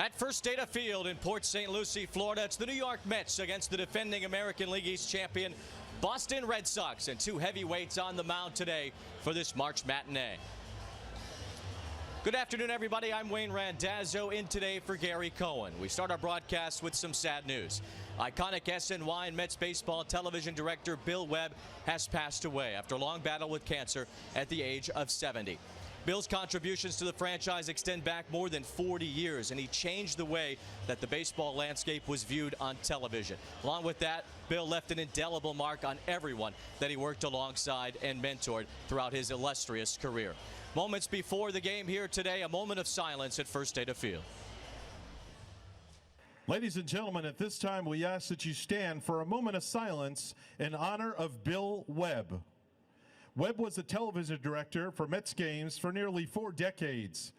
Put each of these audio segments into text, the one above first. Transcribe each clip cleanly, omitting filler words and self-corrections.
At First Data Field in Port St. Lucie, Florida, it's the New York Mets against the defending American League East champion Boston Red Sox, and two heavyweights on the mound today for this March matinee. Good afternoon, everybody. I'm Wayne Randazzo in today for Gary Cohen. We start our broadcast with some sad news. Iconic SNY and Mets baseball television director Bill Webb has passed away after a long battle with cancer at the age of 70. Bill's contributions to the franchise extend back more than 40 years, and he changed the way that the baseball landscape was viewed on television. Along with that, Bill left an indelible mark on everyone that he worked alongside and mentored throughout his illustrious career. Moments before the game here today, a moment of silence at First Data Field. Ladies and gentlemen, at this time we ask that you stand for a moment of silence in honor of Bill Webb. Webb was a television director for Mets games for nearly 4 decades.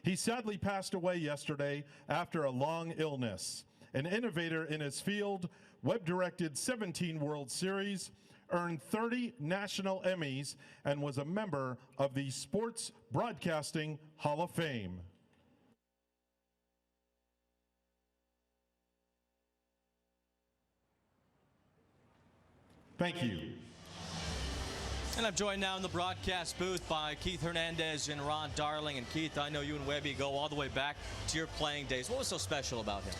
He sadly passed away yesterday after a long illness. An innovator in his field, Webb directed 17 World Series, earned 30 national Emmys, and was a member of the Sports Broadcasting Hall of Fame. Thank you. And I'm joined now in the broadcast booth by Keith Hernandez and Ron Darling. And Keith, I know you and Webby go all the way back to your playing days. What was so special about him?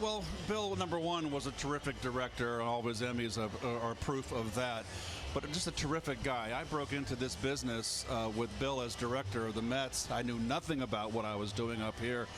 Well, Bill, number one, was a terrific director, and all of his Emmys are proof of that. But just a terrific guy. I broke into this business with Bill as director of the Mets. I knew nothing about what I was doing up here,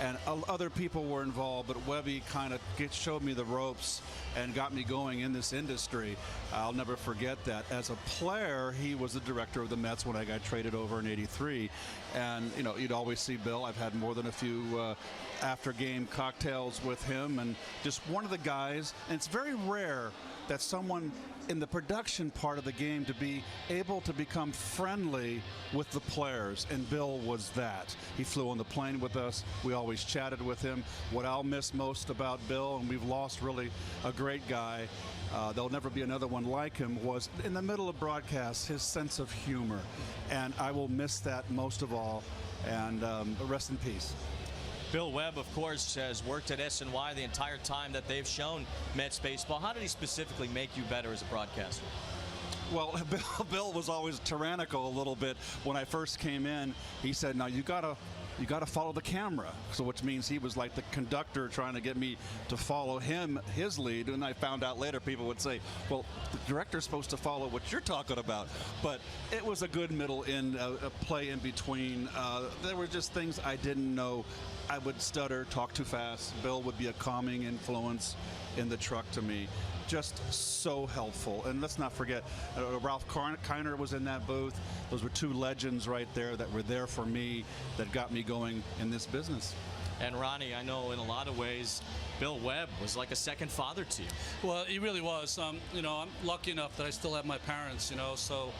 and other people were involved, but Webby kind of showed me the ropes and got me going in this industry. I'll never forget that. As a player, he was the director of the Mets when I got traded over in '83. And, you know, you'd always see Bill. I've had more than a few after-game cocktails with him, and just one of the guys. And it's very rare that someone in the production part of the game to be able to become friendly with the players, and Bill was that. He flew on the plane with us. We always chatted with him. What I'll miss most about Bill, and we've lost really a great guy, there'll never be another one like him, was in the middle of broadcasts, his sense of humor. And I will miss that most of all, and rest in peace. Bill Webb, of course, has worked at SNY the entire time that they've shown Mets baseball. How did he specifically make you better as a broadcaster? Well, Bill was always tyrannical a little bit. When I first came in, he said, "Now you gotta follow the camera." So which means he was like the conductor trying to get me to follow his lead. And I found out later people would say, "Well, the director's supposed to follow what you're talking about." But it was a good middle in a play in between. There were just things I didn't know. I would stutter, talk too fast. Bill would be a calming influence in the truck to me. Just so helpful. And let's not forget, Ralph Kiner was in that booth. Those were two legends right there that were there for me, that got me going in this business. And Ronnie, I know in a lot of ways, Bill Webb was like a second father to you. Well, he really was. You know, I'm lucky enough that I still have my parents, you know, so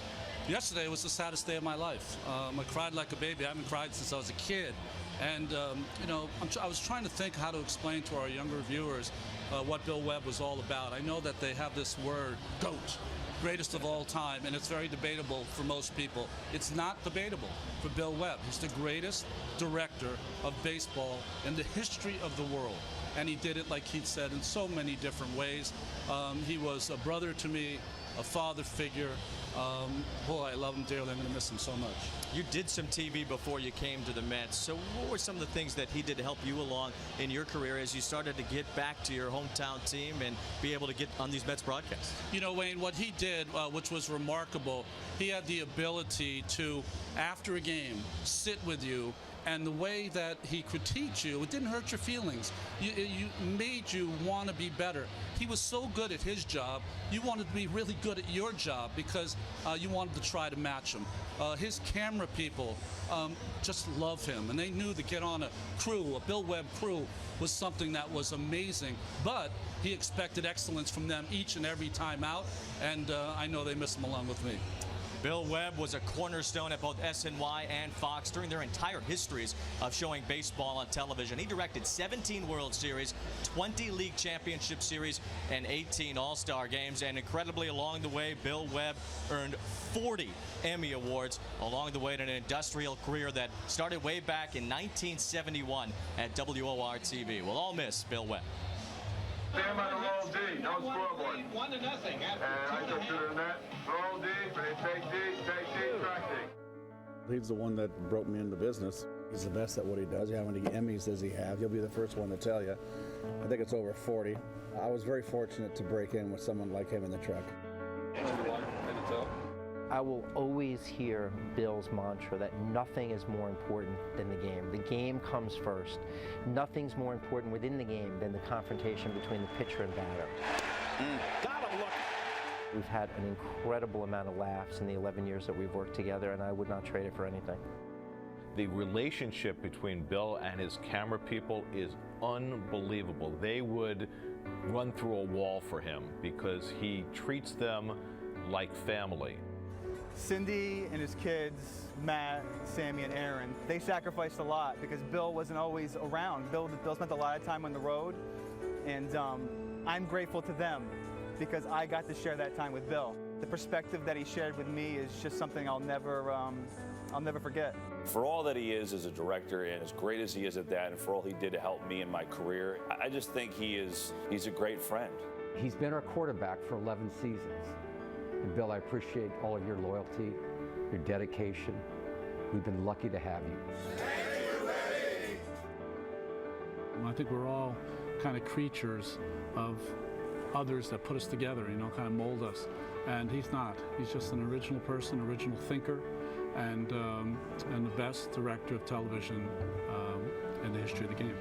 yesterday was the saddest day of my life. I cried like a baby. I haven't cried since I was a kid. And, you know, I was trying to think how to explain to our younger viewers what Bill Webb was all about. I know that they have this word, GOAT, greatest of all time, and it's very debatable for most people. It's not debatable for Bill Webb. He's the greatest director of baseball in the history of the world. And he did it, like Keith said, in so many different ways. He was a brother to me, a father figure. Boy, I love him dearly. I'm going to miss him so much. You did some TV before you came to the Mets. So what were some of the things that he did to help you along in your career as you started to get back to your hometown team and be able to get on these Mets broadcasts? You know, Wayne, what he did, which was remarkable, he had the ability to, after a game, sit with you. And the way that he critiqued you, it didn't hurt your feelings. You made you want to be better. He was so good at his job, you wanted to be really good at your job because you wanted to try to match him. His camera people just love him, and they knew to get on a crew, a Bill Webb crew, was something that was amazing. But he expected excellence from them each and every time out, and I know they miss him along with me. Bill Webb was a cornerstone at both SNY and Fox during their entire histories of showing baseball on television. He directed 17 World Series, 20 League Championship Series, and 18 All-Star games. And incredibly, along the way, Bill Webb earned 40 Emmy Awards along the way to an industrial career that started way back in 1971 at WOR-TV. We'll all miss Bill Webb. Stand by the roll D, no scoreboard. 1-0. And I go to the net, roll D, take D, track D. He's the one that broke me into business. He's the best at what he does. How many Emmys does he have? He'll be the first one to tell you. I think it's over 40. I was very fortunate to break in with someone like him in the truck. I will always hear Bill's mantra that nothing is more important than the game. The game comes first. Nothing's more important within the game than the confrontation between the pitcher and batter. Got him, look. We've had an incredible amount of laughs in the 11 years that we've worked together, and I would not trade it for anything. The relationship between Bill and his camera people is unbelievable. They would run through a wall for him because he treats them like family. Cindy and his kids, Matt, Sammy, and Aaron, they sacrificed a lot because Bill wasn't always around. Bill spent a lot of time on the road, and I'm grateful to them because I got to share that time with Bill. The perspective that he shared with me is just something I'll never forget. For all that he is as a director and as great as he is at that, and for all he did to help me in my career, I just think he's a great friend. He's been our quarterback for 11 seasons. And Bill, I appreciate all of your loyalty, your dedication. We've been lucky to have you. I think we're all kind of creatures of others that put us together, kind of mold us. And he's not. He's just an original person, original thinker, and the best director of television in the history of the game.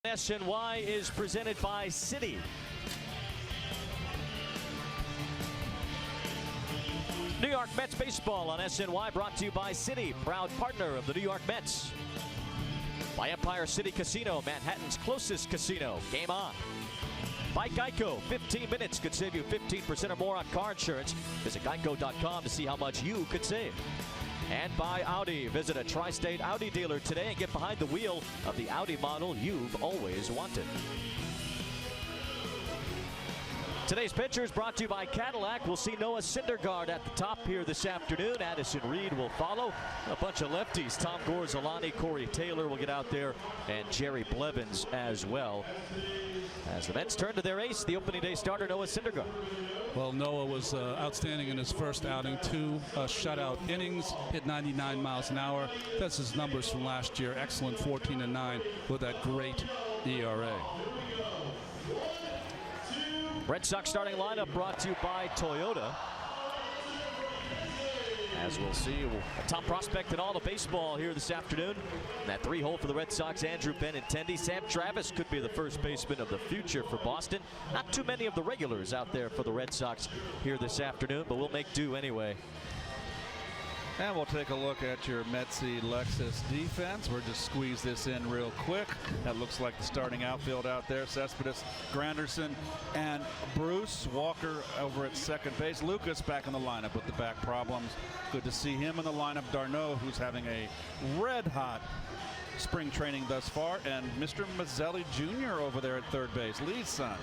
SNY is presented by Citi. New York Mets baseball on SNY, brought to you by Citi, proud partner of the New York Mets. By Empire City Casino, Manhattan's closest casino. Game on. By Geico, 15 minutes could save you 15% or more on car insurance. Visit geico.com to see how much you could save. And by Audi. Visit a tri-state Audi dealer today and get behind the wheel of the Audi model you've always wanted. Today's pitcher is brought to you by Cadillac. We'll see Noah Syndergaard at the top here this afternoon. Addison Reed will follow. A bunch of lefties. Tom Gorzolani, Corey Taylor will get out there, and Jerry Blevins as well. As the Mets turn to their ace, the opening day starter, Noah Syndergaard. Well, Noah was outstanding in his first outing. 2 shutout innings, hit 99 miles an hour. That's his numbers from last year. Excellent 14-9 with that great ERA. Red Sox starting lineup brought to you by Toyota. As we'll see, a top prospect in all of baseball here this afternoon. And that 3-hole for the Red Sox, Andrew Benintendi. Sam Travis could be the first baseman of the future for Boston. Not too many of the regulars out there for the Red Sox here this afternoon, but we'll make do anyway. And we'll take a look at your Metsy Lexus defense. We'll just squeeze this in real quick. That looks like the starting outfield out there. Cespedes, Granderson, and Bruce. Walker over at second base. Lucas back in the lineup with the back problems. Good to see him in the lineup. D'Arnaud, who's having a red-hot spring training thus far. And Mr. Mazzelli Jr. over there at third base, Lee's son.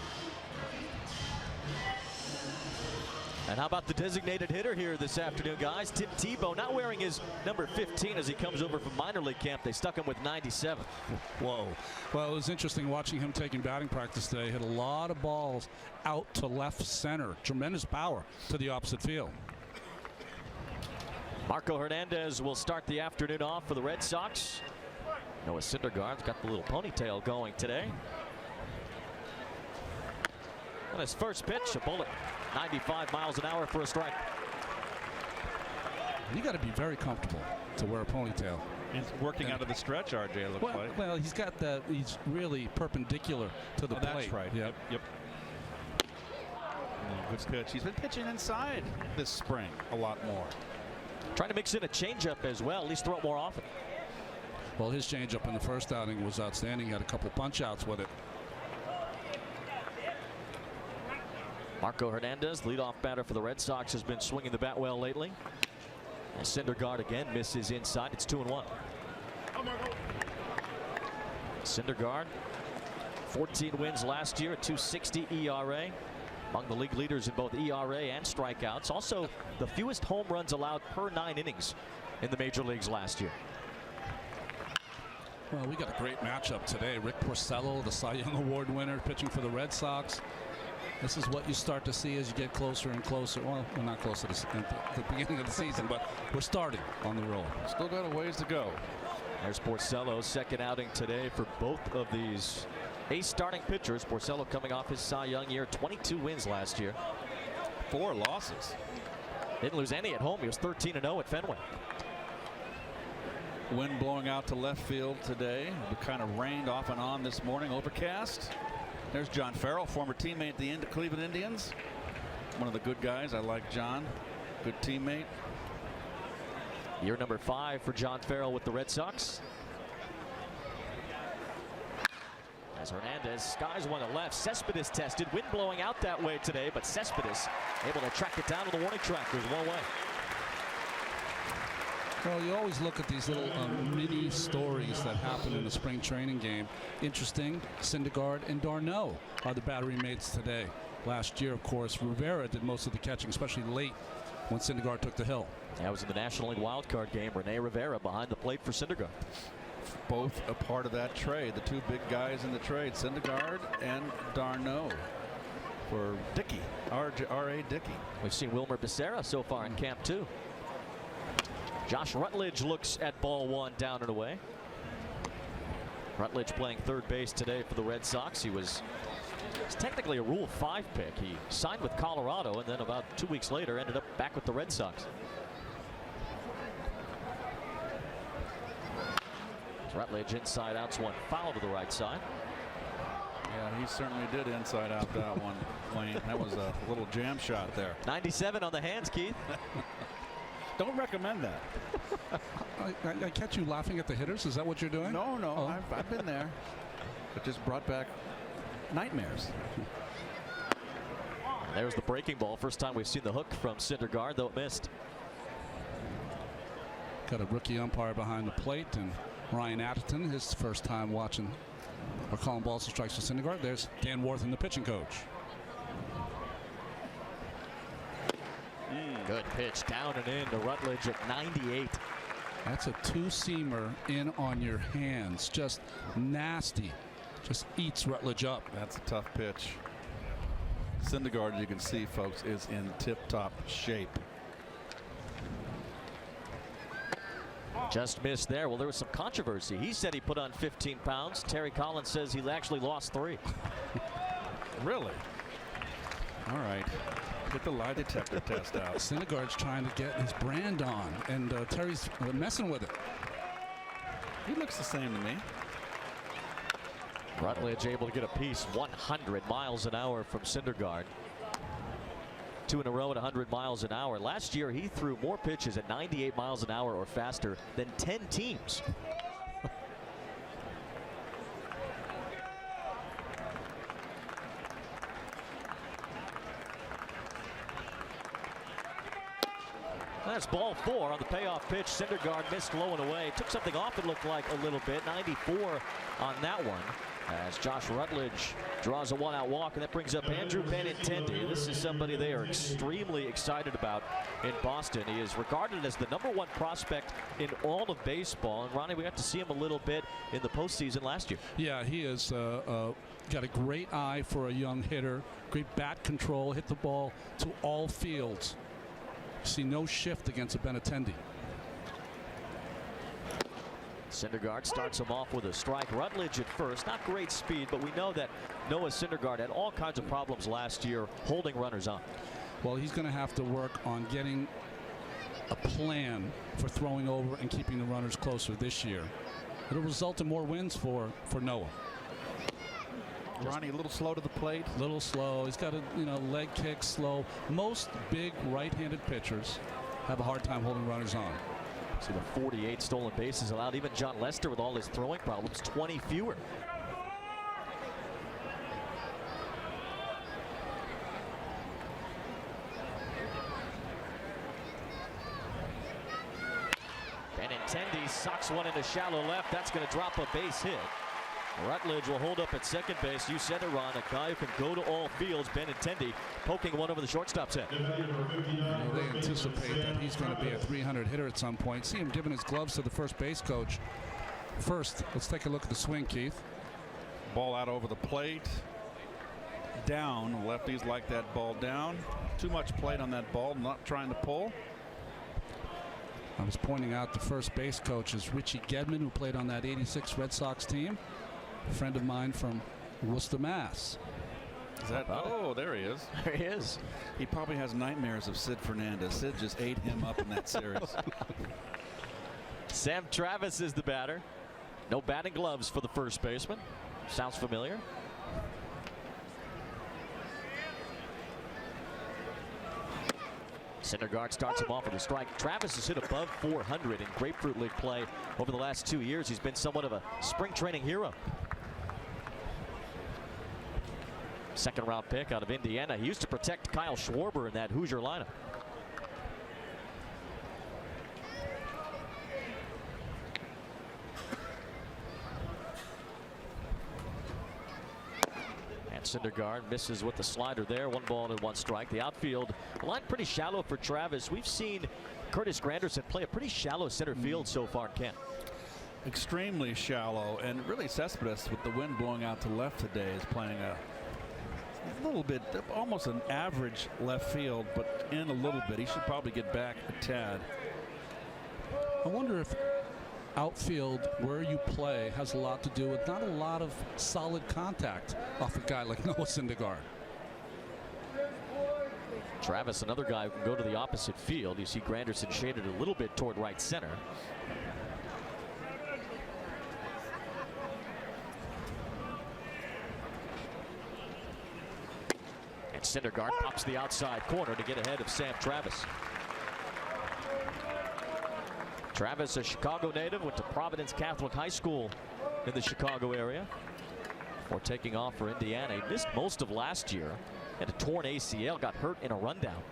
And how about the designated hitter here this afternoon, guys? Tim Tebow, not wearing his number 15 as he comes over from minor league camp. They stuck him with 97. Whoa. Well, it was interesting watching him taking batting practice today. Hit a lot of balls out to left center. Tremendous power to the opposite field. Marco Hernandez will start the afternoon off for the Red Sox. Noah Syndergaard's got the little ponytail going today. On his first pitch, a bullet. 95 miles an hour for a strike. You got to be very comfortable to wear a ponytail. He's working out of the stretch, RJ, looks like. Well, he's got that. He's really perpendicular to the plate. That's right. Yep. Good pitch. He's been pitching inside this spring a lot more. Trying to mix in a changeup as well, at least throw it more often. Well, his changeup in the first outing was outstanding. He had a couple punch outs with it. Marco Hernandez, leadoff batter for the Red Sox, has been swinging the bat well lately. And Syndergaard again misses inside. It's 2-1. Syndergaard, 14 wins last year, a .260 ERA. Among the league leaders in both ERA and strikeouts. Also, the fewest home runs allowed per 9 innings in the major leagues last year. Well, we got a great matchup today. Rick Porcello, the Cy Young Award winner, pitching for the Red Sox. This is what you start to see as you get closer and closer. Well, we're not close to the beginning of the season, but we're starting on the roll. Still got a ways to go. There's Porcello's second outing today for both of these ace starting pitchers. Porcello coming off his Cy Young year, 22 wins last year. 4 losses. Didn't lose any at home. He was 13-0 at Fenway. Wind blowing out to left field today. It kind of rained off and on this morning. Overcast. There's John Farrell, former teammate at the Cleveland Indians. One of the good guys. I like John. Good teammate. Year number 5 for John Farrell with the Red Sox. As Hernandez skies one to left. Cespedes tested. Wind blowing out that way today, but Cespedes able to track it down to the warning track. There's one way. Well, you always look at these little mini stories that happen in the spring training game. Interesting, Syndergaard and D'Arnaud are the battery mates today. Last year, of course, Rivera did most of the catching, especially late when Syndergaard took the hill. That was in the National League wildcard game. Rene Rivera behind the plate for Syndergaard. Both a part of that trade. The 2 big guys in the trade, Syndergaard and D'Arnaud for Dickey, R.A. Dickey. We've seen Wilmer Becerra so far in camp too. Josh Rutledge looks at ball 1 down and away. Rutledge playing third base today for the Red Sox. It's technically a Rule 5 pick. He signed with Colorado and then about 2 weeks later ended up back with the Red Sox. Rutledge inside outs one foul to the right side. Yeah, he certainly did inside out that one, Wayne. That was a little jam shot there. 97 on the hands, Keith. Don't recommend that. I catch you laughing at the hitters. Is that what you're doing? No, no. Oh. I've been there. It just brought back nightmares. There's the breaking ball. First time we've seen the hook from Syndergaard, though it missed. Got a rookie umpire behind the plate, and Ryan Atherton, his first time watching or calling balls and strikes for Syndergaard. There's Dan Worthen, the pitching coach. Good pitch down and in to Rutledge at 98. That's a two-seamer in on your hands. Just nasty. Just eats Rutledge up. That's a tough pitch. Syndergaard, you can see, folks, is in tip-top shape. Just missed there. Well, there was some controversy. He said he put on 15 pounds. Terry Collins says he actually lost 3. Really? All right. Get the lie detector test out. Syndergaard's trying to get his brand on, and Terry's messing with it. He looks the same to me. Rutledge able to get a piece. 100 miles an hour from Syndergaard. 2 in a row at 100 miles an hour. Last year he threw more pitches at 98 miles an hour or faster than 10 teams. That's ball 4 on the payoff pitch. Syndergaard missed low and away. Took something off, it looked like, a little bit. 94 on that one. As Josh Rutledge draws a 1-out walk, and that brings up Andrew Benintendi. This is somebody they are extremely excited about in Boston. He is regarded as the #1 prospect in all of baseball. And Ronnie, we got to see him a little bit in the postseason last year. Yeah, he has got a great eye for a young hitter. Great bat control. Hit the ball to all fields. See no shift against a Benintendi. Syndergaard starts him off with a strike. Rutledge at first, not great speed, but we know that Noah Syndergaard had all kinds of problems last year holding runners on. Well, he's going to have to work on getting a plan for throwing over and keeping the runners closer this year. It'll result in more wins for Noah. Ronnie, a little slow to the plate. A little slow. He's got a leg kick slow. Most big right-handed pitchers have a hard time holding runners on. See the 48 stolen bases allowed. Even John Lester, with all his throwing problems, 20 fewer. Benintendi socks one into shallow left. That's going to drop a base hit. Rutledge will hold up at second base. You said it, Ron. A guy who can go to all fields. Benintendi poking one over the shortstop's head. They anticipate that he's going to be a 300 hitter at some point. See him giving his gloves to the first base coach. First, let's take a look at the swing, Keith. Ball out over the plate. Down. Lefties like that ball down. Too much plate on that ball. Not trying to pull. I was pointing out the first base coach is Richie Gedman, who played on that '86 Red Sox team. A friend of mine from Worcester, Mass. Is that? Oh, there he is. There he is. He probably has nightmares of Sid Fernandez. Sid just ate him up in that series. Sam Travis is the batter. No batting gloves for the first baseman. Sounds familiar. Syndergaard starts him off with a strike. Travis has hit above 400 in Grapefruit League play over the last 2 years. He's been somewhat of a spring training hero. Second round pick out of Indiana. He used to protect Kyle Schwarber in that Hoosier lineup. And Syndergaard misses with the slider there. 1 ball and 1 strike. The outfield line pretty shallow for Travis. We've seen Curtis Granderson play a pretty shallow center field so far in camp. Extremely shallow, and really Cespedes, with the wind blowing out to left today, is playing a little bit, almost an average left field, but in a little bit. He should probably get back a tad. I wonder if outfield, where you play, has a lot to do with not a lot of solid contact off a guy like Noah Syndergaard. Travis, another guy who can go to the opposite field. You see Granderson shaded a little bit toward right center. And Syndergaard pops the outside corner to get ahead of Sam Travis. Travis, a Chicago native, went to Providence Catholic High School in the Chicago area before taking off for Indiana. He missed most of last year, had a torn ACL, got hurt in a rundown.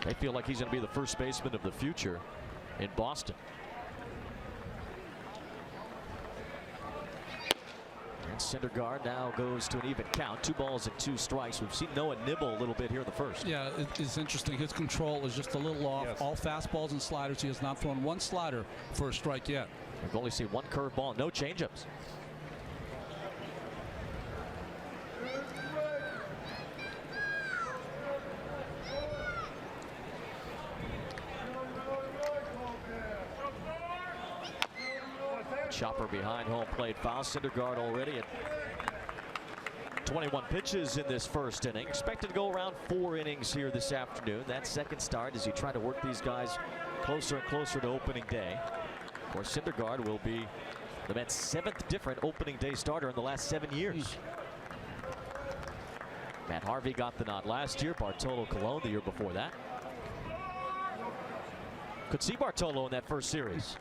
They feel like he's going to be the first baseman of the future in Boston. And Syndergaard now goes to an even count. 2 balls and 2 strikes. We've seen Noah nibble a little bit here in the first. Yeah, it's interesting. His control is just a little off. Yes. All fastballs and sliders. He has not thrown one slider for a strike yet. We've only seen 1 curveball, no changeups. Chopper behind home plate foul. Syndergaard already at 21 pitches in this first inning. Expected to go around 4 innings here this afternoon. That second start as you try to work these guys closer and closer to opening day. Of course, Syndergaard will be the Mets' 7th different opening day starter in the last 7 years. Matt Harvey got the nod last year. Bartolo Colon the year before that. Could see Bartolo in that first series.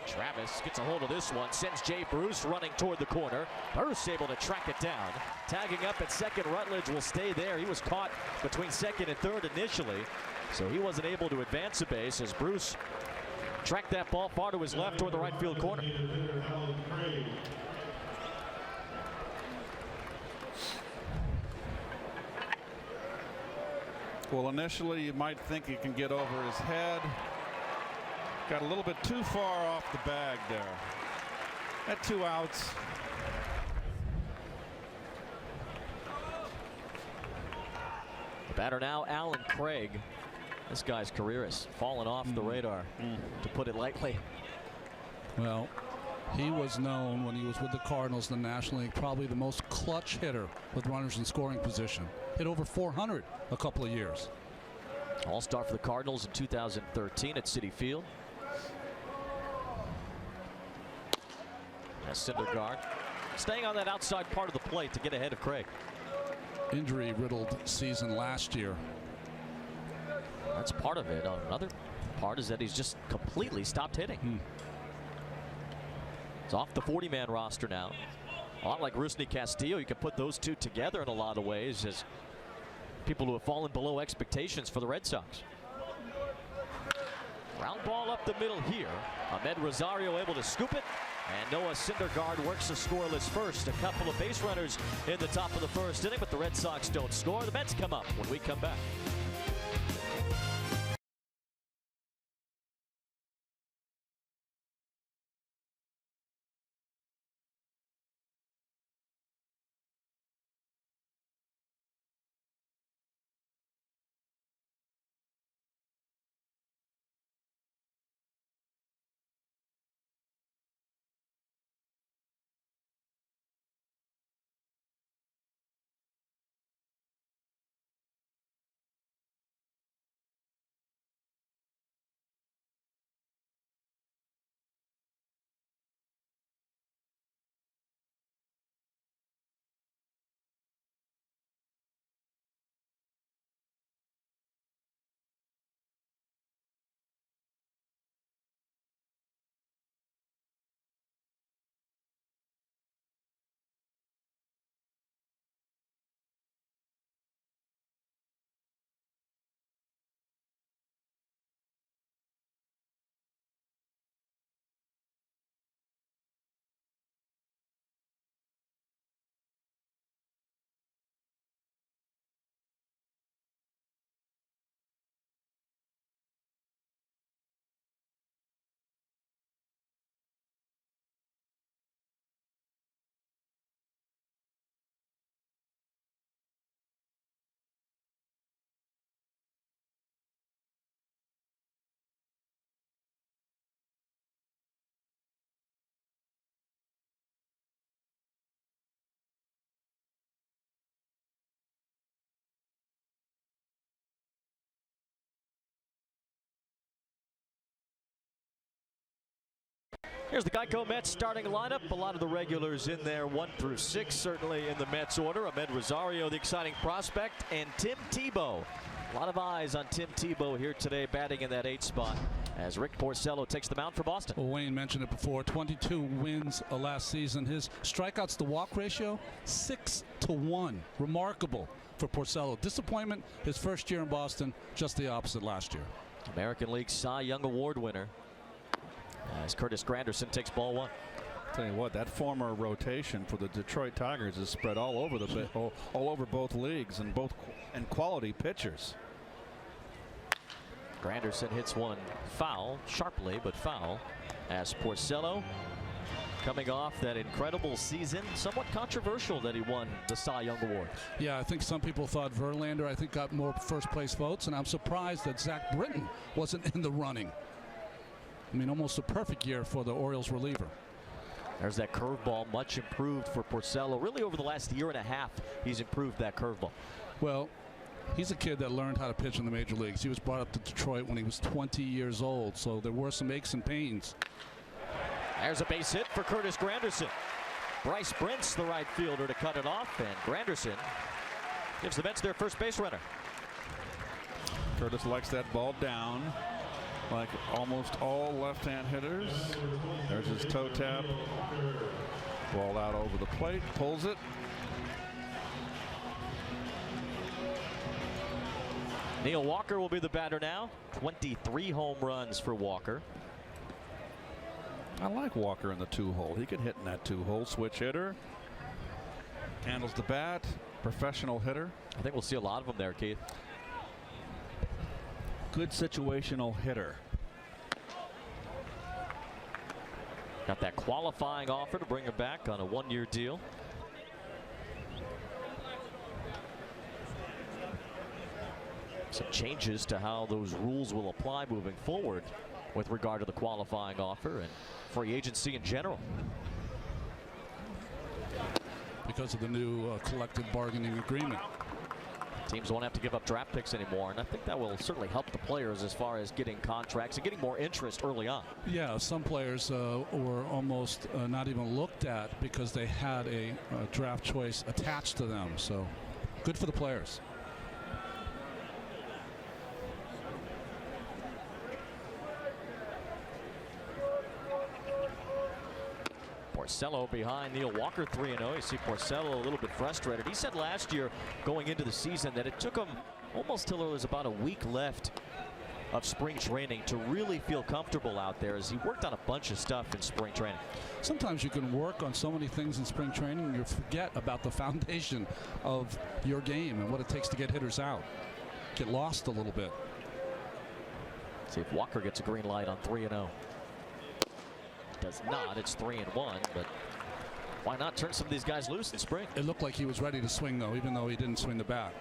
Travis gets a hold of this one, sends Jay Bruce running toward the corner. Bruce able to track it down. Tagging up at second, Rutledge will stay there. He was caught between second and third initially, so he wasn't able to advance a base as Bruce tracked that ball far to his left toward the right field corner. Well, initially you might think he can get over his head. Got a little bit too far off the bag there. At 2 outs. The batter now, Alan Craig. This guy's career has fallen off the radar, to put it lightly. Well, he was known when he was with the Cardinals in the National League, probably the most clutch hitter with runners in scoring position. Hit over 400 a couple of years. All-star for the Cardinals in 2013 at Citi Field. Syndergaard staying on that outside part of the plate to get ahead of Craig. Injury riddled season last year. That's part of it. Another part is that he's just completely stopped hitting. It's off the 40-man roster now. A lot like Rusney Castillo, you can put those two together in a lot of ways as people who have fallen below expectations for the Red Sox. Ground ball up the middle here. Ahmed Rosario able to scoop it. And Noah Syndergaard works a scoreless first. A couple of base runners in the top of the first inning, but the Red Sox don't score. The Mets come up when we come back. Here's the Geico Mets starting lineup. A lot of the regulars in there, 1 through 6, certainly in the Mets order. Ahmed Rosario, the exciting prospect, and Tim Tebow, A lot of eyes on Tim Tebow here today, batting in that 8th spot as Rick Porcello takes the mound for Boston. Well, Wayne mentioned it before, 22 wins last season. His strikeouts to walk ratio, 6-1. Remarkable for Porcello. Disappointment his first year in Boston, just the opposite last year. American League Cy Young Award winner as Curtis Granderson takes ball 1. Tell you what, that former rotation for the Detroit Tigers is spread all over all over both leagues and quality pitchers. Granderson hits one foul, sharply but foul, as Porcello, coming off that incredible season, somewhat controversial that he won the Cy Young Award. Yeah, I think some people thought Verlander, got more first place votes, and I'm surprised that Zach Britton wasn't in the running. I mean, almost a perfect year for the Orioles reliever. There's that curveball, much improved for Porcello. Really over the last year and a half, he's improved that curveball. Well, he's a kid that learned how to pitch in the major leagues. He was brought up to Detroit when he was 20 years old, so there were some aches and pains. There's a base hit for Curtis Granderson. Bryce Brent's the right fielder to cut it off, and Granderson gives the Mets their first base runner. Curtis likes that ball down, like almost all left-hand hitters. There's his toe tap. Ball out over the plate, pulls it. Neil Walker will be the batter now. 23 home runs for Walker. I like Walker in the 2-hole. He can hit in that 2-hole. Switch hitter. Handles the bat. Professional hitter. I think we'll see a lot of them there, Keith. Good situational hitter. Got that qualifying offer to bring him back on a 1-year deal. Some changes to how those rules will apply moving forward with regard to the qualifying offer and free agency in general. Because of the new collective bargaining agreement. Teams won't have to give up draft picks anymore, and I think that will certainly help the players as far as getting contracts and getting more interest early on. Yeah, some players were almost not even looked at because they had a draft choice attached to them. So good for the players. Porcello behind Neil Walker 3-0. You see Porcello a little bit frustrated. He said last year going into the season that it took him almost till there was about a week left of spring training to really feel comfortable out there as he worked on a bunch of stuff in spring training. Sometimes you can work on so many things in spring training and you forget about the foundation of your game and what it takes to get hitters out. Get lost a little bit. See if Walker gets a green light on 3-0. Does not. It's 3-1, but why not turn some of these guys loose in spring? It looked like he was ready to swing, though, even though he didn't swing the bat.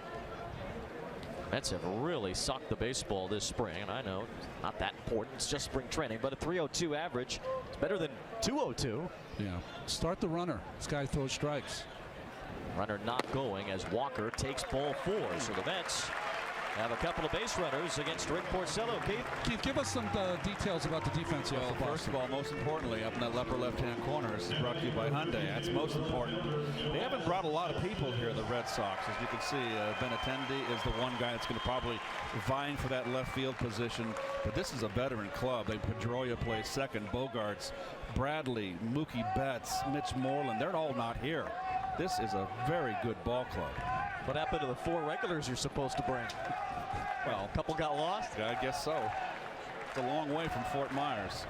Mets have really socked the baseball this spring, and I know it's not that important. It's just spring training, but a 302 average is better than 202. Yeah. Start the runner. This guy throws strikes. Runner not going as Walker takes ball 4. So the Mets have a couple of base runners against Rick Porcello. Keith, give us some details about the defense here. Well, first of all, most importantly, up in that upper left-hand corner, this is brought to you by Hyundai. That's most important. They haven't brought a lot of people here, the Red Sox. As you can see, Benintendi is the one guy that's going to probably vying for that left field position. But this is a veteran club. Pedroia plays second. Bogarts, Bradley, Mookie Betts, Mitch Moreland, they're all not here. This is a very good ball club. What happened to the 4 regulars you're supposed to bring? Well, a couple got lost? Yeah, I guess so. It's a long way from Fort Myers.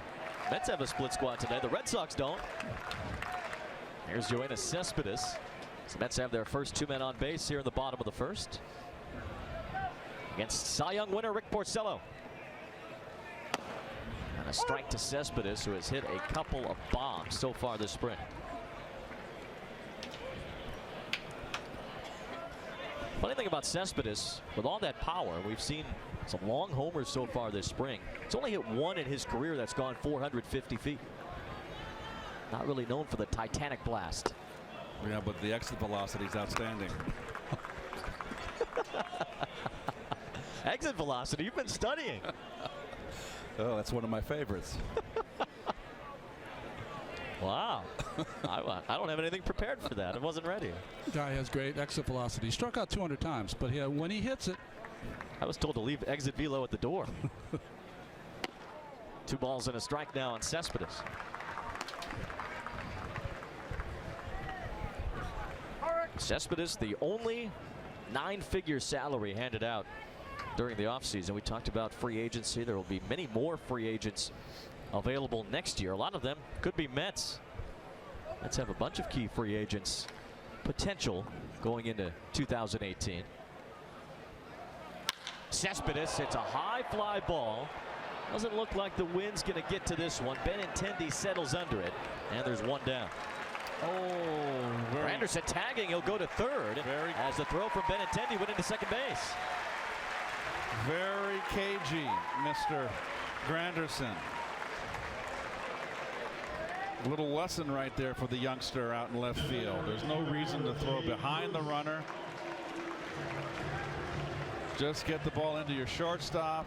Mets have a split squad today. The Red Sox don't. Here's Yoenis Cespedes. The Mets have their first 2 men on base here in the bottom of the first. Against Cy Young winner Rick Porcello. And a strike to Cespedes, who has hit a couple of bombs so far this spring. Funny thing about Cespedes, with all that power, we've seen some long homers so far this spring. He's only hit 1 in his career that's gone 450 feet. Not really known for the Titanic blast. Yeah, but the exit velocity is outstanding. Exit velocity, you've been studying. Oh, that's one of my favorites. Wow. I don't have anything prepared for that. I wasn't ready. Guy has great exit velocity. He struck out 200 times, but when he hits it. I was told to leave exit velo at the door. 2 balls and a strike now on Cespedes. Cespedes, the only 9-figure salary handed out during the offseason. We talked about free agency. There will be many more free agents available next year. A lot of them could be Mets. Mets have a bunch of key free agents potential going into 2018. Cespedes, it's a high fly ball. Doesn't look like the wind's going to get to this one. Benintendi settles under it, and there's 1 down. Oh, Anderson tagging. He'll go to third as the throw from Benintendi went into second base. Very cagey, Mr. Granderson. A little lesson right there for the youngster out in left field. There's no reason to throw behind the runner. Just get the ball into your shortstop.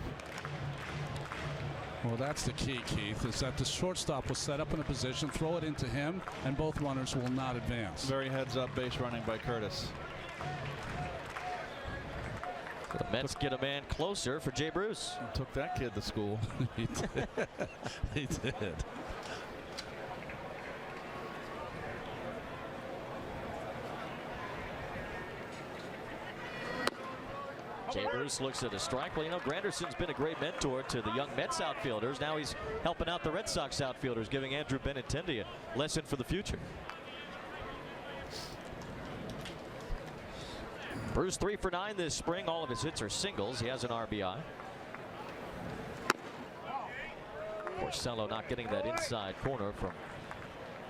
Well, that's the key, Keith, is that the shortstop will set up in a position, throw it into him, and both runners will not advance. Very heads-up base running by Curtis. The Mets get a man closer for Jay Bruce. He took that kid to school. He did. He did. Jay Bruce looks at a strike. Well, you know, Granderson's been a great mentor to the young Mets outfielders. Now he's helping out the Red Sox outfielders, giving Andrew Benintendi a lesson for the future. Bruce 3 for 9 this spring. All of his hits are singles. He has an RBI. Porcello not getting that inside corner from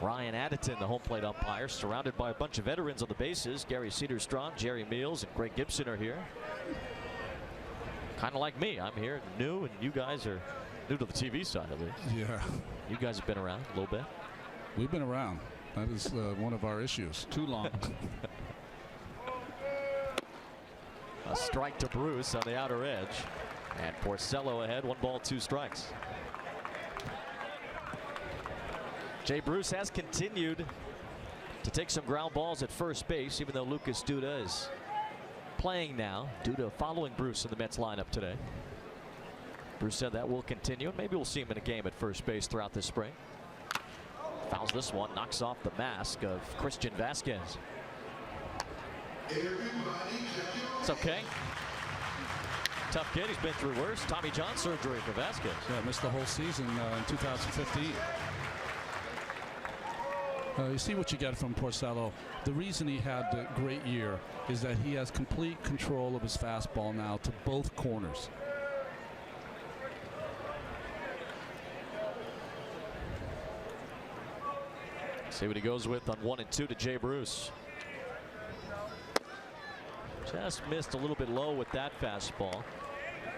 Ryan Addington, the home plate umpire, surrounded by a bunch of veterans on the bases. Gary Cederstrom, Jerry Meals, and Greg Gibson are here. Kind of like me. I'm here new, and you guys are new to the TV side of it. Yeah. You guys have been around a little bit. We've been around. That is one of our issues. Too long. A strike to Bruce on the outer edge. And Porcello ahead, 1 ball, 2 strikes. Jay Bruce has continued to take some ground balls at first base, even though Lucas Duda is playing now. Duda following Bruce in the Mets lineup today. Bruce said that will continue. Maybe we'll see him in a game at first base throughout this spring. Fouls this one, knocks off the mask of Christian Vasquez. It's okay. Tough kid. He's been through worse. Tommy John surgery for Vasquez. Yeah, missed the whole season in 2015. You see what you get from Porcello. The reason he had a great year is that he has complete control of his fastball now to both corners. See what he goes with on 1 and 2 to Jay Bruce. Just missed a little bit low with that fastball.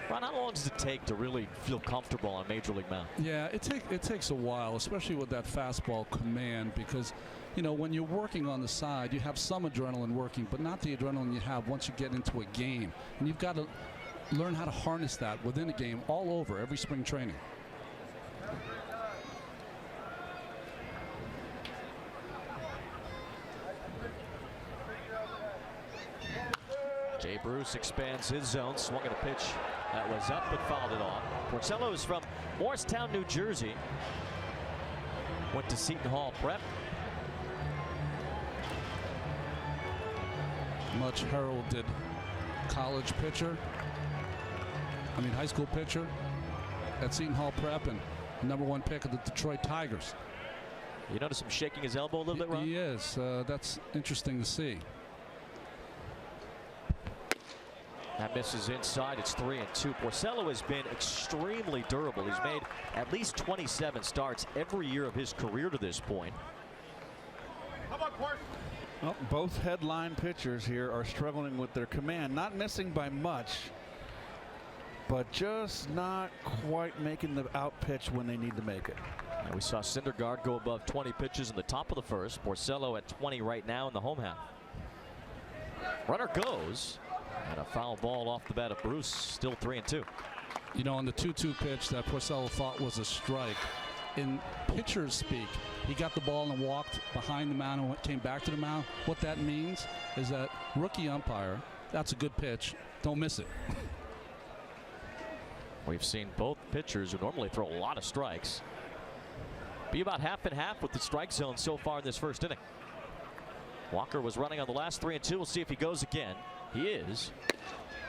Ron, how long does it take to really feel comfortable on a major league mound? Yeah, it takes a while, especially with that fastball command, because, you know, when you're working on the side, you have some adrenaline working, but not the adrenaline you have once you get into a game. And you've got to learn how to harness that within a game all over, every spring training. Jay Bruce expands his zone, swung at a pitch that was up but fouled it off. Porcello is from Morristown, New Jersey. Went to Seton Hall Prep. Much heralded college pitcher. High school pitcher at Seton Hall Prep and #1 pick of the Detroit Tigers. You notice him shaking his elbow a little bit, Ron? He is. That's interesting to see. That misses inside. It's 3 and 2. Porcello has been extremely durable. He's made at least 27 starts every year of his career to this point. Well, both headline pitchers here are struggling with their command. Not missing by much, but just not quite making the out pitch when they need to make it. And we saw Syndergaard go above 20 pitches in the top of the first. Porcello at 20 right now in the home half. Runner goes. And a foul ball off the bat of Bruce. Still 3 and 2. You know, on the 2-2 pitch that Porcello thought was a strike, in pitcher's speak, he got the ball and walked behind the mound and came back to the mound. What that means is that rookie umpire, that's a good pitch, don't miss it. We've seen both pitchers who normally throw a lot of strikes be about half and half with the strike zone so far in this first inning. Walker was running on the last 3-2. We'll see if he goes again. He is.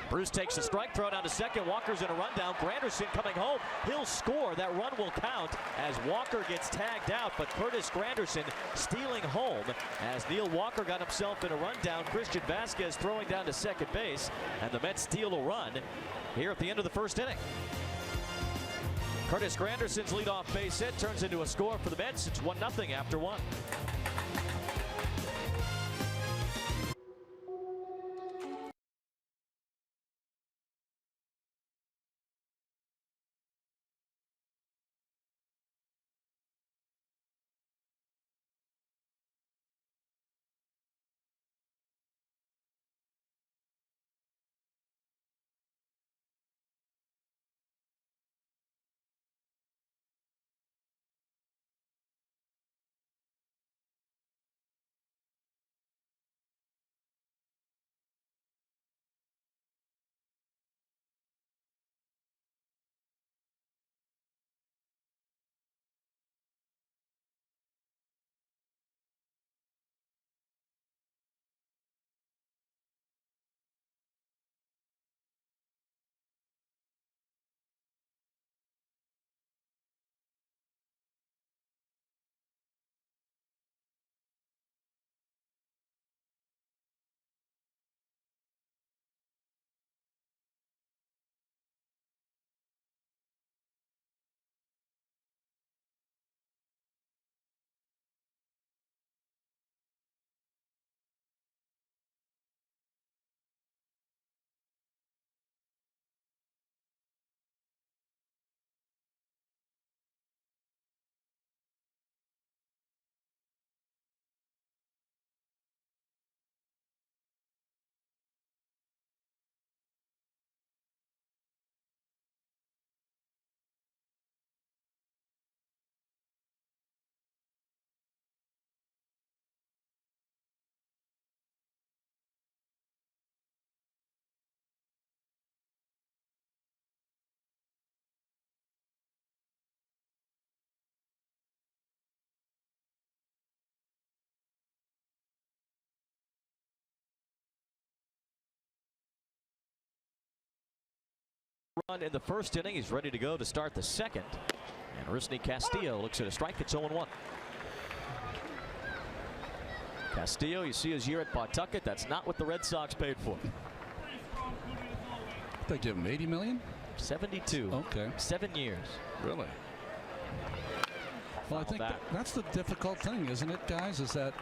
Bruce takes the strike, throw down to second. Walker's in a rundown. Granderson coming home. He'll score. That run will count as Walker gets tagged out, but Curtis Granderson stealing home as Neil Walker got himself in a rundown. Christian Vasquez throwing down to second base, and the Mets steal a run here at the end of the first inning. Curtis Granderson's leadoff base hit turns into a score for the Mets. It's 1-0 after 1. Run in the first inning. He's ready to go to start the second. And Rusney Castillo looks at a strike. It's 0-1. Castillo, you see his year at Pawtucket. That's not what the Red Sox paid for. They give him $80 million? 72. Okay. 7 years. Really? Well, I think that's the difficult thing, isn't it, guys? Is that,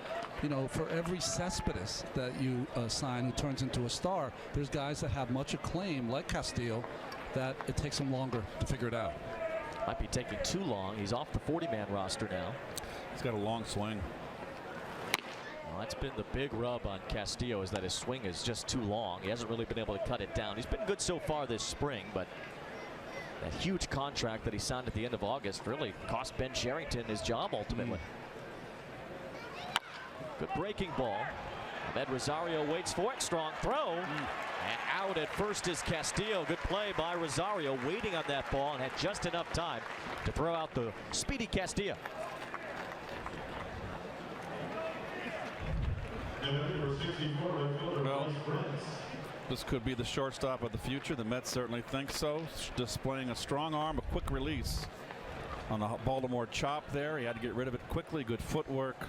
you know, for every Cespedes that you sign who turns into a star, there's guys that have much acclaim, like Castillo, that it takes them longer to figure it out. Might be taking too long. He's off the 40-man roster now. He's got a long swing. Well, that's been the big rub on Castillo, is that his swing is just too long. He hasn't really been able to cut it down. He's been good so far this spring, but that huge contract that he signed at the end of August really cost Ben Cherington his job ultimately. Good breaking ball. Ahmed Rosario waits for it. Strong throw. And out at first is Castillo. Good play by Rosario, waiting on that ball and had just enough time to throw out the speedy Castillo. Well, this could be the shortstop of the future. The Mets certainly think so. Displaying a strong arm, a quick release on the Baltimore chop there. He had to get rid of it quickly. Good footwork.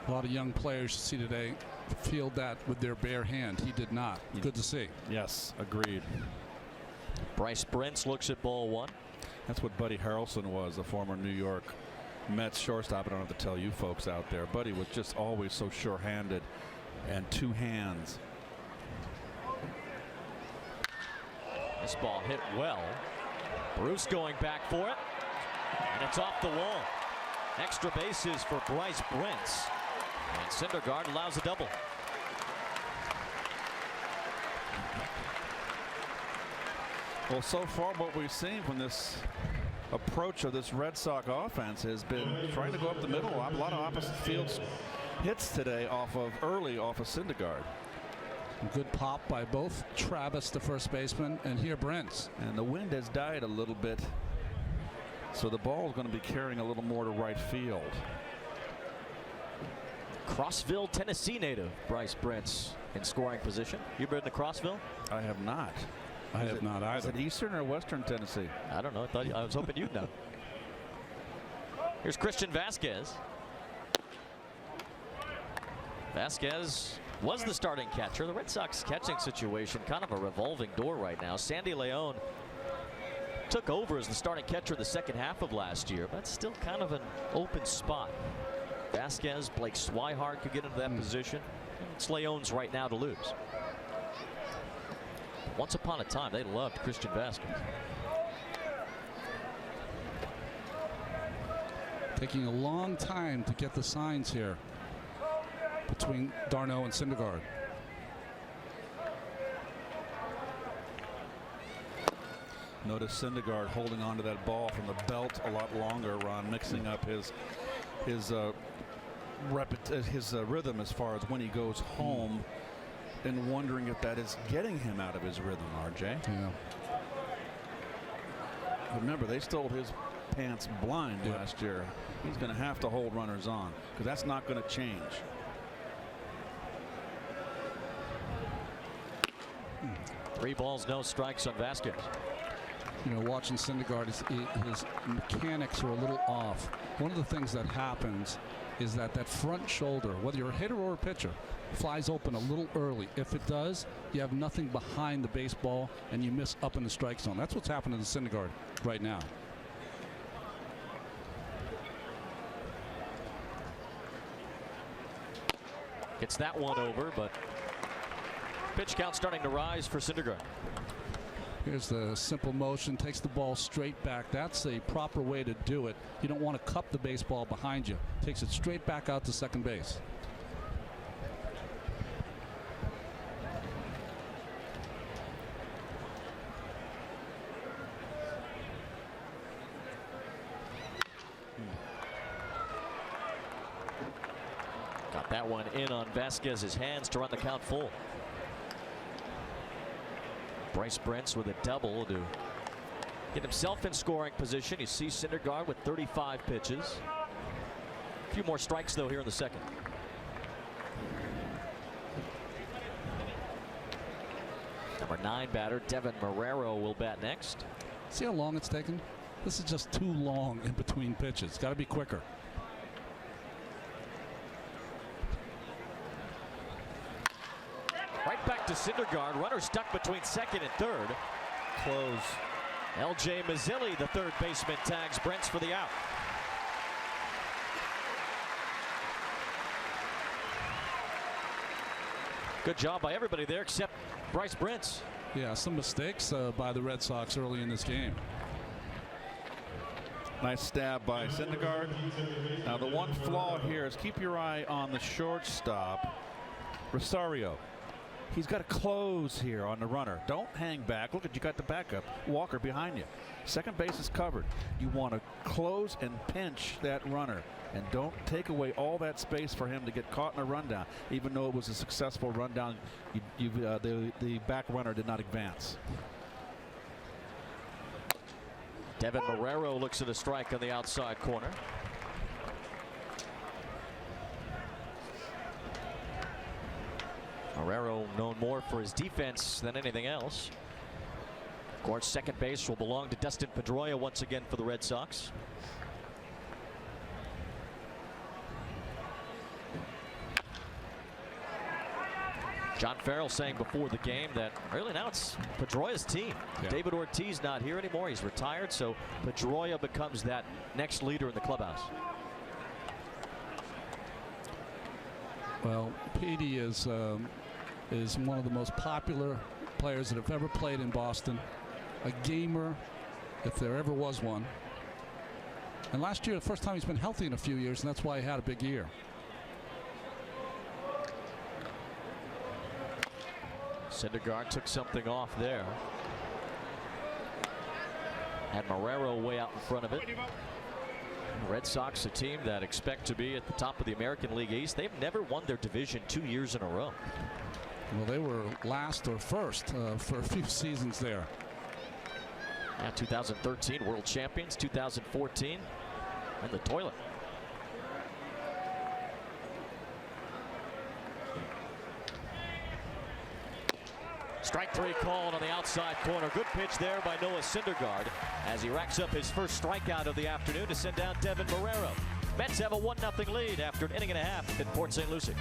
A lot of young players you see today field that with their bare hand. He did not. Good to see. Yes, agreed. Bryce Brentz looks at ball one. That's what Buddy Harrelson was, a former New York Mets shortstop. I don't have to tell you folks out there. Buddy was just always so sure-handed and two hands. This ball hit well. Bruce going back for it. And it's off the wall. Extra bases for Bryce Brentz. And Syndergaard allows a double. Well, so far what we've seen from this approach of this Red Sox offense has been trying to go up the middle. A lot of opposite field hits today early off of Syndergaard. Good pop by both Travis, the first baseman, and here Brents. And the wind has died a little bit, so the ball is going to be carrying a little more to right field. Crossville, Tennessee native Bryce Brents in scoring position. You been to Crossville? I have not. I have not either. Is it Eastern or Western Tennessee? I don't know. I was hoping you'd know. Here's Christian Vasquez. Vasquez was the starting catcher. The Red Sox catching situation kind of a revolving door right now. Sandy Leon took over as the starting catcher the second half of last year, but still kind of an open spot. Vasquez, Blake Swihart could get into that position. It's Leon's right now to lose. Once upon a time, they loved Christian Vasquez. Taking a long time to get the signs here between Darno and Syndergaard. Notice Syndergaard holding on to that ball from the belt a lot longer, Ron, mixing up his rhythm as far as when he goes home, and wondering if that is getting him out of his rhythm, RJ. Yeah. Remember, they stole his pants blind last year. He's going to have to hold runners on, because that's not going to change. Three balls, no strikes on Vasquez. You know, watching Syndergaard, his mechanics are a little off. One of the things that happens is that front shoulder, whether you're a hitter or a pitcher, flies open a little early. If it does, you have nothing behind the baseball and you miss up in the strike zone. That's what's happening to Syndergaard right now. Gets that one over, but pitch count starting to rise for Syndergaard. Here's the simple motion, takes the ball straight back. That's a proper way to do it. You don't want to cup the baseball behind you. Takes it straight back out to second base. Got that one in on Vasquez's hands to run the count full. Bryce Brents with a double to get himself in scoring position. You see Syndergaard with 35 pitches. A few more strikes, though, here in the second. Number 9 batter, Devin Marrero, will bat next. See how long it's taken? This is just too long in between pitches. Got to be quicker. Right back to Syndergaard. Runner stuck between second and third. Close. L.J. Mazzilli, the third baseman, tags Brents for the out. Good job by everybody there except Bryce Brents. Yeah, some mistakes by the Red Sox early in this game. Nice stab by Syndergaard. Now the one flaw here is keep your eye on the shortstop, Rosario. He's got to close here on the runner. Don't hang back. Look at, you got the backup, Walker, behind you. Second base is covered. You want to close and pinch that runner, and don't take away all that space for him to get caught in a rundown. Even though it was a successful rundown, the back runner did not advance. Devin Marrero looks at a strike on the outside corner. Marrero known more for his defense than anything else. Of course, second base will belong to Dustin Pedroia once again for the Red Sox. John Farrell saying before the game that really now it's Pedroia's team. Yeah. David Ortiz not here anymore. He's retired, so Pedroia becomes that next leader in the clubhouse. Well, Petey is one of the most popular players that have ever played in Boston. A gamer, if there ever was one. And last year, the first time he's been healthy in a few years, and that's why he had a big year. Syndergaard took something off there. And Marrero way out in front of it. Red Sox, a team that expect to be at the top of the American League East. They've never won their division 2 years in a row. Well, they were last or first for a few seasons there. Yeah, 2013 world champions, 2014 in the toilet. Strike 3 called on the outside corner. Good pitch there by Noah Syndergaard as he racks up his first strikeout of the afternoon to send down Devin Marrero. Mets have a 1-0 lead after an inning and a half in Port St. Lucie.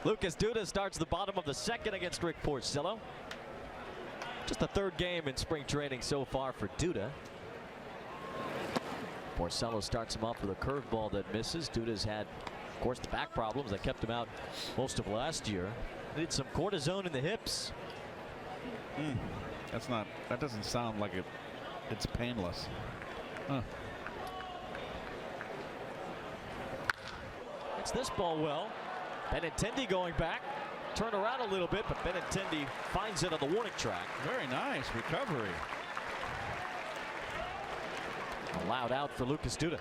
Lucas Duda starts the bottom of the second against Rick Porcello. Just the third game in spring training so far for Duda. Porcello starts him off with a curveball that misses. Duda's had, of course, the back problems that kept him out most of last year. Needed some cortisone in the hips. That doesn't sound like it's painless. Huh. It's this ball well. Benintendi going back. Turn around a little bit, but Benintendi finds it on the warning track. Very nice recovery. Allowed out for Lucas Duda.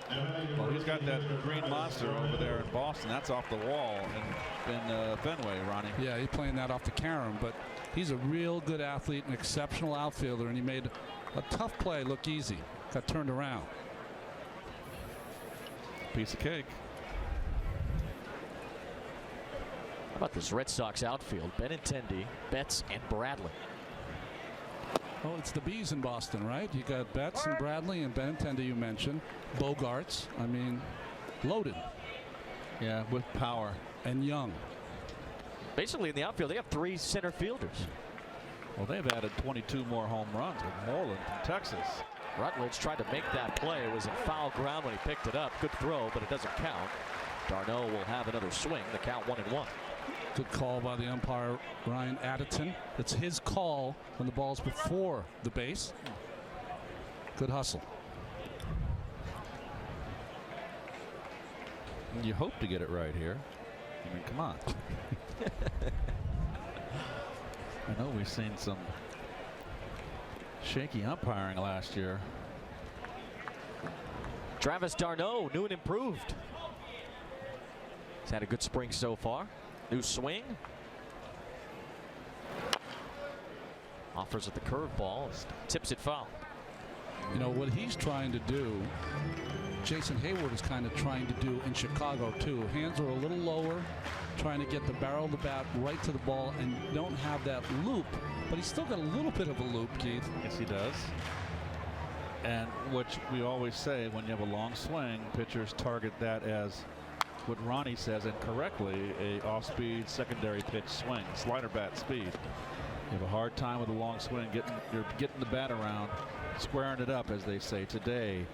Well, he's got that green monster over there in Boston. That's off the wall in Fenway, Ronnie. Yeah, he's playing that off the carom, but he's a real good athlete, an exceptional outfielder, and he made a tough play look easy. Got turned around. Piece of cake. How about this Red Sox outfield? Benintendi, Betts, and Bradley. Well, it's the Bees in Boston, right? You got Betts and Bradley and Benintendi you mentioned. Bogarts. I mean, loaded. Yeah, with power. And young. Basically in the outfield, they have 3 center fielders. Well, they've added 22 more home runs with Moreland from Texas. Rutledge tried to make that play. It was in foul ground when he picked it up. Good throw, but it doesn't count. Darno will have another swing. The count 1-1. Good call by the umpire, Ryan Additon. It's his call when the ball's before the base. Good hustle. You hope to get it right here. I mean, come on. I know we've seen some shaky umpiring last year. Travis d'Arnaud, new and improved. He's had a good spring so far. New swing. Offers at the curveball. Tips it foul. You know what he's trying to do Jason Hayward is kind of trying to do in Chicago too. Hands are a little lower, trying to get the barrel of the bat right to the ball, and don't have that loop, but he's still got a little bit of a loop, Keith. Yes, he does. And which we always say, when you have a long swing, pitchers target that as what Ronnie says, and correctly, a off-speed secondary pitch swing, slider bat speed. You have a hard time with a long swing, getting the bat around, squaring it up, as they say today,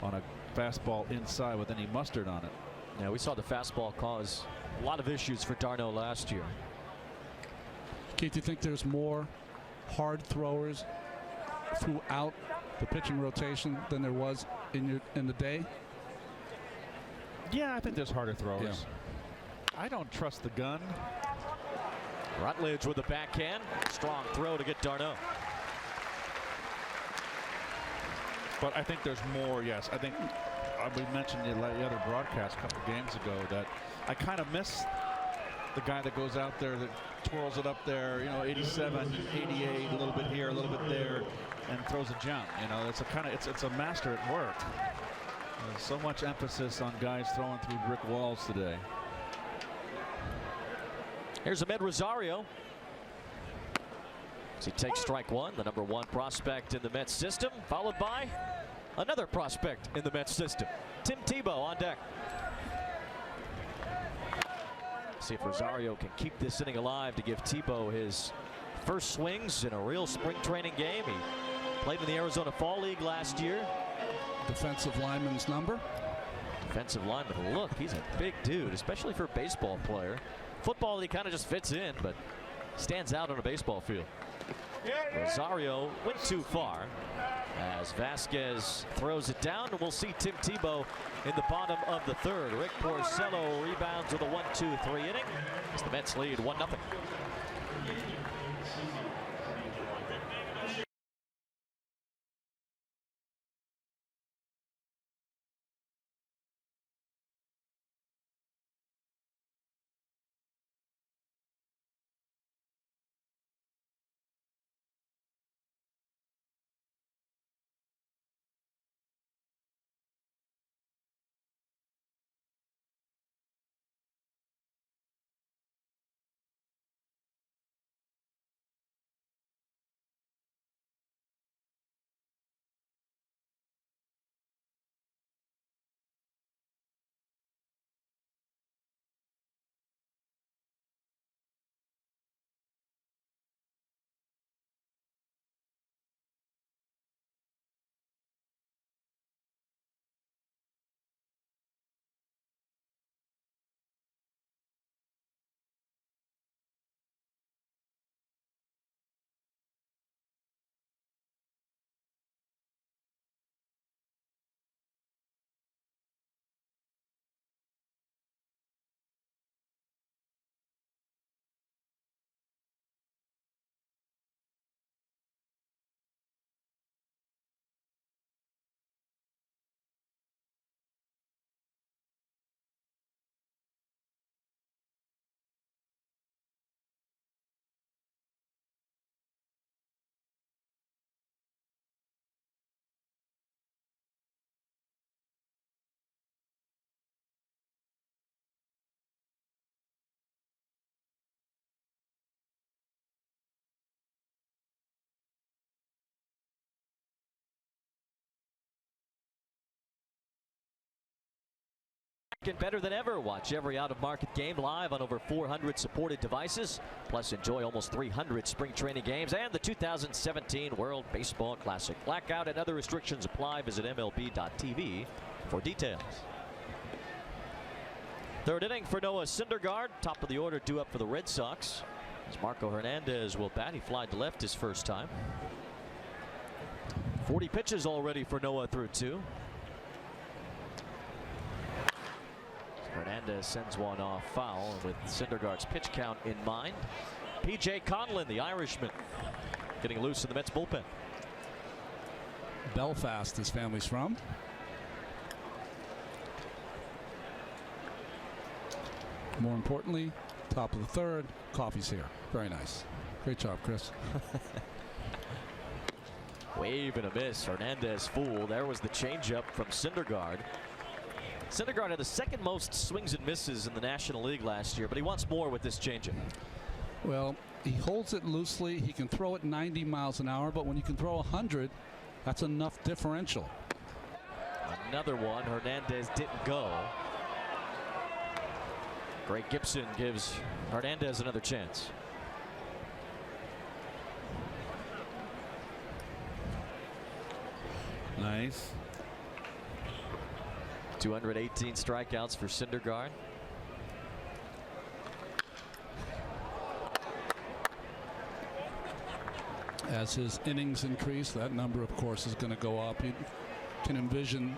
on a fastball inside with any mustard on it. Yeah, we saw the fastball cause a lot of issues for Darno last year. Keith, do you think there's more hard throwers throughout the pitching rotation than there was in the day? Yeah, I think there's harder throwers. Yeah. I don't trust the gun. Rutledge with the backhand. Strong throw to get Darno. But I think there's more, yes. I think we mentioned the other broadcast a couple games ago that I kind of miss the guy that goes out there that twirls it up there, 87, 88, a little bit here, a little bit there, and throws a jump. It's a master at work. There's so much emphasis on guys throwing through brick walls today. Here's Ahmed Rosario. As he takes strike one, the #1 prospect in the Mets system, followed by another prospect in the Mets system, Tim Tebow on deck. See if Rosario can keep this inning alive to give Tebow his first swings in a real spring training game. He played in the Arizona Fall League last year. Defensive lineman's number. Defensive lineman. Look, he's a big dude, especially for a baseball player. Football, he kind of just fits in, but stands out on a baseball field. Rosario went too far as Vasquez throws it down, and we'll see Tim Tebow in the bottom of the third. Rick Porcello rebounds with a 1-2-3 inning as the Mets lead 1-0. Better than ever. Watch every out-of-market game live on over 400 supported devices. Plus, enjoy almost 300 spring training games and the 2017 World Baseball Classic. Blackout and other restrictions apply. Visit MLB.tv for details. Third inning for Noah Syndergaard. Top of the order due up for the Red Sox. As Marco Hernandez will bat. He flied to left his first time. 40 pitches already for Noah through 2. Hernandez sends one off foul with Syndergaard's pitch count in mind. P.J. Conlon, the Irishman, getting loose in the Mets bullpen. Belfast, his family's from. More importantly, top of the third, coffee's here. Very nice. Great job, Chris. Wave and a miss. Hernandez fooled. There was the changeup from Syndergaard. Syndergaard had the second most swings and misses in the National League last year, but he wants more with this changeup. Well, he holds it loosely. He can throw it 90 miles an hour, but when you can throw 100, that's enough differential. Another one. Hernandez didn't go. Greg Gibson gives Hernandez another chance. Nice. 218 strikeouts for Syndergaard. As his innings increase, that number, of course, is going to go up. You can envision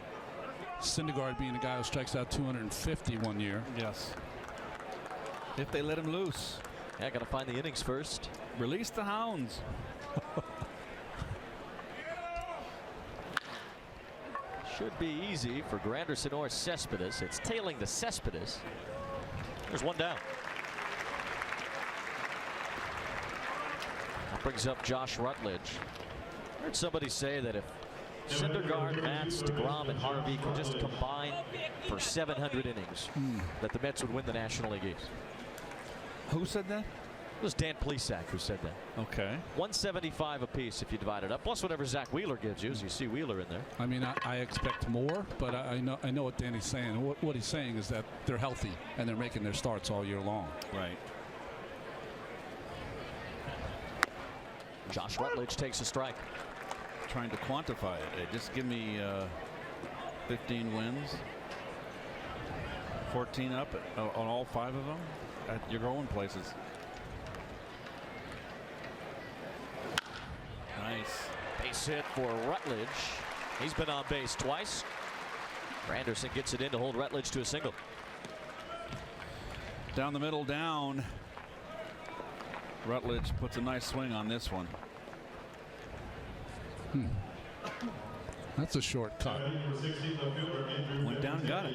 Syndergaard being a guy who strikes out 250 one year. Yes. If they let him loose. Yeah, got to find the innings first. Release the hounds. Should be easy for Granderson or Cespedes. It's tailing the Cespedes. There's one down. That brings up Josh Rutledge. I heard somebody say that if Syndergaard, Matz, DeGrom, and Harvey could just combine for 700 innings, that the Mets would win the National League East. Who said that? It was Dan Plesac who said that. Okay. 175 apiece if you divide it up, plus whatever Zach Wheeler gives you, as you see Wheeler in there. I mean, I expect more, but I know what Danny's saying. What he's saying is that they're healthy and they're making their starts all year long. Right. Josh Rutledge takes a strike. Trying to quantify it. Hey, just give me 15 wins, 14 up on all 5 of them. You're going places. Nice. Base hit for Rutledge. He's been on base twice. Anderson gets it in to hold Rutledge to a single. Down the middle, down. Rutledge puts a nice swing on this one. That's a short cut. Went down, got it.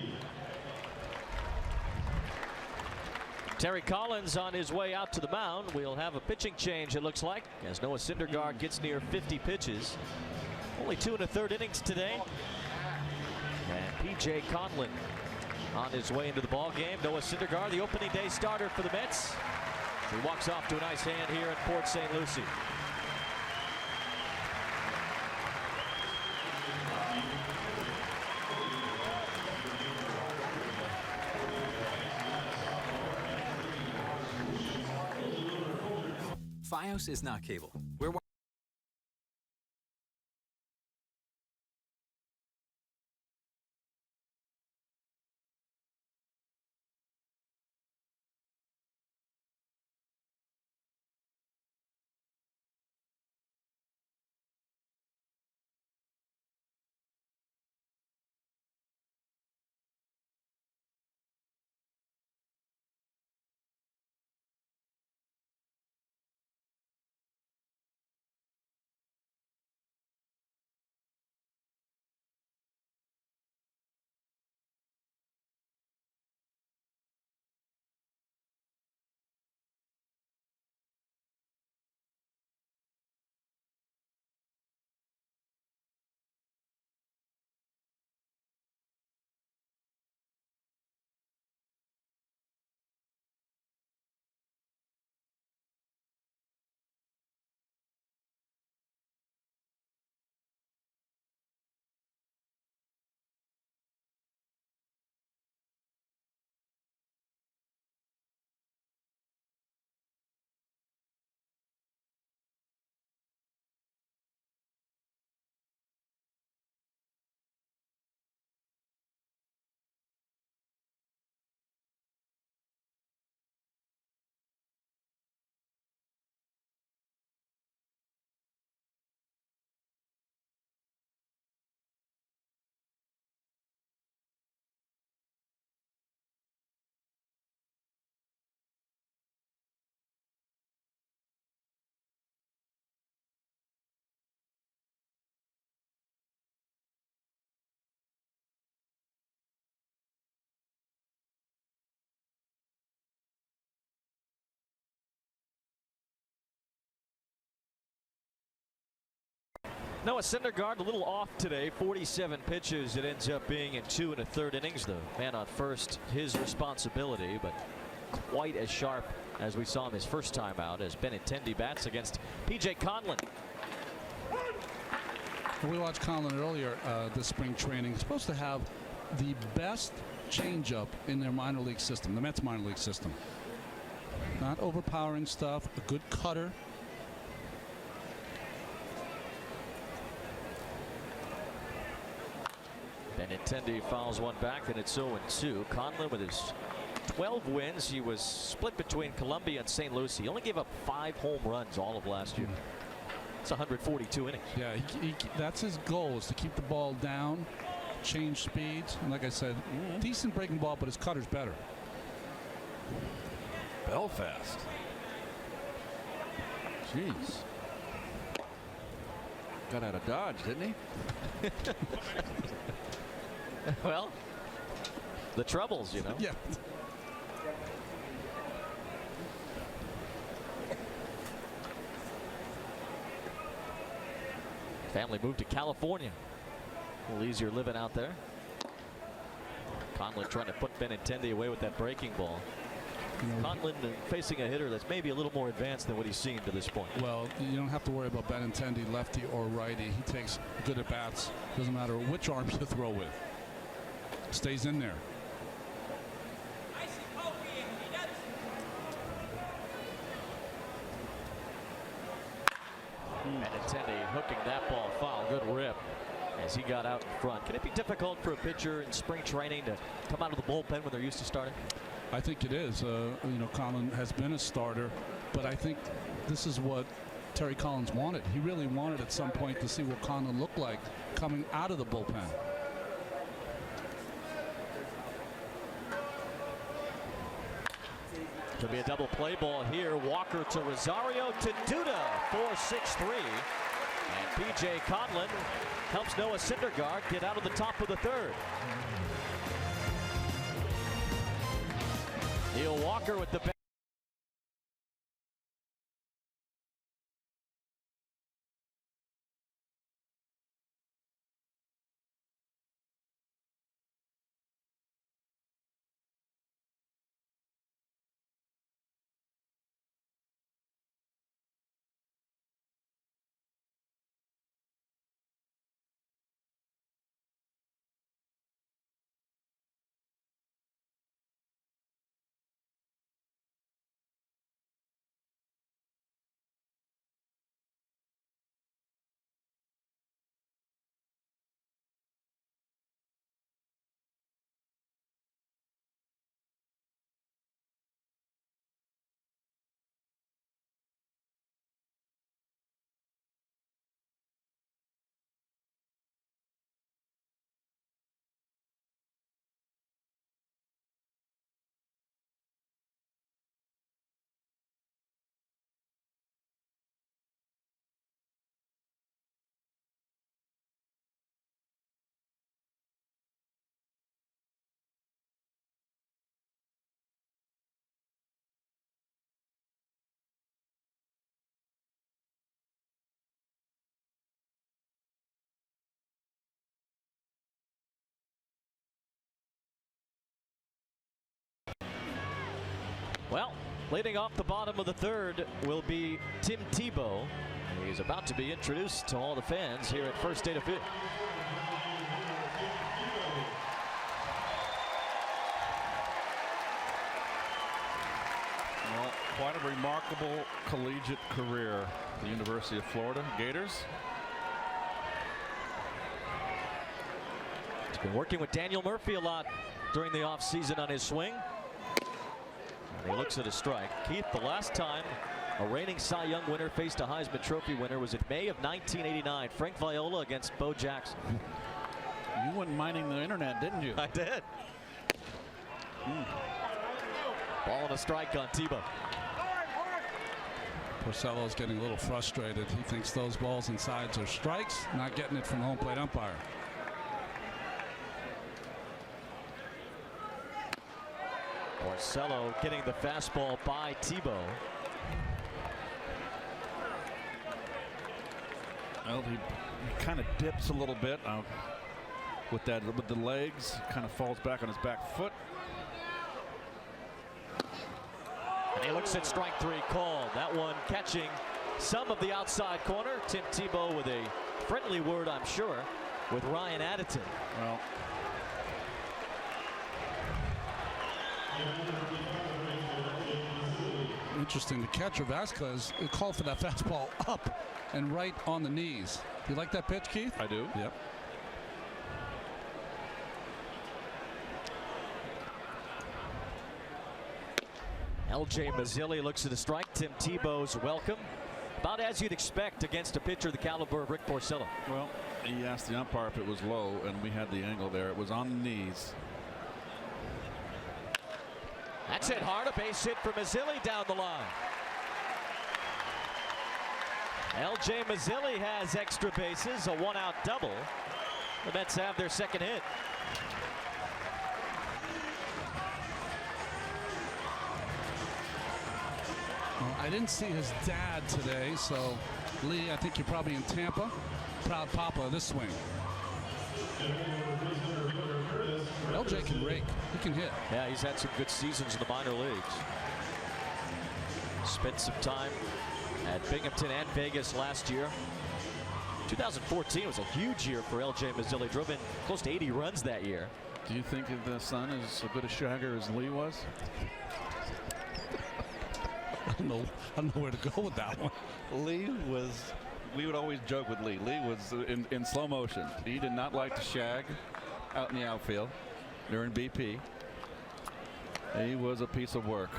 Terry Collins on his way out to the mound. We'll have a pitching change, it looks like, as Noah Syndergaard gets near 50 pitches. Only 2 1/3 innings today. And P.J. Conlon on his way into the ball game. Noah Syndergaard, the opening day starter for the Mets. He walks off to a nice hand here at Port St. Lucie. FiOS is not cable. We're Noah Syndergaard a little off today. 47 pitches. It ends up being in 2 1/3 innings. The man on first, his responsibility, but quite as sharp as we saw him his first time out as Benintendi bats against P.J. Conlon. We watched Conlon earlier this spring training. He's supposed to have the best changeup in their minor league system, the Mets minor league system. Not overpowering stuff, a good cutter. Benintendi fouls one back, and it's 0-2. Conlon with his 12 wins. He was split between Columbia and St. Louis. He only gave up 5 home runs all of last year. It's 142 innings. Yeah, that's his goal, is to keep the ball down, change speeds, and like I said, decent breaking ball, but his cutter's better. Belfast. Jeez. Got out of Dodge, didn't he? Well, the troubles, you know. Yeah. Family moved to California. A little easier living out there. Conlon trying to put Benintendi away with that breaking ball. Conlon facing a hitter that's maybe a little more advanced than what he's seen to this point. Well, you don't have to worry about Benintendi, lefty or righty. He takes good at bats. Doesn't matter which arm you throw with. Stays in there. Benintendi hooking that ball foul. Good rip as he got out in front. Can it be difficult for a pitcher in spring training to come out of the bullpen when they're used to starting? I think it is. You know, Conlon has been a starter, but I think this is what Terry Collins wanted. He really wanted at some point to see what Conlon looked like coming out of the bullpen. Could be a double play ball here. Walker to Rosario to Duda. 4-6-3. And P.J. Conlon helps Noah Syndergaard get out of the top of the third. Neil Walker with the Well, leading off the bottom of the third will be Tim Tebow. He's about to be introduced to all the fans here at First State of Field. Well, quite a remarkable collegiate career at the University of Florida Gators. He's been working with Daniel Murphy a lot during the offseason on his swing. And he looks at a strike. Keith, the last time a reigning Cy Young winner faced a Heisman Trophy winner was in May of 1989. Frank Viola against Bo Jackson. You went mining the internet, didn't you? I did. Ball and a strike on Tebow. Porcello's getting a little frustrated. He thinks those balls and sides are strikes, not getting it from the home plate umpire. Porcello getting the fastball by Tebow. Well, he kind of dips a little bit with the legs, kind of falls back on his back foot. And he looks at strike 3 called. That one catching some of the outside corner. Tim Tebow with a friendly word, I'm sure, with Ryan Addison. Well, interesting. The catcher Vasquez called for that fastball up and right on the knees. You like that pitch, Keith? I do. Yep. L.J. Mazzilli looks at the strike. Tim Tebow's welcome. About as you'd expect against a pitcher the caliber of Rick Porcello. Well, he asked the umpire if it was low, and we had the angle there. It was on the knees. That's hit hard. A base hit for Mazzilli down the line. L.J. Mazzilli has extra bases, a 1-out double. The Mets have their second hit. I didn't see his dad today, so Lee, I think you're probably in Tampa. Proud papa of this swing. LJ can rake. He can hit. Yeah, he's had some good seasons in the minor leagues. Spent some time at Binghamton and Vegas last year. 2014 was a huge year for L.J. Mazzilli. Drove in close to 80 runs that year. Do you think the son is as good a shagger as Lee was? I don't know where to go with that one. Lee was, we would always joke with Lee. Lee was in slow motion. He did not like to shag out in the outfield during BP. He was a piece of work.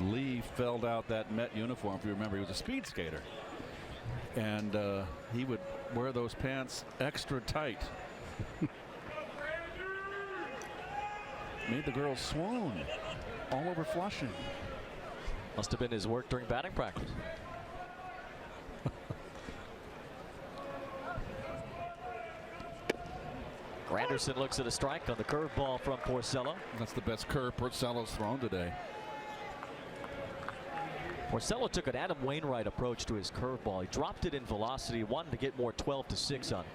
Lee filled out that Met uniform. If you remember, he was a speed skater. And he would wear those pants extra tight. Made the girls swoon all over Flushing. Must have been his work during batting practice. Granderson looks at a strike on the curveball from Porcello. That's the best curve Porcello's thrown today. Porcello took an Adam Wainwright approach to his curveball. He dropped it in velocity, wanted to get more 12-6 on it.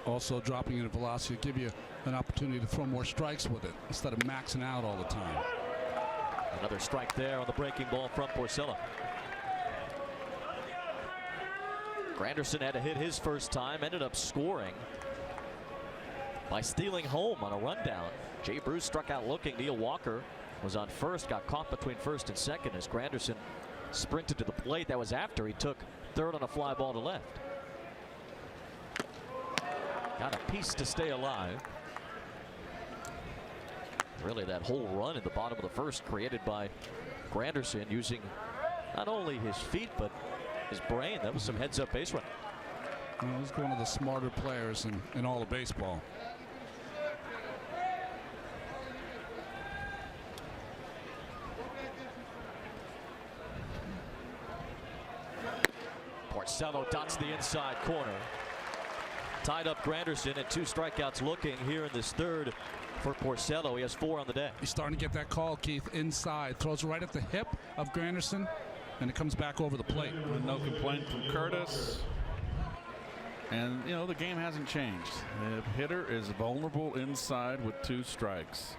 Also dropping it in velocity give you an opportunity to throw more strikes with it instead of maxing out all the time. Another strike there on the breaking ball from Porcello. Granderson had to hit his first time, ended up scoring by stealing home on a rundown. Jay Bruce struck out looking. Neil Walker was on first, got caught between first and second as Granderson sprinted to the plate. That was after he took third on a fly ball to left. Got a piece to stay alive. Really, that whole run in the bottom of the first created by Granderson using not only his feet but his brain. That was some heads-up base running. Well, he's one of the smarter players in all of baseball. Porcello dots the inside corner. Tied up Granderson and 2 strikeouts looking here in this third for Porcello. He has 4 on the day. He's starting to get that call, Keith, inside. Throws right at the hip of Granderson, and it comes back over the plate. No complaint from Curtis. And, you know, the game hasn't changed. The hitter is vulnerable inside with 2 strikes.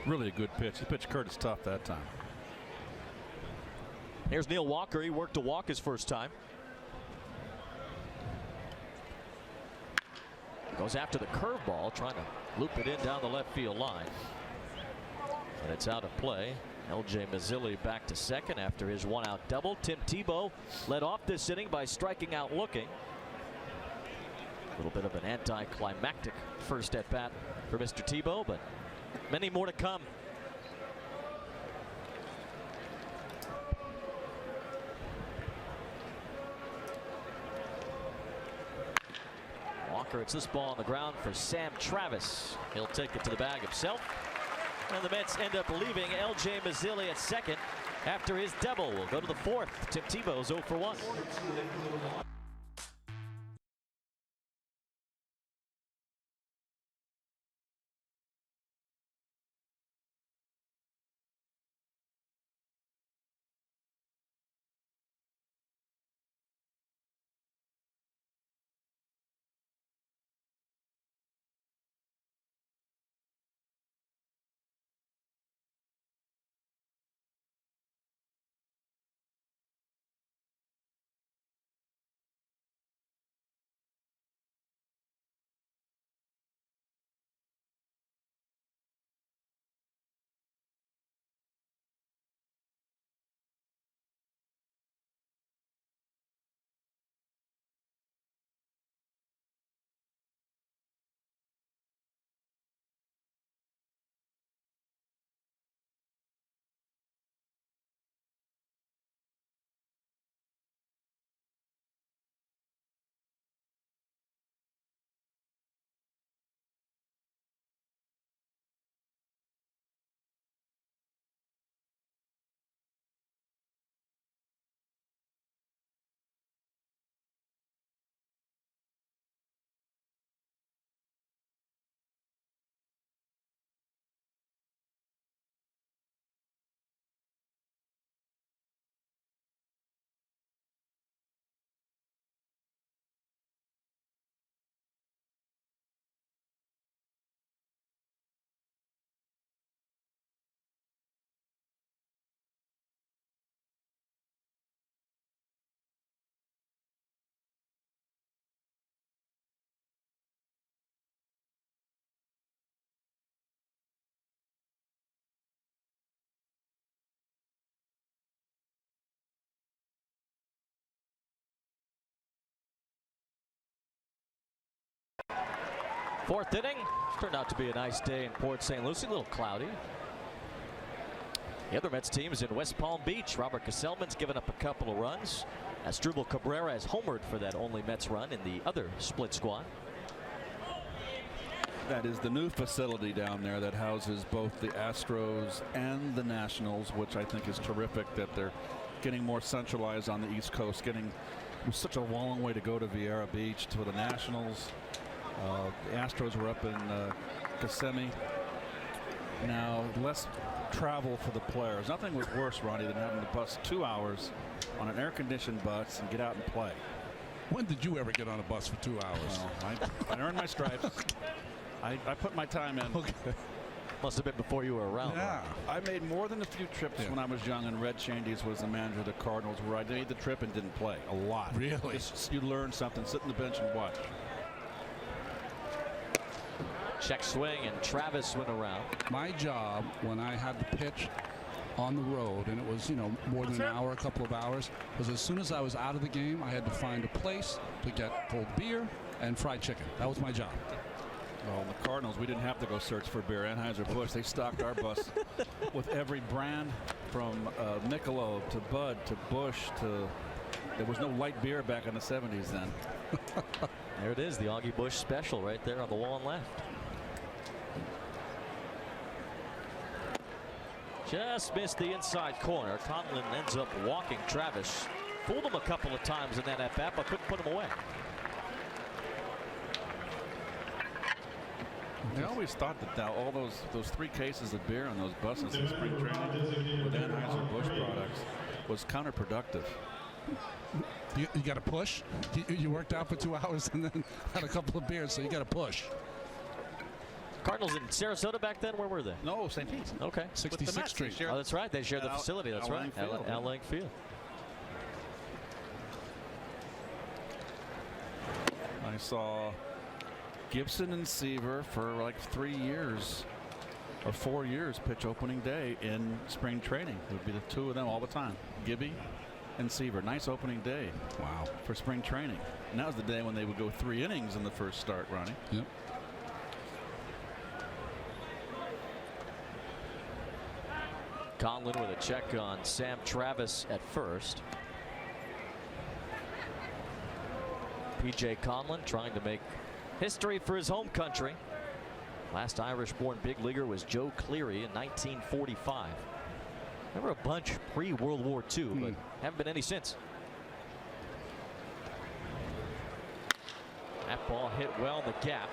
Really a good pitch. He pitched Curtis tough that time. Here's Neil Walker. He worked a walk his first time. Goes after the curveball, trying to loop it in down the left field line. But it's out of play. L.J. Mazzilli back to second after his 1-out double. Tim Tebow led off this inning by striking out looking. A little bit of an anticlimactic first at bat for Mr. Tebow, but many more to come. Walker, it's this ball on the ground for Sam Travis. He'll take it to the bag himself. And the Mets end up leaving L.J. Mazzilli at second after his double. We'll go to the fourth. Tim Tebow's 0 for 1. Fourth inning. Turned out to be a nice day in Port St. Lucie. A little cloudy. The other Mets team is in West Palm Beach. Robert Gesellman's given up a couple of runs. Asdrubal Cabrera has homered for that only Mets run in the other split squad. That is the new facility down there that houses both the Astros and the Nationals, which I think is terrific that they're getting more centralized on the East Coast. It was such a long way to go to Vieira Beach to the Nationals. The Astros were up in Kissimmee. Now less travel for the players. Nothing was worse, Ronnie, than having to bus 2 hours on an air-conditioned bus and get out and play. When did you ever get on a bus for 2 hours? Well, I earned my stripes. I put my time in. Okay. Must have been before you were around. Yeah. I made more than a few trips when I was young, and Red Shandy's was the manager of the Cardinals, where I made the trip and didn't play a lot. Really? You learn something, sit on the bench and watch. Check swing, and Travis went around. My job when I had the pitch on the road, and it was, more than an hour, a couple of hours, was as soon as I was out of the game, I had to find a place to get cold beer and fried chicken. That was my job. Well, the Cardinals, we didn't have to go search for beer. Anheuser-Busch, they stocked our bus with every brand from Michelob to Bud to Busch to... There was no light beer back in the 70s then. There it is, the Augie Busch special right there on the wall on left. Just missed the inside corner. Conlon ends up walking Travis. Fooled him a couple of times in that at-bat, but couldn't put him away. I always thought that all those 3 cases of beer on those buses in spring training with Anheuser-Busch products was counterproductive. You got to push. You worked out for 2 hours and then had a couple of beers, so you got to push. Cardinals in Sarasota back then, where were they? No, St. Pete. Okay. 66th Street. Oh, that's right. They shared the facility. That's right. Al Lang Field. I saw Gibson and Seaver for like 3 years or 4 years pitch opening day in spring training. It would be the 2 of them all the time. Gibby and Seaver. Nice opening day. Wow. For spring training. And that was the day when they would go 3 innings in the first start, Ronnie. Yep. Conlon with a check on Sam Travis at first. P.J. Conlon trying to make history for his home country. Last Irish-born big leaguer was Joe Cleary in 1945. There were a bunch pre-World War II, but haven't been any since. That ball hit well in the gap.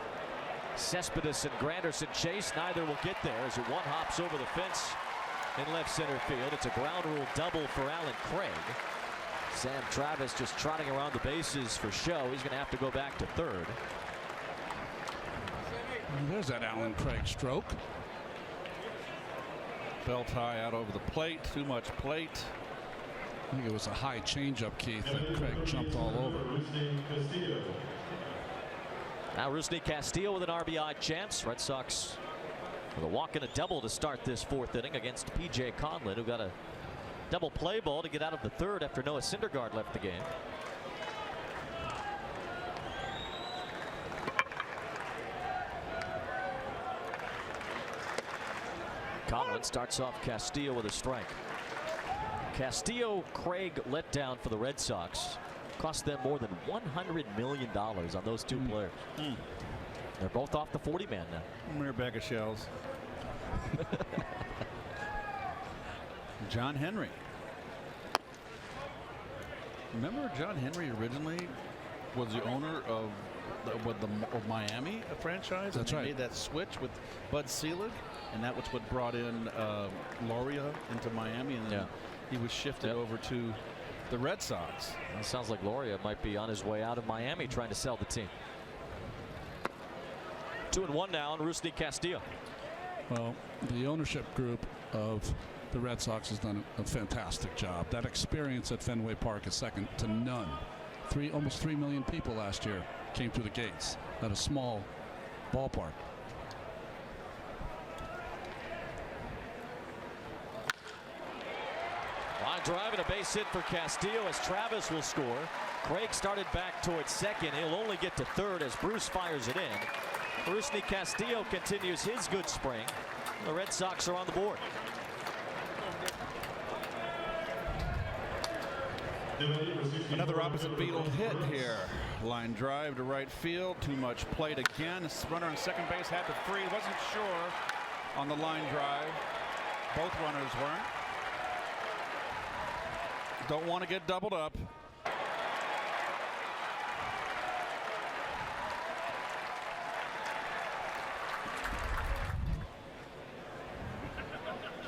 Cespedes and Granderson chase. Neither will get there as it one hops over the fence in left center field. It's a ground rule double for Alan Craig. Sam Travis just trotting around the bases for show. He's going to have to go back to third. There's that Alan Craig stroke. Belt high out over the plate. Too much plate. I think it was a high changeup, Keith, that Craig jumped all over. Now Rusney Castillo with an RBI chance. Red Sox with a walk and a double to start this 4th inning against P.J. Conlon, who got a double play ball to get out of the 3rd after Noah Syndergaard left the game. Conlon starts off Castillo with a strike. Castillo Craig letdown for the Red Sox. Cost them more than $100 million on those 2 players. They're both off the 40-man now. Mere bag of shells. John Henry. Remember John Henry originally was the owner of Miami franchise? That's right. Made that switch with Bud Selig, and that was what brought in Loria into Miami, and then he was shifted over to the Red Sox. It sounds like Loria might be on his way out of Miami trying to sell the team. 2-1 now on Rusney Castillo. Well, the ownership group of the Red Sox has done a fantastic job. That experience at Fenway Park is second to none. Almost 3 million people last year came through the gates at a small ballpark. Line drive and a base hit for Castillo as Travis will score. Craig started back towards second. He'll only get to third as Bruce fires it in. Rusney Castillo continues his good spring. The Red Sox are on the board. Another opposite field hit here. Line drive to right field. Too much plate again. This runner on second base had to free. Wasn't sure on the line drive. Both runners weren't. Don't want to get doubled up.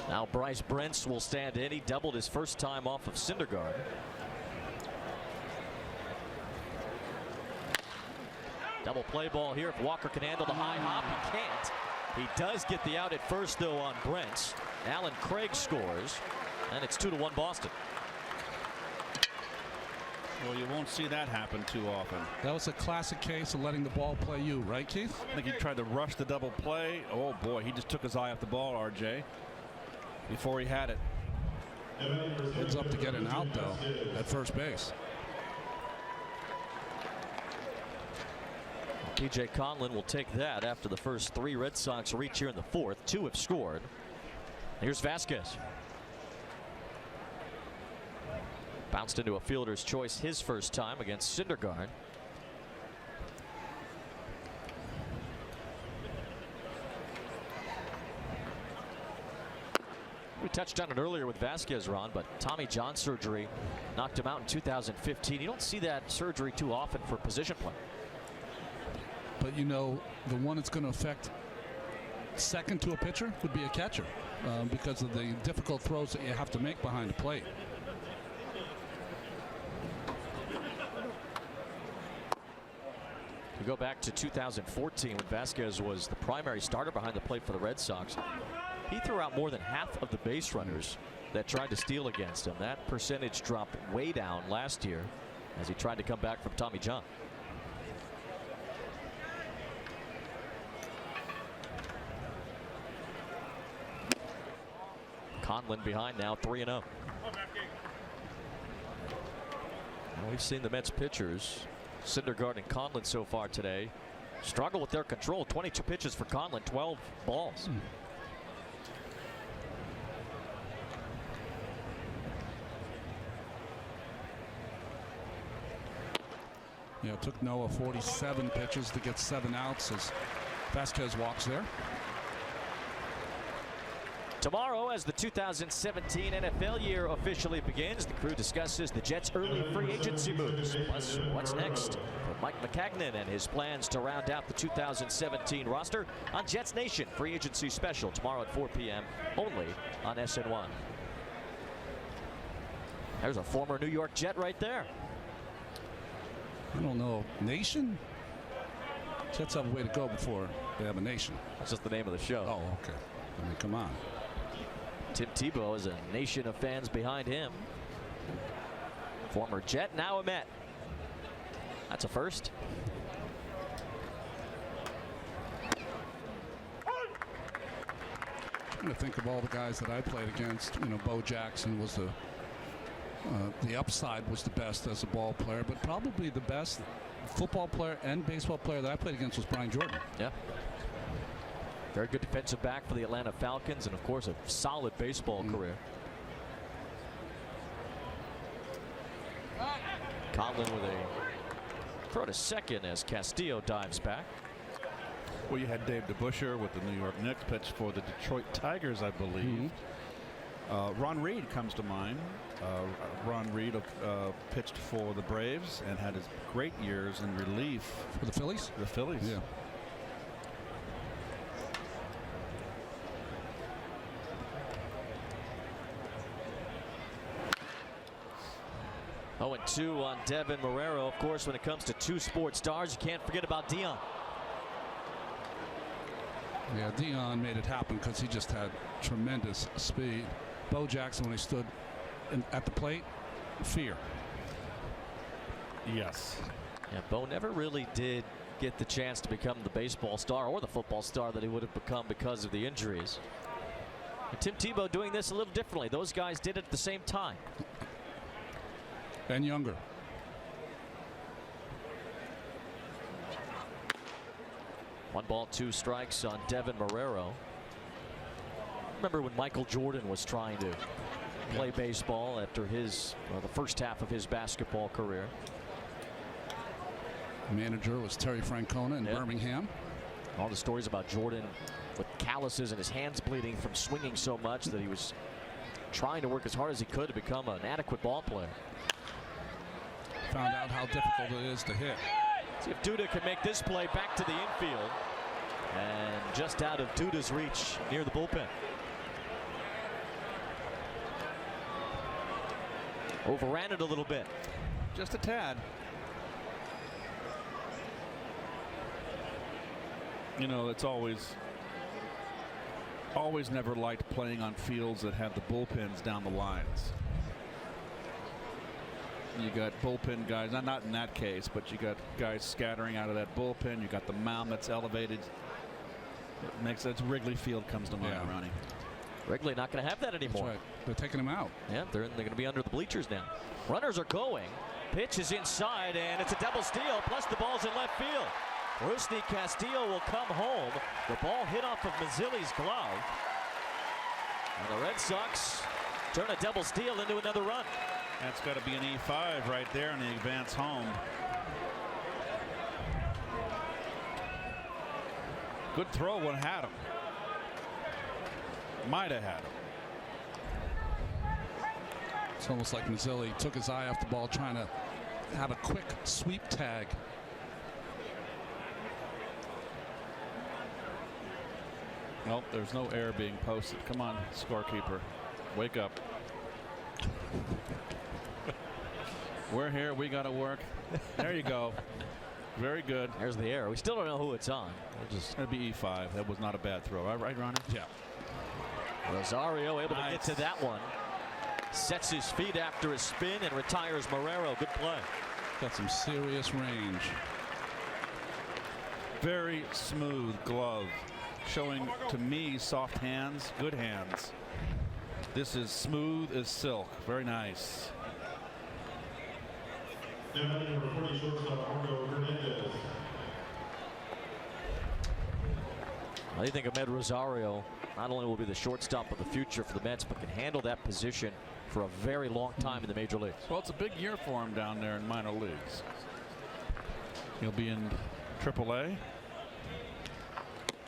Now Bryce Brentz will stand in. He doubled his first time off of Syndergaard. Double play ball here. If Walker can handle the high hop, he can't. He does get the out at first, though, on Brentz. Alan Craig scores, and it's 2-1 Boston. Well, you won't see that happen too often. That was a classic case of letting the ball play you, right, Keith? I think he tried to rush the double play. Oh, boy, he just took his eye off the ball, RJ, before he had it. Heads up to get an out, though, at first base. T.J. Conlon will take that after the first 3 Red Sox reach here in the 4th. 2 have scored. Here's Vasquez. Bounced into a fielder's choice his first time against Syndergaard. We touched on it earlier with Vasquez, Ron, but Tommy John surgery knocked him out in 2015. You don't see that surgery too often for position play. But you know, the one that's going to affect second to a pitcher would be a catcher because of the difficult throws that you have to make behind the plate. We go back to 2014 when Vasquez was the primary starter behind the plate for the Red Sox. He threw out more than half of the base runners that tried to steal against him. That percentage dropped way down last year as he tried to come back from Tommy John. Conlon behind now, 3-0. Well, we've seen the Mets pitchers, Syndergaard and Conlon, so far today struggle with their control. 22 pitches for Conlon, 12 balls. Yeah, it took Noah 47 pitches to get 7 outs as Vasquez walks there. Tomorrow, as the 2017 NFL year officially begins, the crew discusses the Jets' early free agency moves, plus what's next for Mike McCagnon and his plans to round out the 2017 roster on Jets Nation free agency special tomorrow at 4 p.m. only on SN1. There's a former New York Jet right there. I don't know. Nation? Jets have a way to go before they have a nation. That's just the name of the show. Oh, okay. I mean, come on. Tim Tebow is a nation of fans behind him. Former Jet, now a Met. That's a first. Trying to think of all the guys that I played against. You know, Bo Jackson was the upside was the best as a ball player, but probably the best football player and baseball player that I played against was Brian Jordan. Yeah. Very good defensive back for the Atlanta Falcons, and of course a solid baseball career. Conlon with a throw to second as Castillo dives back. Well, you had Dave DeBusschere with the New York Knicks, pitched for the Detroit Tigers, I believe. Ron Reed comes to mind. Ron Reed pitched for the Braves and had his great years in relief. For the Phillies? The Phillies. Yeah. 0-2 on Devin Marrero. Of course, when it comes to 2 sports stars, you can't forget about Dion. Yeah, Dion made it happen because he just had tremendous speed. Bo Jackson, when he stood at the plate, fear. Yes. Yeah, Bo never really did get the chance to become the baseball star or the football star that he would have become because of the injuries. And Tim Tebow doing this a little differently. Those guys did it at the same time. And younger. 1 ball, 2 strikes on Devin Marrero. Remember when Michael Jordan was trying to play baseball after his the first half of his basketball career. Manager was Terry Francona in Birmingham. All the stories about Jordan with calluses and his hands bleeding from swinging so much that he was trying to work as hard as he could to become an adequate ball player. Found out how difficult it is to hit. See if Duda can make this play back to the infield. And just out of Duda's reach near the bullpen. Overran it a little bit. Just a tad. You know, it's always never liked playing on fields that had the bullpens down the lines. You got bullpen guys, not in that case, but you got guys scattering out of that bullpen. You got the mound that's elevated. It makes that's Wrigley Field comes to mind, Ronnie. Wrigley not going to have that anymore. That's right. They're taking him out. Yeah, they're going to be under the bleachers now. Runners are going. Pitch is inside, and it's a double steal, plus the ball's in left field. Rusney Castillo will come home. The ball hit off of Mazzilli's glove. And the Red Sox turn a double steal into another run. That's got to be an E5 right there in the advance home. Good throw would have had him. Might have had him. It's almost like Mazzilli took his eye off the ball trying to have a quick sweep tag. Nope, there's no error being posted. Come on, scorekeeper. Wake up. We're here. We got to work. There you go. Very good. There's the error. We still don't know who it's on. That'd be E5. That was not a bad throw. Right, Ronnie? Yeah. Rosario able to get to that one. Sets his feet after his spin and retires Marrero. Good play. Got some serious range. Very smooth glove. Showing to me soft hands, good hands. This is smooth as silk. Very nice. I think Ahmed Rosario not only will be the shortstop of the future for the Mets, but can handle that position for a very long time in the major leagues. Well, it's a big year for him down there in minor leagues. He'll be in AAA.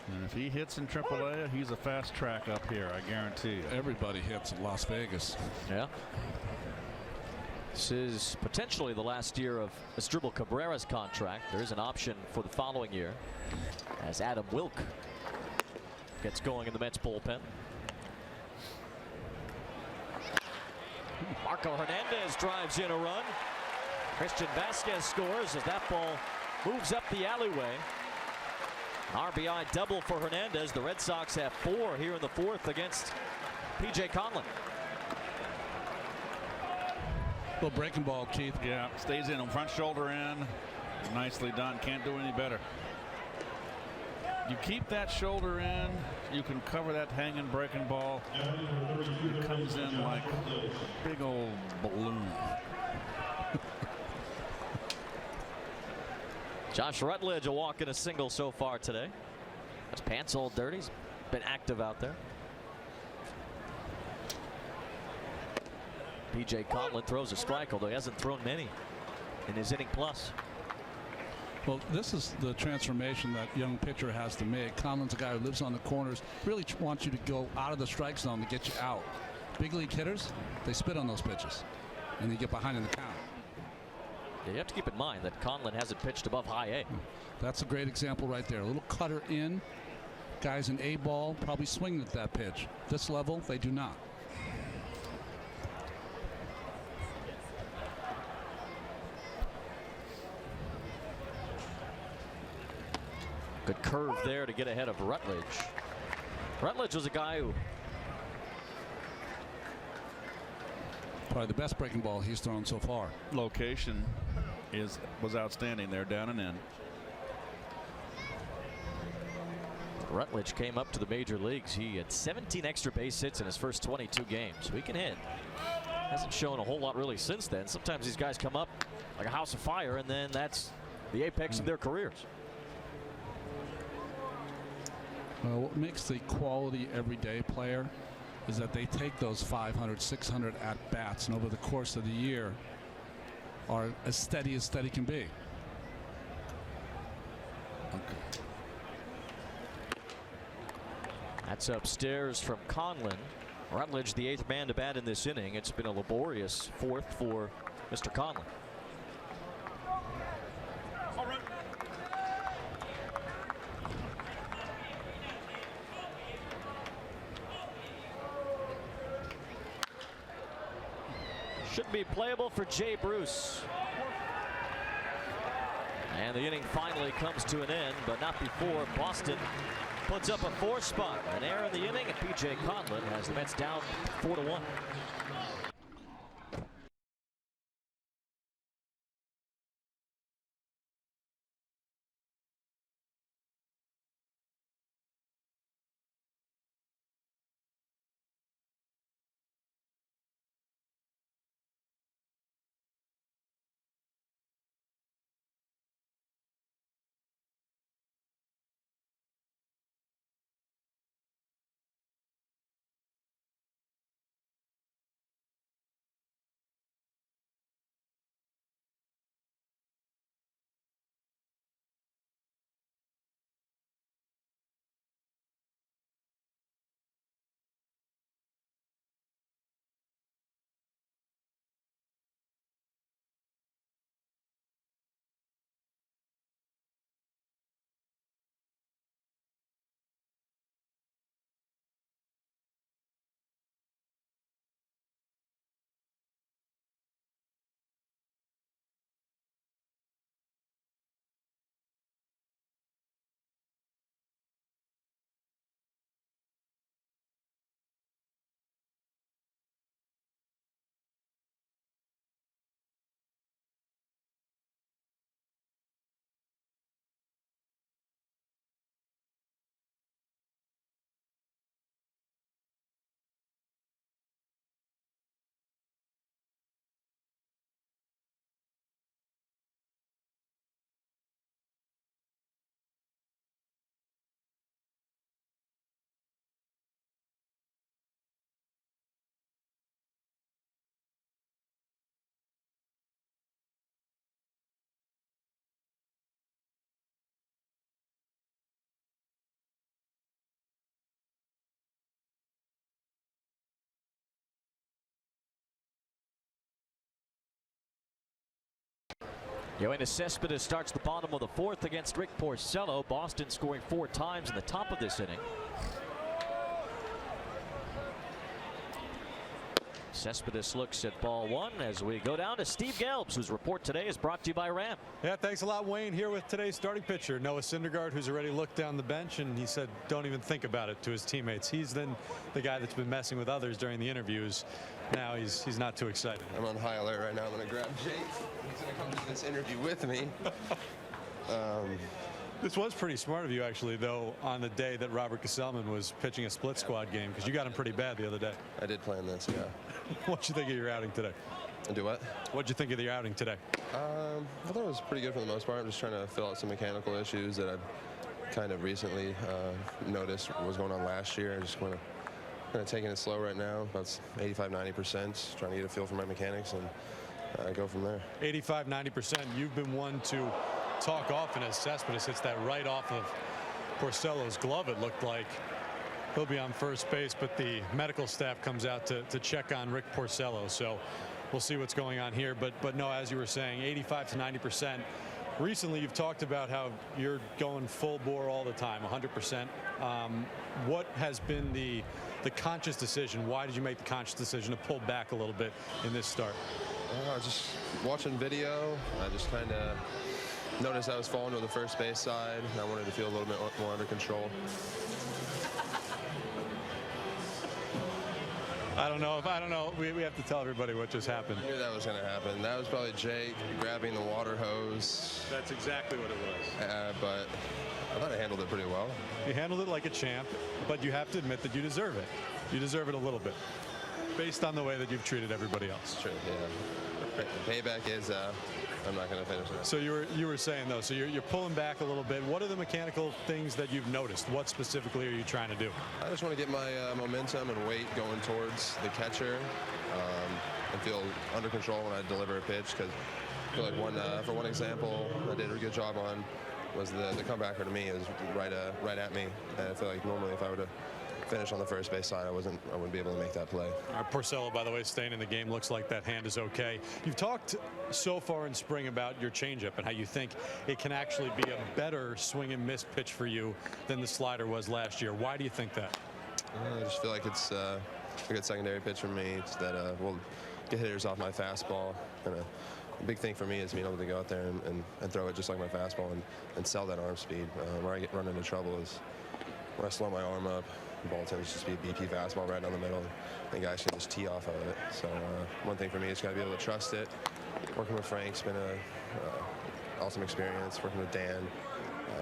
And if he hits in AAA, he's a fast track up here, I guarantee you. Everybody hits in Las Vegas. Yeah. This is potentially the last year of Asdrubal Cabrera's contract. There is an option for the following year as Adam Wilk gets going in the Mets bullpen. Marco Hernandez drives in a run. Christian Vasquez scores as that ball moves up the alleyway. RBI double for Hernandez. The Red Sox have 4 here in the 4th against P.J. Conlon. Little breaking ball, Keith. Yeah, stays in, front shoulder in. Nicely done. Can't do any better. You keep that shoulder in, you can cover that hanging breaking ball. It comes in like a big old balloon. Josh Rutledge a walk and a single so far today. His pants all dirty. He's been active out there. P.J. Conlon throws a strike, although he hasn't thrown many in his inning plus. Well, this is the transformation that young pitcher has to make. Conlon's a guy who lives on the corners, really wants you to go out of the strike zone to get you out. Big league hitters, they spit on those pitches, and they get behind in the count. Yeah, you have to keep in mind that Conlon hasn't pitched above high A. That's a great example right there. A little cutter in. Guys in A ball probably swinging at that pitch. This level, they do not. Good curve there to get ahead of Rutledge. Rutledge was a guy who probably the best breaking ball he's thrown so far. Location was outstanding there, down and in. Rutledge came up to the major leagues. He had 17 extra base hits in his first 22 games. So he can hit. Hasn't shown a whole lot really since then. Sometimes these guys come up like a house of fire, and then that's the apex of their careers. What makes the quality everyday player is that they take those 500, 600 at-bats, and over the course of the year are as steady can be. Okay. That's upstairs from Conlon. Rutledge, the 8th man to bat in this inning. It's been a laborious 4th for Mr. Conlon. Should be playable for Jay Bruce. And the inning finally comes to an end, but not before Boston puts up a 4 spot. An error in the inning, and P.J. Conlon has the Mets down 4-1. Yoenis Cespedes starts the bottom of the 4th against Rick Porcello. Boston scoring 4 times in the top of this inning. Cespedes looks at ball 1 as we go down to Steve Gelbs, whose report today is brought to you by Ram. Yeah, thanks a lot, Wayne. Here with today's starting pitcher, Noah Syndergaard, who's already looked down the bench, and he said, don't even think about it to his teammates. He's then the guy that's been messing with others during the interviews. Now he's not too excited. I'm on high alert right now. I'm going to grab Jake. He's going to come to this interview with me. This was pretty smart of you, actually, though, on the day that Robert Gesellman was pitching a split squad game, because you got him pretty bad the other day. I did plan this, yeah. What'd you think of your outing today? Do what? What'd you think of your outing today? I thought it was pretty good for the most part. I'm just trying to fill out some mechanical issues that I've kind of recently noticed what was going on last year. I just want to kind of taking it slow right now, about 85–90%, trying to get a feel for my mechanics and go from there. 85–90%. You've been one to talk often as Cespedes hits that right off of Porcello's glove, it looked like. He'll be on first base, but the medical staff comes out to check on Rick Porcello. So we'll see what's going on here. But no, as you were saying, 85–90%. Recently, you've talked about how you're going full bore all the time, 100%. What has been the conscious decision? Why did you make the conscious decision to pull back a little bit in this start? Just watching video, I just kind of noticed I was falling to the first base side, and I wanted to feel a little bit more under control. I don't know. We have to tell everybody what just happened. I knew that was going to happen. That was probably Jake grabbing the water hose. That's exactly what it was. But I thought I handled it pretty well. You handled it like a champ, but you have to admit that you deserve it. You deserve it a little bit, based on the way that you've treated everybody else. True, yeah. Payback is I'm not going to finish it. So you were saying though, so you're pulling back a little bit. What are the mechanical things that you've noticed? What specifically are you trying to do? I just want to get my momentum and weight going towards the catcher and feel under control when I deliver a pitch. Because I feel like for one example I did a good job on was the comebacker to me. It was right at me. And I feel like normally if I were to finish on the first base side, I wouldn't be able to make that play. Porcello, by the way, staying in the game. Looks like that hand is okay. You've talked so far in spring about your changeup and how you think it can actually be a better swing and miss pitch for you than the slider was last year. Why do you think that? I just feel like it's a good secondary pitch for me. It's that will get hitters off my fastball. And a big thing for me is being able to go out there and throw it just like my fastball and sell that arm speed. Where I run into trouble is when I slow my arm up. The ball tends to just be a BP fastball right down the middle. And guys can just tee off of it. So one thing for me is got to be able to trust it. Working with Frank's been a awesome experience. Working with Dan,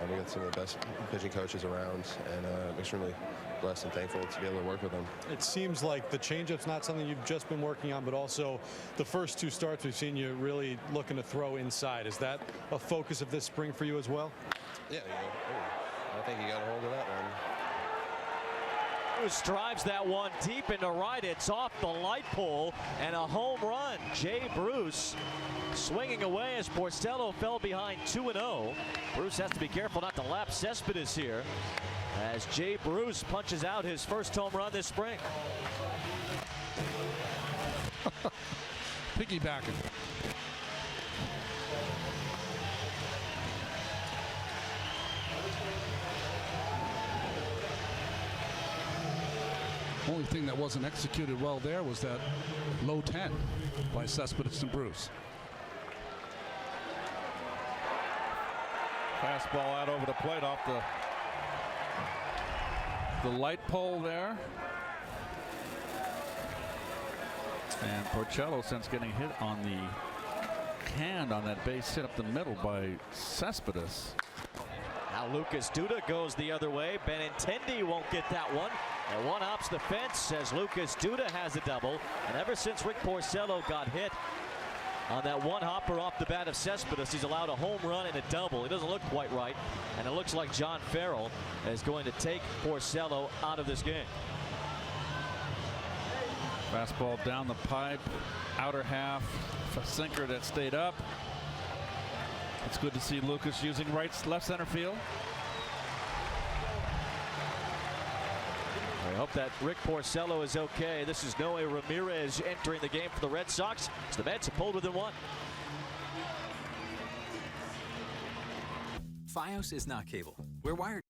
we got some of the best pitching coaches around, and I'm extremely blessed and thankful to be able to work with them. It seems like the changeup's not something you've just been working on, but also the first two starts we've seen you really looking to throw inside. Is that a focus of this spring for you as well? Yeah, I think you got a hold of that one. Bruce drives that one deep into right. It's off the light pole and a home run. Jay Bruce swinging away as Porcello fell behind 2-0. Bruce has to be careful not to lap Cespedes here as Jay Bruce punches out his first home run this spring. Piggybacking. Only thing that wasn't executed well there was that low 10 by Cespedes and Bruce. Fastball out over the plate off the light pole there. And Porcello, since getting hit on the hand on that base hit up the middle by Cespedes. Now Lucas Duda goes the other way. Benintendi won't get that one. And one hops the fence as Lucas Duda has a double. And ever since Rick Porcello got hit on that one hopper off the bat of Cespedes, he's allowed a home run and a double. It doesn't look quite right. And it looks like John Farrell is going to take Porcello out of this game. Fastball down the pipe, outer half, a sinker that stayed up. It's good to see Lucas using left center field. I hope that Rick Porcello is okay. This is Noe Ramirez entering the game for the Red Sox. So the Mets have pulled within one. Fios is not cable. We're wired.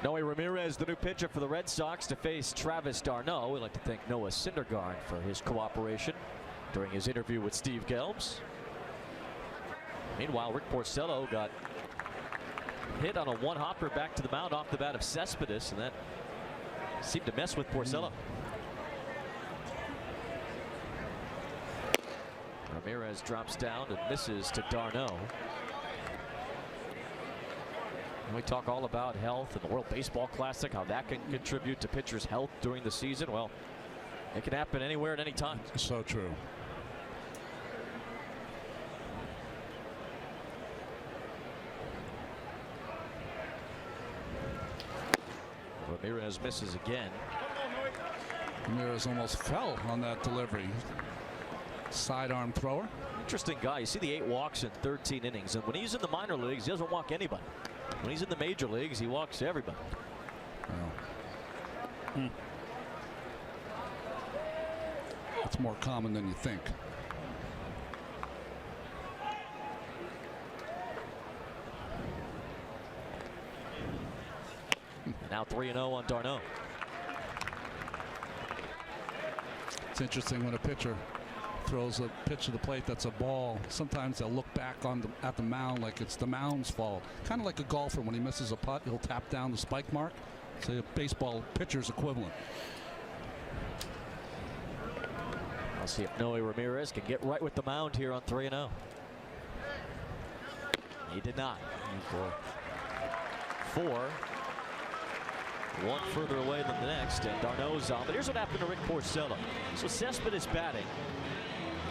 Noe Ramirez, the new pitcher for the Red Sox, to face Travis d'Arnaud. We'd like to thank Noah Syndergaard for his cooperation during his interview with Steve Gelbs. Meanwhile, Rick Porcello got hit on a one-hopper back to the mound off the bat of Cespedes, and that seemed to mess with Porcello. Ramirez drops down and misses to d'Arnaud. We talk all about health and the World Baseball Classic, how that can contribute to pitchers' health during the season. Well, it can happen anywhere at any time. So true. Ramirez misses again. Ramirez almost fell on that delivery. Sidearm thrower. Interesting guy. You see the 8 walks in 13 innings, and when he's in the minor leagues, he doesn't walk anybody. When he's in the major leagues, he walks everybody. Well, it's more common than you think. Now 3-0 on d'Arnaud. It's interesting when a pitcher throws a pitch to the plate that's a ball. Sometimes they'll look back at the mound like it's the mound's fault. Kind of like a golfer, when he misses a putt, he'll tap down the spike mark. It's a baseball pitcher's equivalent. I'll see if Noe Ramirez can get right with the mound here on 3-0. He did not. 4. One further away than the next, and d'Arnaud's on. But here's what happened to Rick Porcello. So Cespedes batting,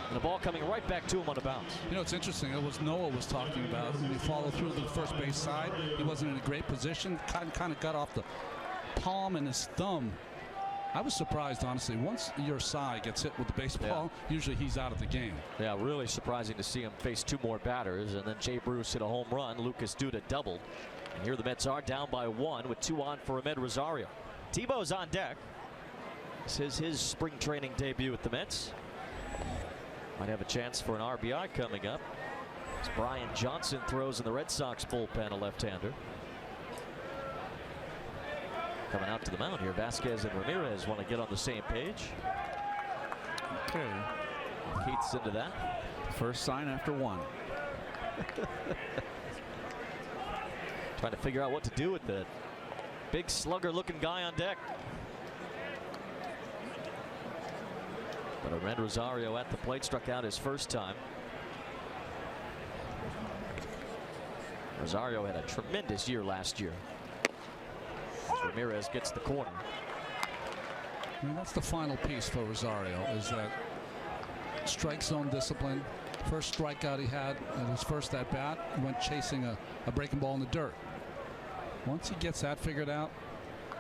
and the ball coming right back to him on the bounce. You know, it's interesting. It was Noah was talking about when he followed through to the first base side. He wasn't in a great position. Kind of got off the palm and his thumb. I was surprised, honestly. Once your side gets hit with the baseball, usually he's out of the game. Yeah, really surprising to see him face 2 more batters. And then Jay Bruce hit a home run. Lucas Duda doubled. And here the Mets are down by 1 with 2 on for Ahmed Rosario. Tebow's on deck. This is his spring training debut with the Mets. Might have a chance for an RBI coming up as Brian Johnson throws in the Red Sox bullpen, a left-hander. Coming out to the mound here, Vasquez and Ramirez want to get on the same page. Okay. Keith's into that. First sign after 1. Trying to figure out what to do with the big slugger-looking guy on deck. But Ahmed Rosario at the plate, struck out his first time. Rosario had a tremendous year last year. As Ramirez gets the corner. And that's the final piece for Rosario, is that strike zone discipline. First strikeout he had at his first at bat, went chasing a breaking ball in the dirt. Once he gets that figured out,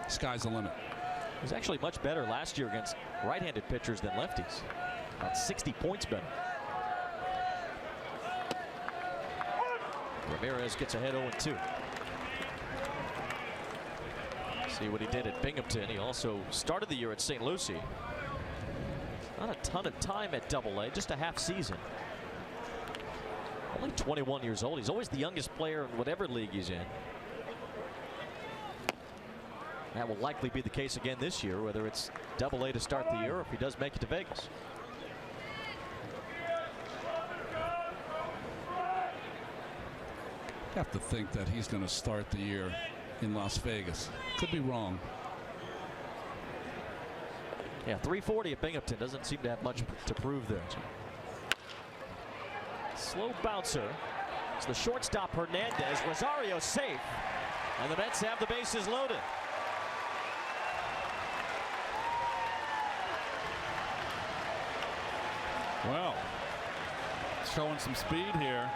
sky's the limit. He was actually much better last year against right-handed pitchers than lefties. About 60 points better. Ramirez gets ahead 0-2. See what he did at Binghamton. He also started the year at St. Lucie. Not a ton of time at Double-A, just a half season. Only 21 years old. He's always the youngest player in whatever league he's in. That will likely be the case again this year, whether it's Double-A to start the year or if he does make it to Vegas. You have to think that he's going to start the year in Las Vegas. Could be wrong. Yeah, 340 at Binghamton. Doesn't seem to have much to prove there. Slow bouncer. It's the shortstop Hernandez. Rosario safe. And the Mets have the bases loaded. Well, showing some speed here.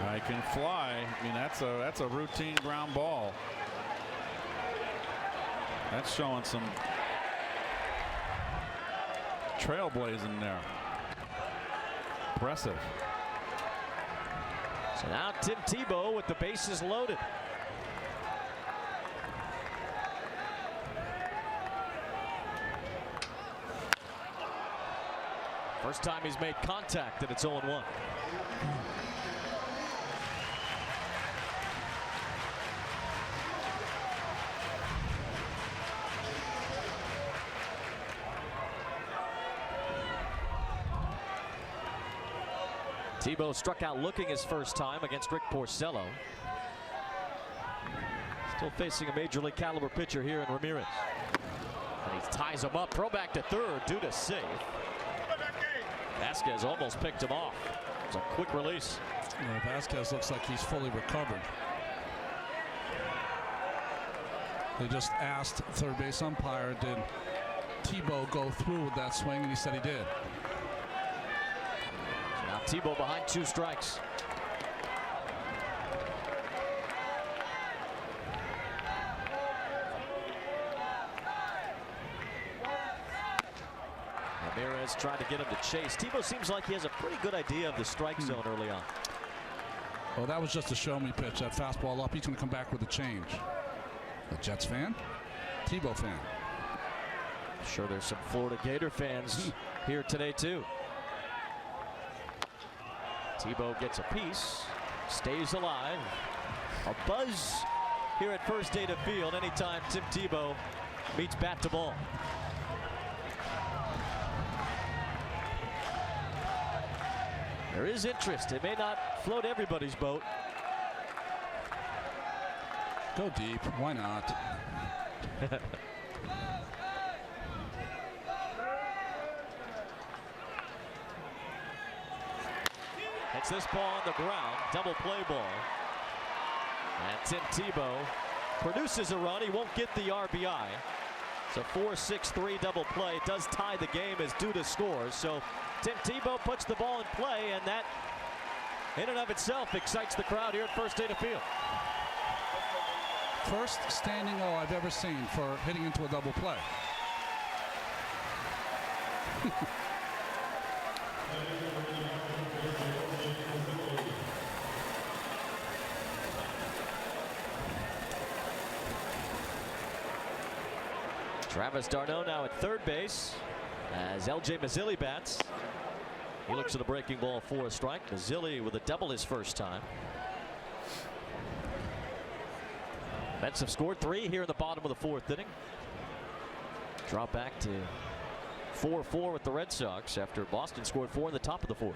I can fly. I mean, that's a routine ground ball. That's showing some trailblazing there. Impressive. So now Tim Tebow with the bases loaded. First time he's made contact, and it's 0-1. Tebow struck out looking his first time against Rick Porcello. Still facing a major league caliber pitcher here in Ramirez. And he ties him up. Throw back to third due to safe. Vasquez almost picked him off. It was a quick release. Vasquez looks like he's fully recovered. They just asked third base umpire, did Tebow go through with that swing, and he said he did. Now Tebow behind 2 strikes. Ramirez trying to get him to chase. Tebow seems like he has a pretty good idea of the strike zone early on. Well, that was just a show me pitch. That fastball up, he's going to come back with a change. A Jets fan? Tebow fan. Sure, there's some Florida Gator fans here today too. Tebow gets a piece, stays alive. A buzz here at First Data Field anytime Tim Tebow meets bat to ball. There is interest. It may not float everybody's boat. Go deep. Why not? Hits this ball on the ground. Double play ball. And Tim Tebow produces a run. He won't get the RBI. It's a 4-6-3 double play. It does tie the game as Duda scores. So Tim Tebow puts the ball in play, and that in and of itself excites the crowd here at First Data Field. First standing O I've ever seen for hitting into a double play. Travis d'Arnaud now at third base as L.J. Mazzilli bats. He looks at a breaking ball for a strike. Mazzilli with a double his first time. Mets have scored 3 here in the bottom of the 4th inning. Drop back to 4-4 with the Red Sox after Boston scored 4 in the top of the 4th.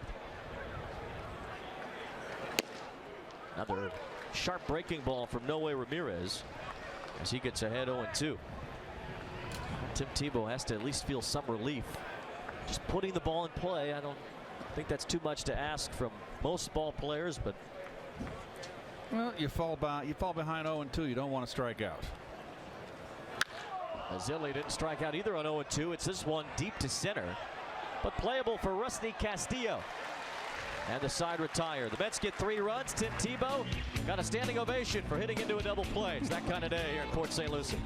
Another sharp breaking ball from Noe Ramirez as he gets ahead 0-2. Tim Tebow has to at least feel some relief just putting the ball in play. I don't think that's too much to ask from most ball players, but well, you fall behind 0-2. You don't want to strike out. Mazzilli didn't strike out either on 0-2. It's this one deep to center, but playable for Rusney Castillo. And the side retire. The Mets get 3 runs. Tim Tebow got a standing ovation for hitting into a double play. It's that kind of day here in Port St. Lucie.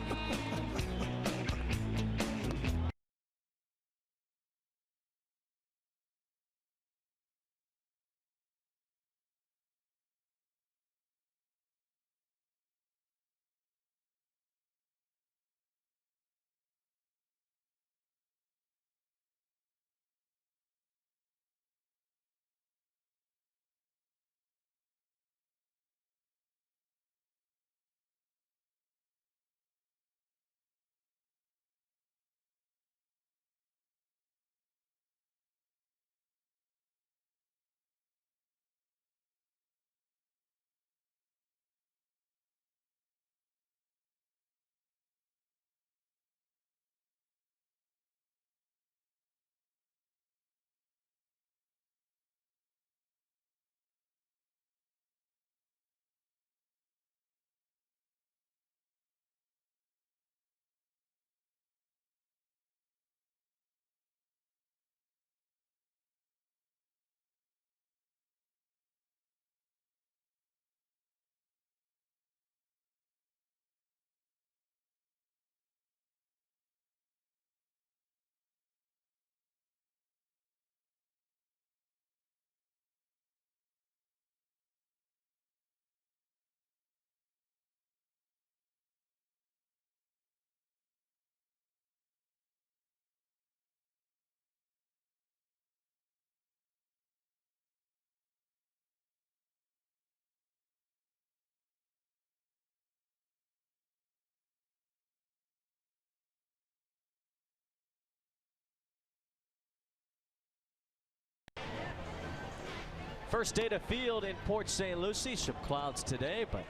First day to field in Port St. Lucie. Some clouds today, but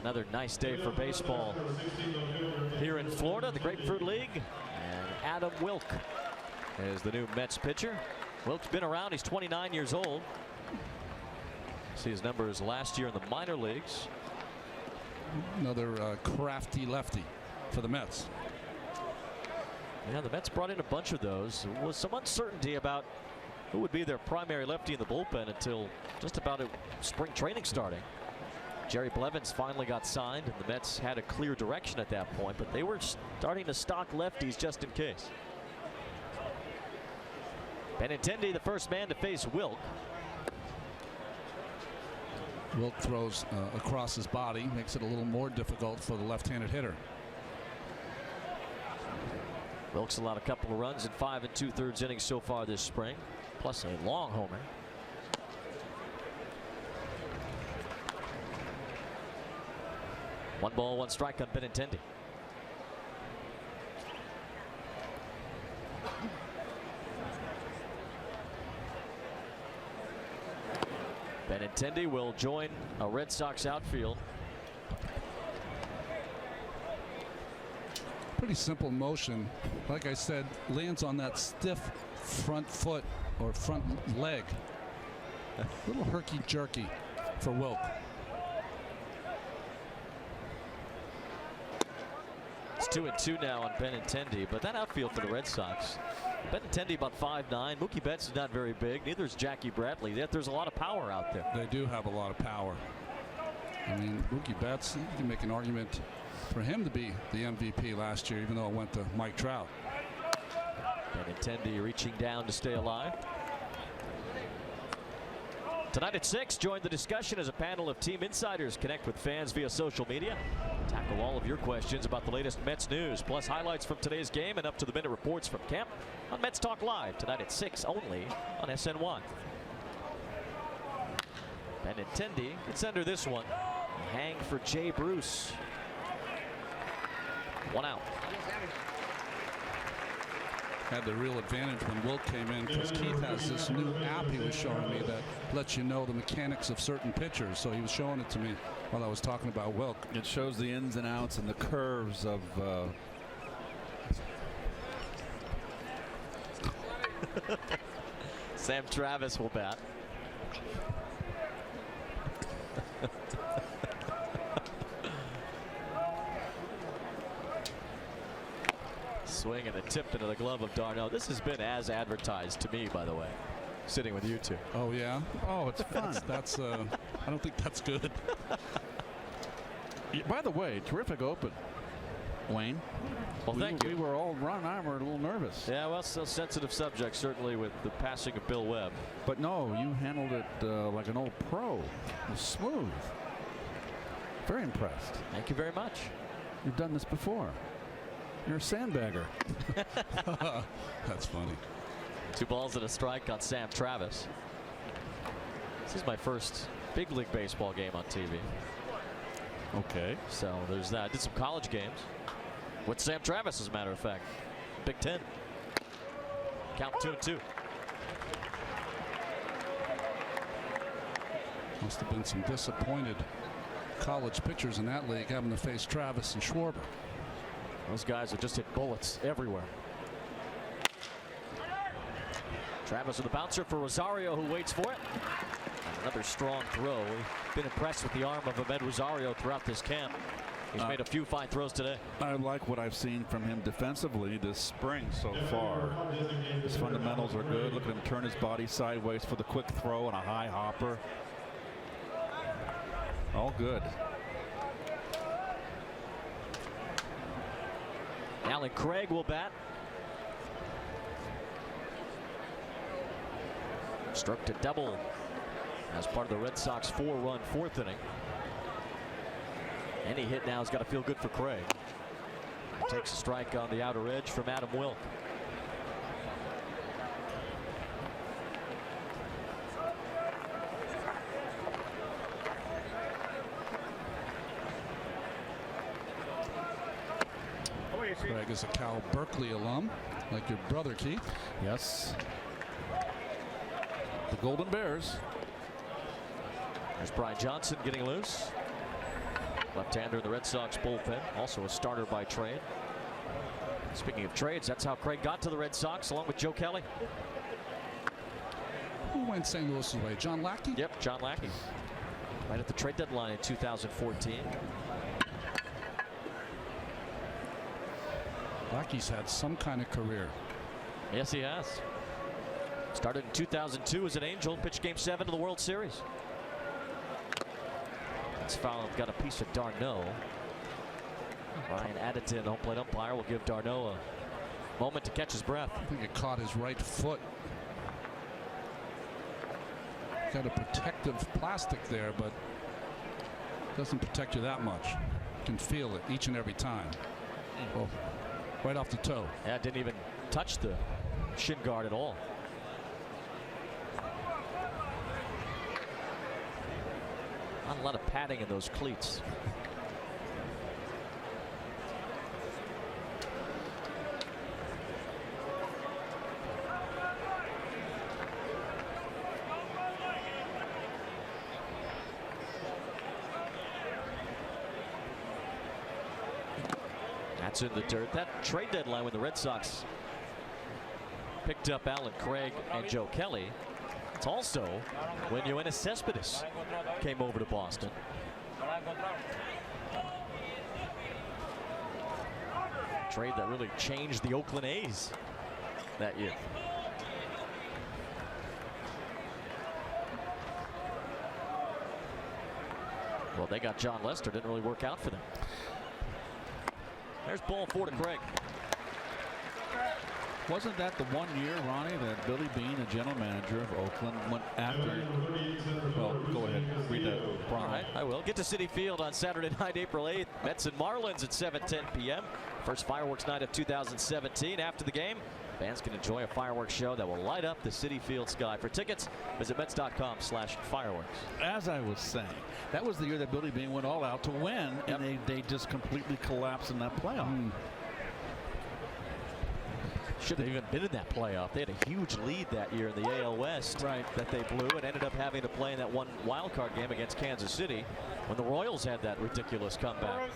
another nice day for baseball here in Florida, the Grapefruit League. And Adam Wilk is the new Mets pitcher. Wilk's been around. He's 29 years old. See his numbers last year in the minor leagues. Another crafty lefty for the Mets. Yeah, the Mets brought in a bunch of those. There was some uncertainty about who would be their primary lefty in the bullpen until just about spring training starting. Jerry Blevins finally got signed, and the Mets had a clear direction at that point, but they were starting to stock lefties just in case. Benintendi, the first man to face Wilk. Wilk throws across his body, makes it a little more difficult for the left-handed hitter. Wilk's allowed a couple of runs in 5 2/3 innings so far this spring, plus a long homer. One ball, one strike on Benintendi. Benintendi will join a Red Sox outfield. Pretty simple motion. Like I said, lands on that stiff front foot or front leg. A little herky-jerky for Wilk. It's 2-2 now on Benintendi, but that outfield for the Red Sox. Benintendi about 5'9". Mookie Betts is not very big. Neither is Jackie Bradley. Yet there's a lot of power out there. They do have a lot of power. I mean, Mookie Betts, you can make an argument for him to be the MVP last year, even though it went to Mike Trout. Benintendi reaching down to stay alive. Tonight at 6, join the discussion as a panel of team insiders connect with fans via social media. Tackle all of your questions about the latest Mets news, plus highlights from today's game and up-to-the-minute reports from camp on Mets Talk Live tonight at 6 only on SN1. Benintendi gets under this one. Hang for Jay Bruce. One out. Had the real advantage when Wilk came in because Keith has this new app he was showing me that lets you know the mechanics of certain pitchers. So he was showing it to me while I was talking about Wilk. It shows the ins and outs and the curves of Sam Travis will bat. Swing and a tip into the glove of Darno. This has been as advertised to me, by the way, sitting with you two. Oh, yeah? Oh, it's fun. That's I don't think that's good. By the way, terrific open, Wayne. Well, thank you. We were all, Ron and I were a little nervous. Yeah, well, so sensitive subject, certainly, with the passing of Bill Webb. But no, you handled it like an old pro. It was smooth. Very impressed. Thank you very much. You've done this before. You're a sandbagger. That's funny. 2 balls and a strike on Sam Travis. This is my first big league baseball game on TV. Okay. So there's that. I did some college games with Sam Travis, as a matter of fact. Big Ten. Count 2-2. Must have been some disappointed college pitchers in that league having to face Travis and Schwarber. Those guys have just hit bullets everywhere. Travis with a bouncer for Rosario, who waits for it. And another strong throw. We've been impressed with the arm of Ahmed Rosario throughout this camp. He's made a few fine throws today. I like what I've seen from him defensively this spring so far. His fundamentals are good. Look at him turn his body sideways for the quick throw and a high hopper. All good. Alan Craig will bat. Struck to double as part of the Red Sox 4-run 4th inning. Any hit now has got to feel good for Craig. Takes a strike on the outer edge from Adam Wilk. Craig is a Cal Berkeley alum, like your brother, Keith. Yes. The Golden Bears. There's Brian Johnson getting loose. Left-hander in the Red Sox bullpen. Also a starter by trade. Speaking of trades, that's how Craig got to the Red Sox, along with Joe Kelly. Who went St. Louis's way? John Lackey? Yep, John Lackey. Right at the trade deadline in 2014. Lackey's had some kind of career. Yes, he has. Started in 2002 as an Angel, pitched Game 7 of the World Series. That's foul. Got a piece of Darno. Ryan Addington, home plate umpire, will give Darno a moment to catch his breath. I think it caught his right foot. Got a protective plastic there, but doesn't protect you that much. You can feel it each and every time. Oh, right off the toe. Yeah, didn't even touch the shin guard at all. Not a lot of padding in those cleats. That's in the dirt. That trade deadline when the Red Sox picked up Alan Craig and Joe Kelly. It's also when Yoenis Cespedes came over to Boston. Trade that really changed the Oakland A's that year. Well, they got John Lester. Didn't really work out for them. There's ball 4 to Craig. Wasn't that the 1 year, Ronnie, that Billy Beane, the general manager of Oakland, went after? Well, go ahead. Read that. All right, I will. Get to Citi Field on Saturday night, April 8th. Mets and Marlins at 7:10 p.m. First fireworks night of 2017. After the game, fans can enjoy a fireworks show that will light up the Citi Field sky. For tickets, visit Mets.com/fireworks. As I was saying, that was the year that Billy Beane went all out to win, and they just completely collapsed in that playoff. Should have even been in that playoff. They had a huge lead that year in the AL West that they blew, and ended up having to play in that one wild card game against Kansas City when the Royals had that ridiculous comeback.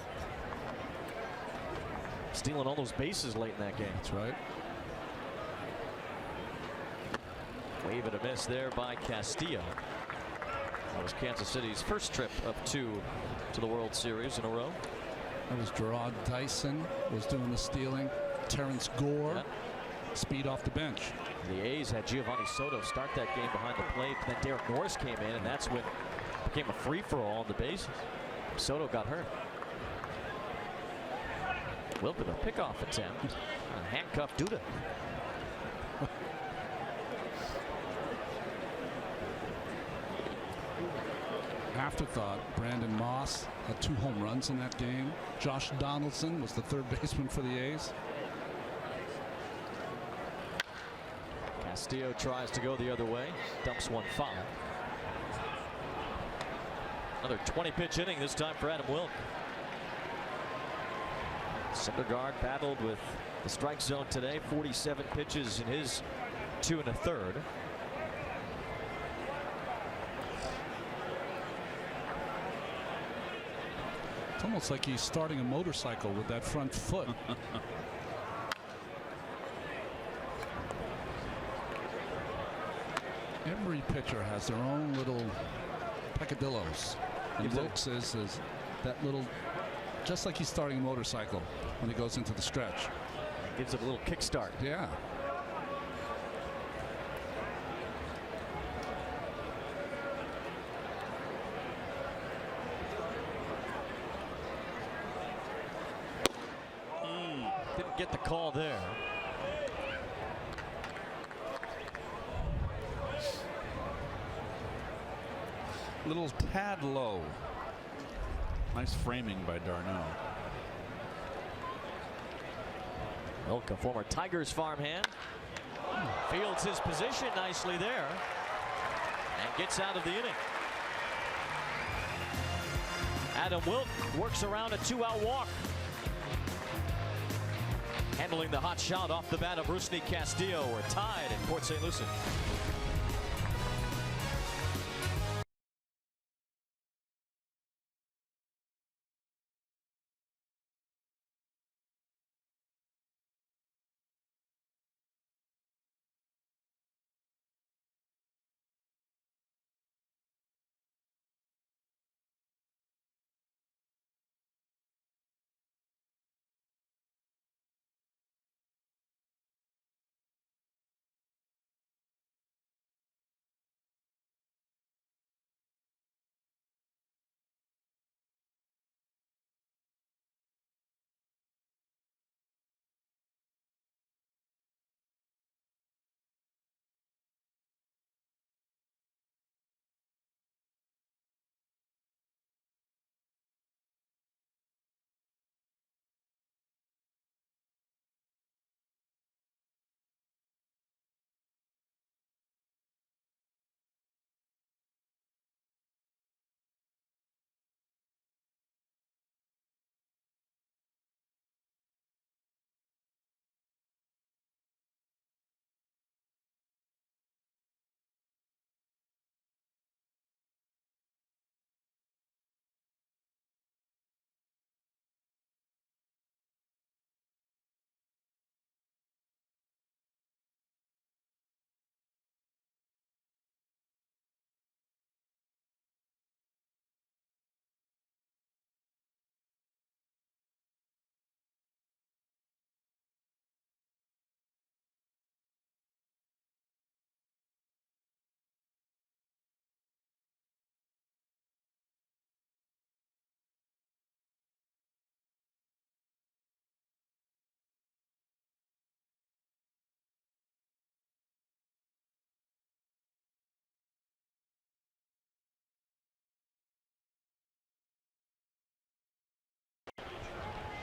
Stealing all those bases late in that game. That's right. Wave and a miss there by Castillo. That was Kansas City's first trip of 2 to the World Series in a row. That was Gerard Dyson was doing the stealing. Terrence Gore. Speed off the bench. The A's had Giovanni Soto start that game behind the plate. Then Derek Norris came in, and that's when it became a free-for-all on the bases. Soto got hurt. Wilk with a pickoff attempt. And handcuffed Duda. Afterthought, Brandon Moss had 2 home runs in that game. Josh Donaldson was the third baseman for the A's. Castillo tries to go the other way, dumps one foul. Another 20-pitch inning, this time for Adam Wilk. Syndergaard battled with the strike zone today, 47 pitches in his 2 1/3. It's almost like he's starting a motorcycle with that front foot. Every pitcher has their own little peccadillos. And Wilkes is that little, just like he's starting a motorcycle when he goes into the stretch. Gives it a little kickstart. Yeah. Didn't get the call there. Little tad low. Nice framing by Darno. Wilk, a former Tigers farmhand, fields his position nicely there and gets out of the inning. Adam Wilk works around a 2-out walk. Handling the hot shot off the bat of Rusney Castillo. We're tied in Port St. Lucie.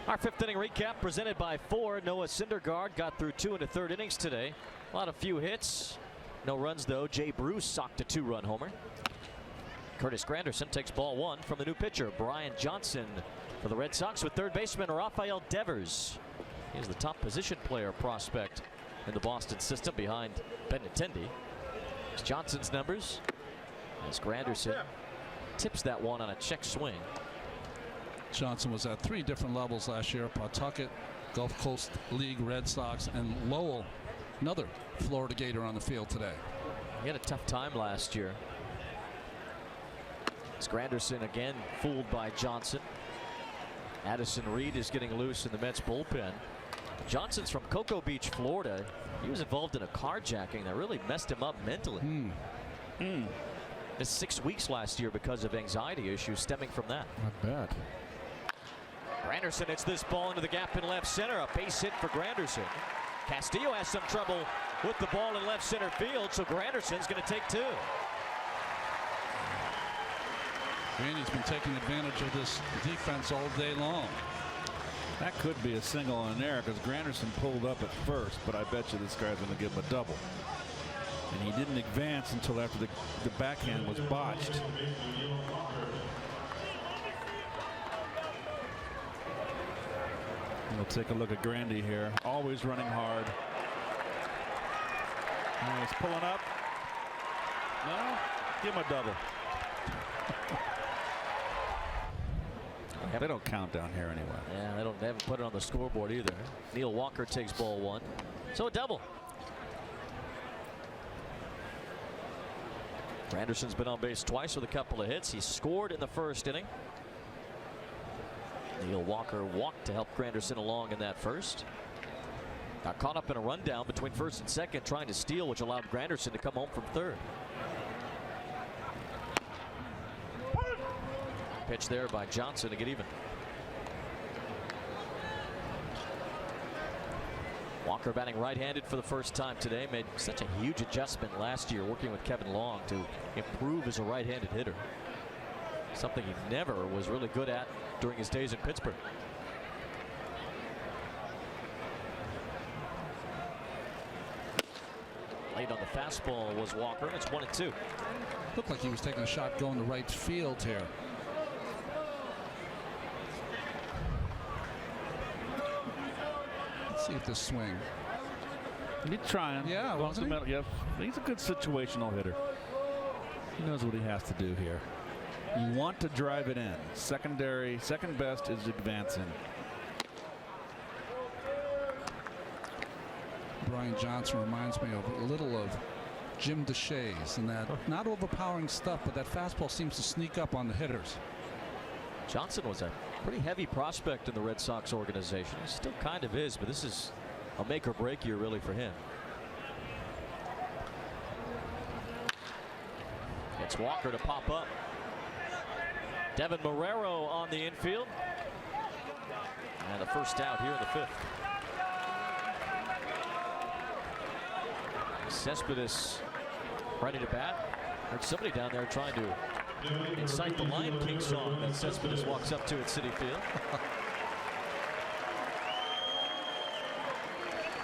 Our fifth inning recap presented by Ford. Noah Syndergaard got through 2 1/3 innings today. A lot of few hits. No runs, though. Jay Bruce socked a 2-run homer. Curtis Granderson takes ball 1 from the new pitcher, Brian Johnson, for the Red Sox, with third baseman Rafael Devers. He is the top position player prospect in the Boston system behind Benintendi. It's Johnson's numbers as Granderson tips that one on a check swing. Johnson was at 3 different levels last year: Pawtucket, Gulf Coast League, Red Sox, and Lowell, another Florida Gator on the field today. He had a tough time last year. As Granderson again fooled by Johnson. Addison Reed is getting loose in the Mets bullpen. Johnson's from Cocoa Beach, Florida. He was involved in a carjacking that really messed him up mentally. Missed 6 weeks last year because of anxiety issues stemming from that. Not bad. Granderson hits this ball into the gap in left center. A base hit for Granderson. Castillo has some trouble with the ball in left center field, so Granderson's going to take 2. Randy's been taking advantage of this defense all day long. That could be a single on there because Granderson pulled up at first, but I bet you this guy's going to give him a double. And he didn't advance until after the backhand was botched. We'll take a look at Grandy here. Always running hard. He's pulling up. No, give him a double. They don't count down here anyway. Yeah, they haven't put it on the scoreboard either. Neil Walker takes ball 1. So a double. Granderson's been on base twice with a couple of hits. He scored in the first inning. Neil Walker walked to help Granderson along in that first. Got caught up in a rundown between first and second, trying to steal, which allowed Granderson to come home from third. Pitch there by Johnson to get even. Walker batting right-handed for the first time today. Made such a huge adjustment last year working with Kevin Long to improve as a right-handed hitter. Something he never was really good at during his days in Pittsburgh. Late on the fastball was Walker, and it's 1-2. Looked like he was taking a shot going to right field here. Let's see if this swing. He's trying. Yeah, wasn't he? Yep. He's a good situational hitter. He knows what he has to do here. You want to drive it in. Second best is advancing. Brian Johnson reminds me of a little of Jim DeShays, and that not overpowering stuff, but that fastball seems to sneak up on the hitters. Johnson was a pretty heavy prospect in the Red Sox organization. He still kind of is, but this is a make or break year really for him. It's Walker to pop up. Devin Marrero on the infield. And a first out here in the 5th. Cespedes ready to bat. Heard somebody down there trying to incite the Lion King song that Cespedes walks up to at Citi Field.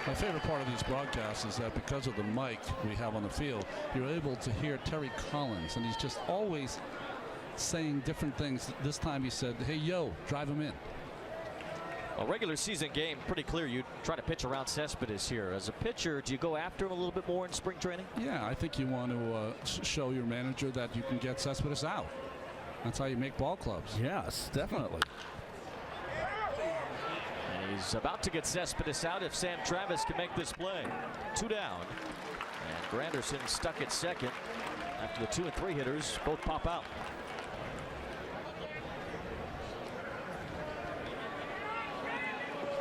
My favorite part of these broadcasts is that because of the mic we have on the field, you're able to hear Terry Collins, and he's just always saying different things. This time he said, "Hey, yo, drive him in." A regular season game, pretty clear you try to pitch around Cespedes here. As a pitcher, do you go after him a little bit more in spring training? Yeah, I think you want to show your manager that you can get Cespedes out. That's how you make ball clubs. Yes, definitely. And he's about to get Cespedes out if Sam Travis can make this play. 2 down. And Granderson stuck at second after the 2 and 3 hitters both pop out.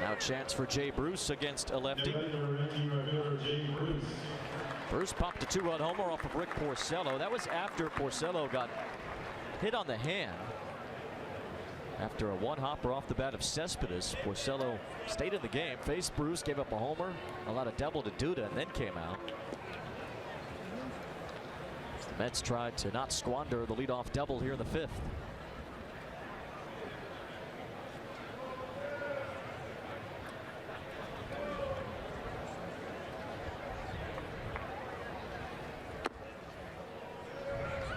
Now a chance for Jay Bruce against a lefty. Bruce popped a 2-run homer off of Rick Porcello. That was after Porcello got hit on the hand. After a one-hopper off the bat of Cespedes, Porcello stayed in the game, faced Bruce, gave up a homer, allowed a double to Duda, and then came out. The Mets tried to not squander the leadoff double here in the 5th.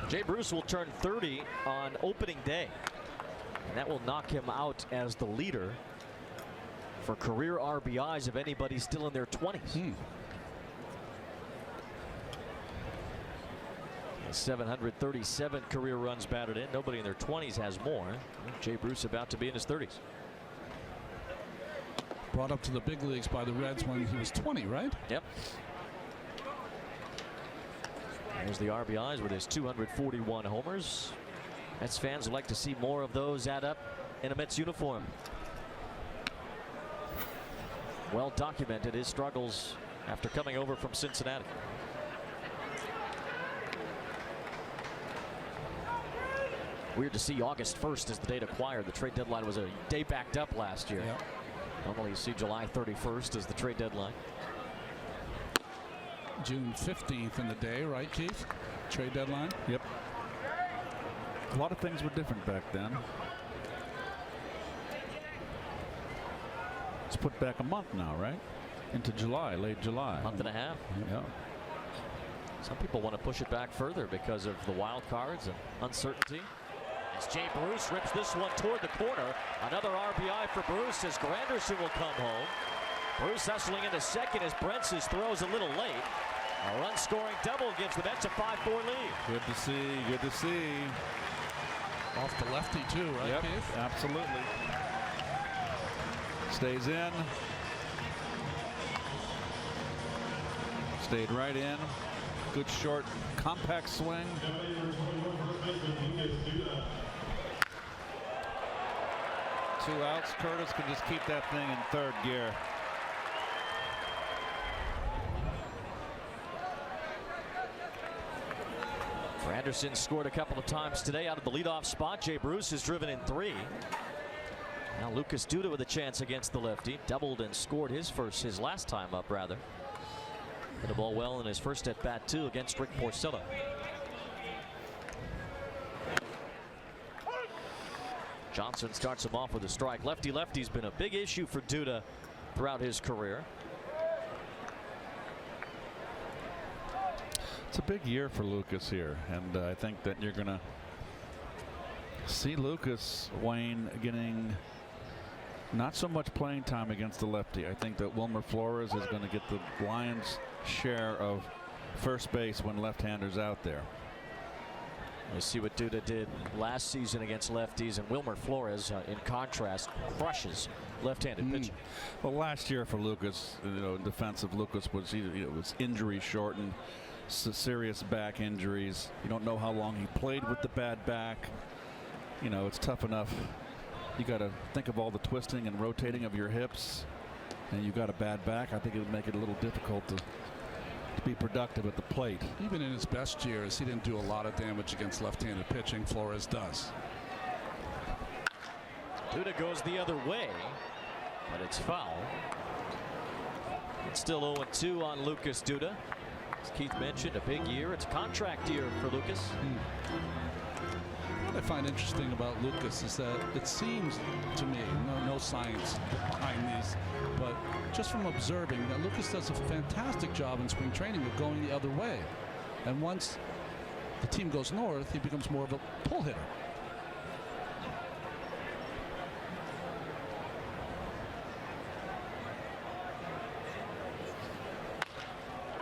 Jay Bruce will turn 30 on opening day, and that will knock him out as the leader for career RBIs of anybody still in their 20s. 737 career runs batted in. Nobody in their 20s has more. Jay Bruce about to be in his 30s. Brought up to the big leagues by the Reds when he was 20, right? Yep. There's the RBIs with his 241 homers. Mets fans would like to see more of those add up in a Mets uniform. Well documented his struggles after coming over from Cincinnati. Weird to see August 1st as the date acquired. The trade deadline was a day backed up last year. Yep. Normally you see July 31st as the trade deadline. June 15th in the day, right, Keith? Trade deadline? Yep. A lot of things were different back then. It's put back a month now, right? Into July, late July. Month and a half. Yeah. Some people want to push it back further because of the wild cards and uncertainty. As Jay Bruce rips this one toward the corner. Another RBI for Bruce as Granderson will come home. Bruce hustling into second as Brentz's throws a little late. A run-scoring double gives the Mets a 5-4 lead. Good to see. Good to see. Off the lefty too, right, Yep, Keith? absolutely. Stays in. Stayed right in. Good short, compact swing. Two outs. Curtis can just keep that thing in third gear. Anderson scored a couple of times today out of the leadoff spot. Jay Bruce has driven in 3. Now Lucas Duda with a chance against the lefty. Doubled and scored his last time up, rather. Hit the ball well in his first at bat too against Rick Porcello. Johnson starts him off with a strike. Lefty's been a big issue for Duda throughout his career. It's a big year for Lucas here, and I think that you're going to see Lucas, Wayne, getting not so much playing time against the lefty. I think that Wilmer Flores is going to get the Lions' share of first base when left-handers out there. We'll see what Duda did last season against lefties, and Wilmer Flores, in contrast, crushes left-handed pitching. Well, last year for Lucas, in defense of Lucas, was was injury shortened, serious back injuries. You don't know how long he played with the bad back. It's tough enough. You got to think of all the twisting and rotating of your hips, and you got a bad back. I think it would make it a little difficult to be productive at the plate. Even in his best years, he didn't do a lot of damage against left-handed pitching. Flores does. Duda goes the other way, but it's foul. It's still 0-2 on Lucas Duda. As Keith mentioned, a big year. It's a contract year for Lucas. What I find interesting about Lucas is that it seems to me, no science behind these, but just from observing that Lucas does a fantastic job in spring training of going the other way. And once the team goes north, he becomes more of a pull hitter.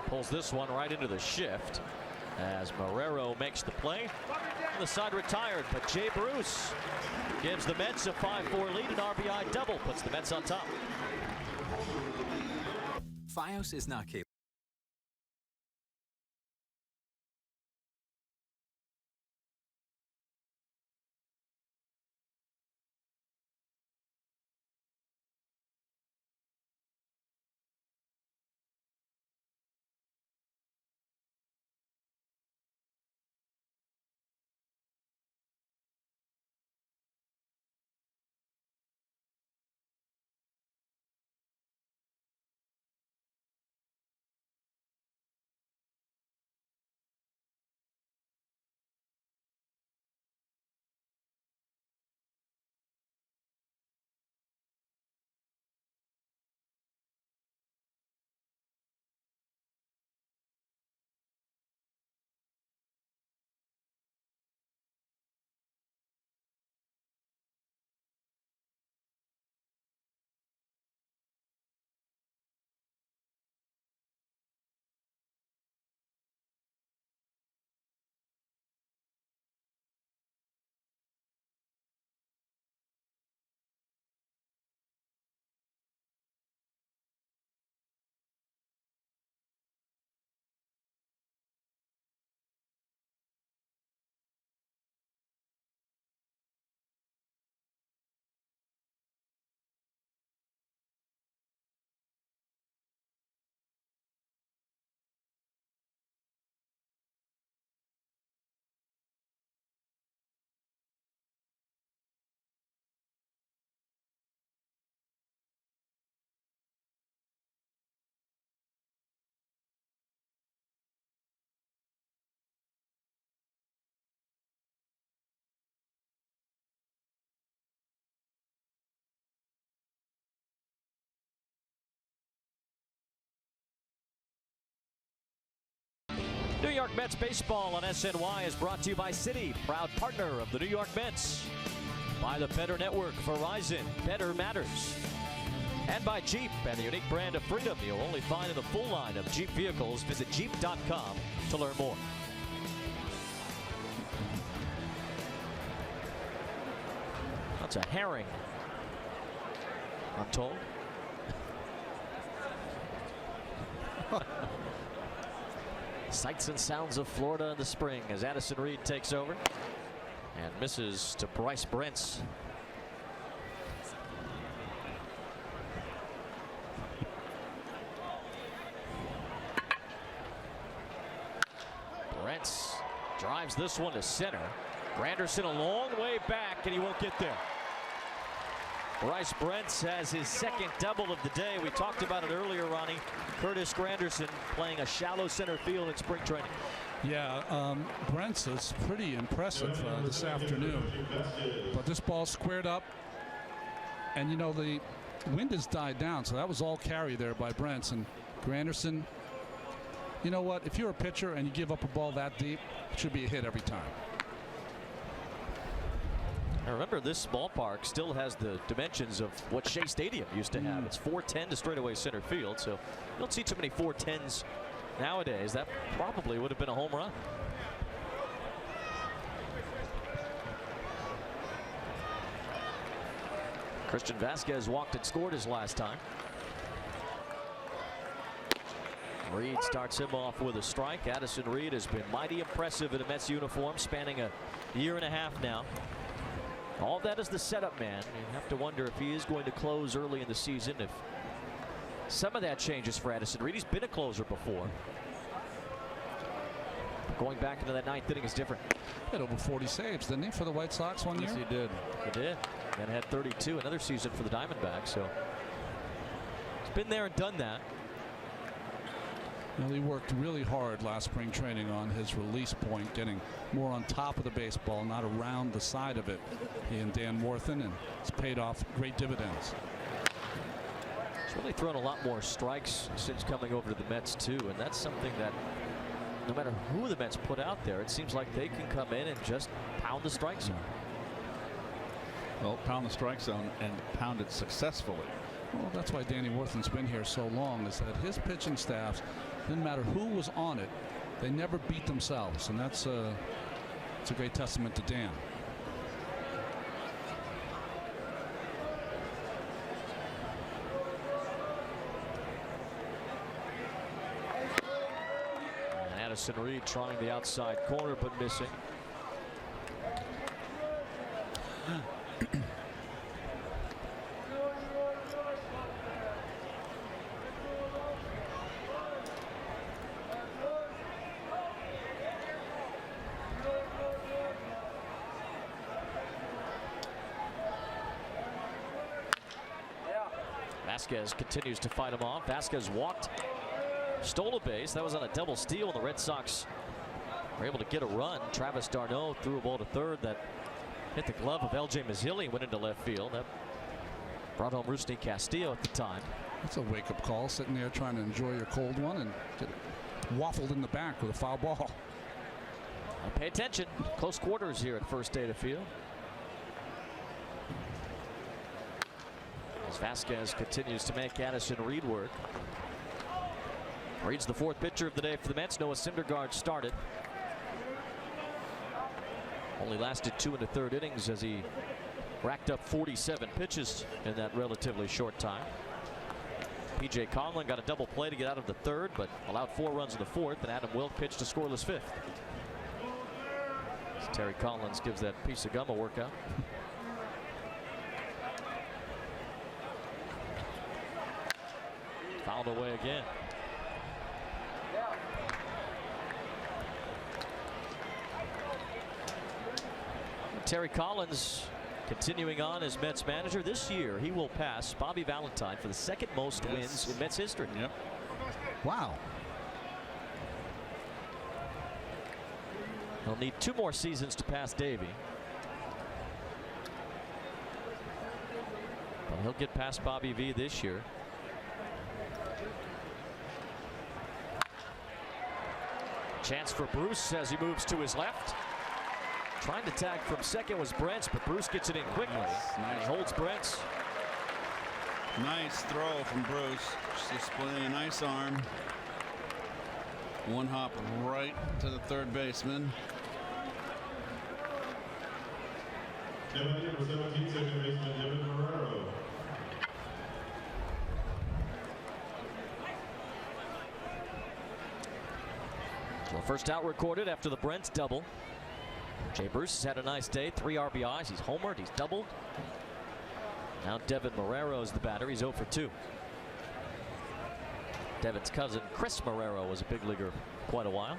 Pulls this one right into the shift as Marrero makes the play. The side retired, but Jay Bruce gives the Mets a 5-4 lead. An RBI double puts the Mets on top. FiOS is not cable. York Mets baseball on SNY is brought to you by Citi, proud partner of the New York Mets. By the Better Network, Verizon, Better Matters. And by Jeep and the unique brand of freedom you'll only find in the full line of Jeep vehicles. Visit Jeep.com to learn more. That's a herring, I'm told. Sights and sounds of Florida in the spring as Addison Reed takes over and misses to Bryce Brentz. Brentz drives this one to center. Granderson a long way back, and he won't get there. Bryce Brentz has his second double of the day. We talked about it earlier, Ronnie. Curtis Granderson playing a shallow center field in spring training. Yeah, Brentz is pretty impressive this afternoon. But this ball squared up, and you know the wind has died down, so that was all carry there by Brentz. And Granderson, you know what? If you're a pitcher and you give up a ball that deep, it should be a hit every time. I remember this ballpark still has the dimensions of what Shea Stadium used to have. It's 410 to straightaway center field, so you don't see too many 410s nowadays. That probably would have been a home run. Christian Vasquez walked and scored his last time. Reed starts him off with a strike. Addison Reed has been mighty impressive in a Mets uniform, spanning a year and a half now. All that is the setup man. You have to wonder if he is going to close early in the season, if some of that changes for Addison Reed. He's been a closer before. Going back into that ninth inning is different. He had over 40 saves, didn't he, for the White Sox one year? Yes, he did. He did. And had 32 another season for the Diamondbacks. So he's been there and done that. Well, he worked really hard last spring training on his release point, getting more on top of the baseball, not around the side of it. He and Dan Worthen, and it's paid off great dividends. He's really thrown a lot more strikes since coming over to the Mets too, and that's something that no matter who the Mets put out there, it seems like they can come in and just pound the strike zone. Well, pound the strike zone and pound it successfully. Well, that's why Danny Worthen's been here so long, is that his pitching staffs, didn't matter who was on it, they never beat themselves, and that's it's a great testament to Dan. And Addison Reed trying the outside corner but missing. Vasquez continues to fight him off. Vasquez walked, stole a base. That was on a double steal, and the Red Sox were able to get a run. Travis d'Arnaud threw a ball to third that hit the glove of L.J. Mazzilli, went into left field. That brought home Rusney Castillo at the time. That's a wake-up call, sitting there trying to enjoy your cold one and get waffled in the back with a foul ball. Well, pay attention. Close quarters here at first day of field. As Vasquez continues to make Addison Reed work. Reed's the fourth pitcher of the day for the Mets. Noah Syndergaard started. Only lasted 2 1/3 innings as he racked up 47 pitches in that relatively short time. P.J. Conlon got a double play to get out of the third, but allowed 4 runs in the fourth, and Adam Wilk pitched a scoreless fifth. As Terry Collins gives that piece of gum a workout. Fouled away again. Terry Collins continuing on as Mets manager. This year he will pass Bobby Valentine for the second most wins in Mets history. Yep. Wow. He'll need 2 more seasons to pass Davey. But he'll get past Bobby V this year. Chance for Bruce as he moves to his left. Trying to tag from second was Brents, but Bruce gets it in quickly. And he holds Brents. Nice throw from Bruce. Just displaying a nice arm. One hop right to the third baseman. Number 17, second baseman David Marrero. So first out recorded after the Brents double. Jay Bruce has had a nice day. 3 RBIs. He's homered. He's doubled. Now Devin Marrero is the batter. He's 0 for 2. Devin's cousin Chris Marrero was a big leaguer for quite a while.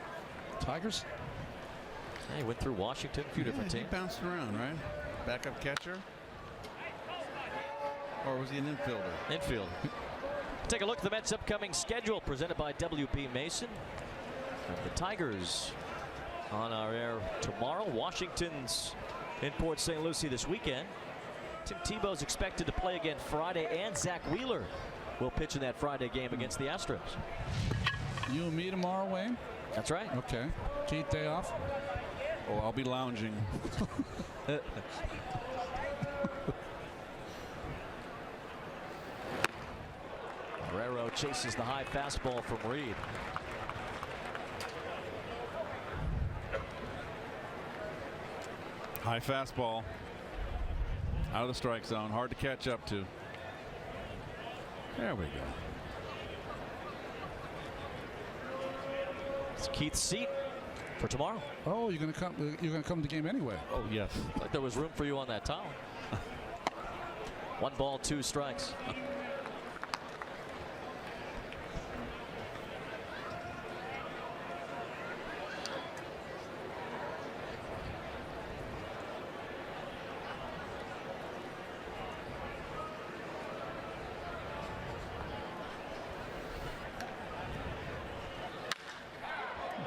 Tigers? Yeah, he went through Washington, a few different teams. He bounced around, right? Backup catcher? Or was he an infielder? Infield. Take a look at the Mets' upcoming schedule presented by W.B. Mason. And the Tigers on our air tomorrow. Washington's in Port St. Lucie this weekend. Tim Tebow's expected to play again Friday, and Zach Wheeler will pitch in that Friday game against the Astros. You and me tomorrow, Wayne? That's right. Okay. Keith, day off? Oh, I'll be lounging. Marrero chases the high fastball from Reed. High fastball. Out of the strike zone. Hard to catch up to. There we go. It's Keith's seat for tomorrow. Oh, you're gonna come. You're gonna come to the game anyway. Oh yes. Like there was room for you on that towel. 1 ball, 2 strikes.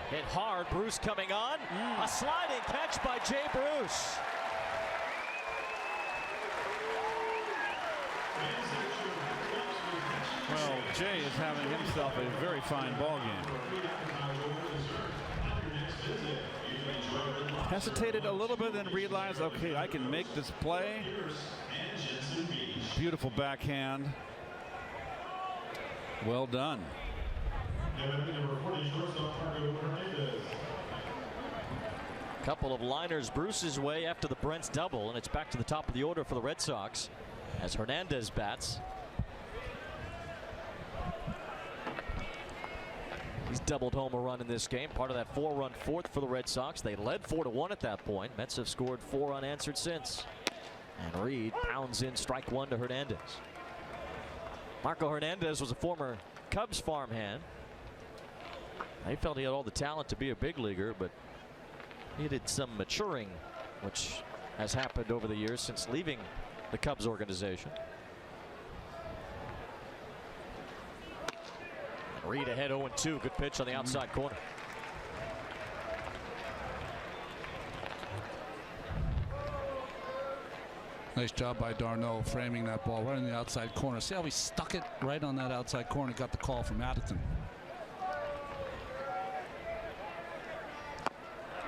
Hit hard. Bruce coming on. A sliding catch by Jay Bruce. Well, Jay is having himself a very fine ball game. Hesitated a little bit, then realized, okay, I can make this play. Beautiful backhand. Well done. Couple of liners Bruce's way after the Brents double, and it's back to the top of the order for the Red Sox as Hernandez bats. He's doubled home a run in this game, part of that 4-run fourth for the Red Sox. They led 4-1 at that point. Mets have scored 4 unanswered since. And Reed pounds in strike 1 to Hernandez. Marco Hernandez was a former Cubs farmhand. He felt he had all the talent to be a big leaguer, but needed some maturing, which has happened over the years since leaving the Cubs organization. And Reed ahead 0-2. Good pitch on the outside corner. Nice job by Darno framing that ball right in the outside corner. See how he stuck it right on that outside corner. Got the call from Addison.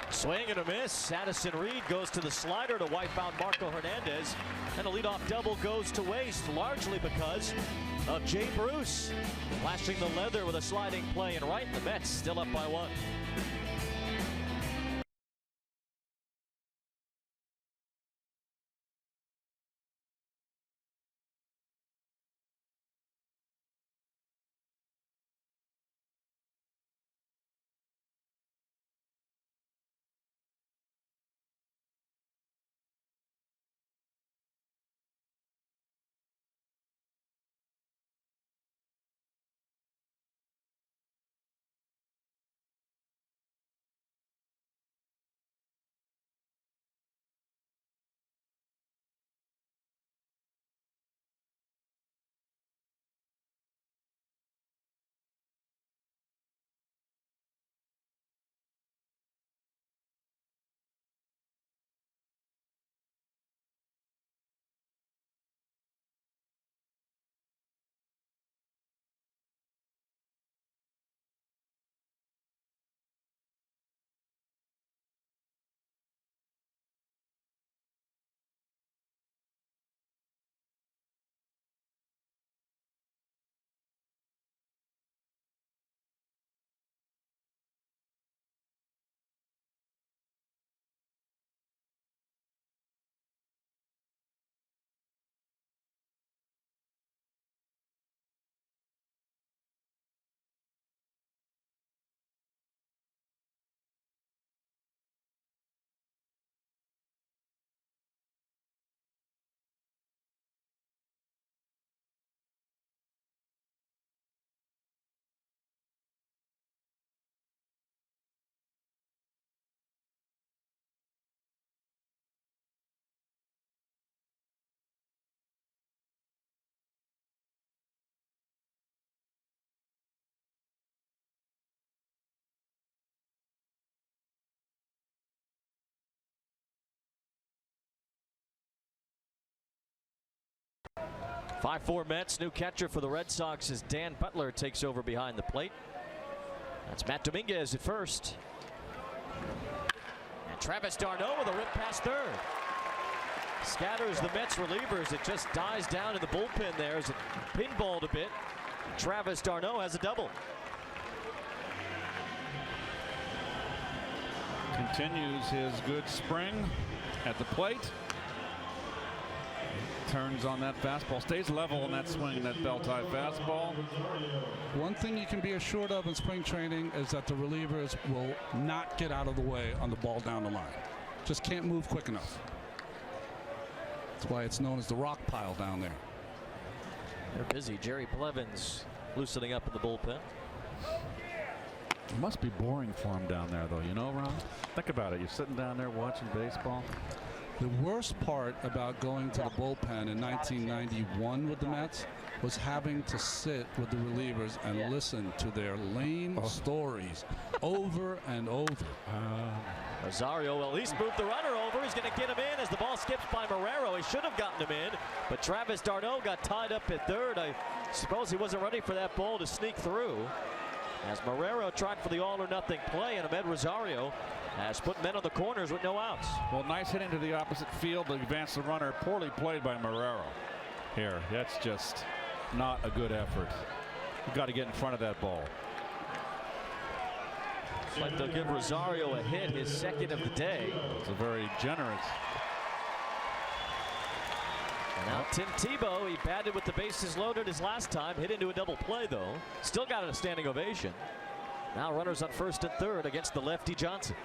Swing and a miss. Addison Reed goes to the slider to wipe out Marco Hernandez. And a leadoff double goes to waste, largely because of Jay Bruce flashing the leather with a sliding play and right. The Mets still up by 1. 5-4 Mets. New catcher for the Red Sox as Dan Butler takes over behind the plate. That's Matt Dominguez at first. And Travis d'Arnaud with a rip past third. Scatters the Mets relievers. It just dies down in the bullpen there as it pinballed a bit. Travis d'Arnaud has a double. Continues his good spring at the plate. Turns on that fastball, stays level on that swing, that bell-tie fastball. One thing you can be assured of in spring training is that the relievers will not get out of the way on the ball down the line. Just can't move quick enough. That's why it's known as the rock pile down there. They're busy. Jerry Blevins loosening up in the bullpen. It must be boring for him down there, though. You know, Ron? Think about it. You're sitting down there watching baseball. The worst part about going to the bullpen in 1991 with the Mets was having to sit with the relievers and listen to their lame stories over and over. Rosario will at least move the runner over. He's going to get him in as the ball skips by Marrero. He should have gotten him in, but Travis d'Arnaud got tied up at third. I suppose he wasn't ready for that ball to sneak through, as Marrero tried for the all-or-nothing play, and Ahmed Rosario has put men on the corners with no outs. Well, nice hitting to the opposite field to advance the runner. Poorly played by Marrero here. That's just not a good effort. You've got to get in front of that ball. But they'll give Rosario a hit, his second of the day. It's a very generous. And now Tim Tebow, he batted with the bases loaded his last time, hit into a double play though. Still got a standing ovation. Now runners on first and third against the lefty Johnson.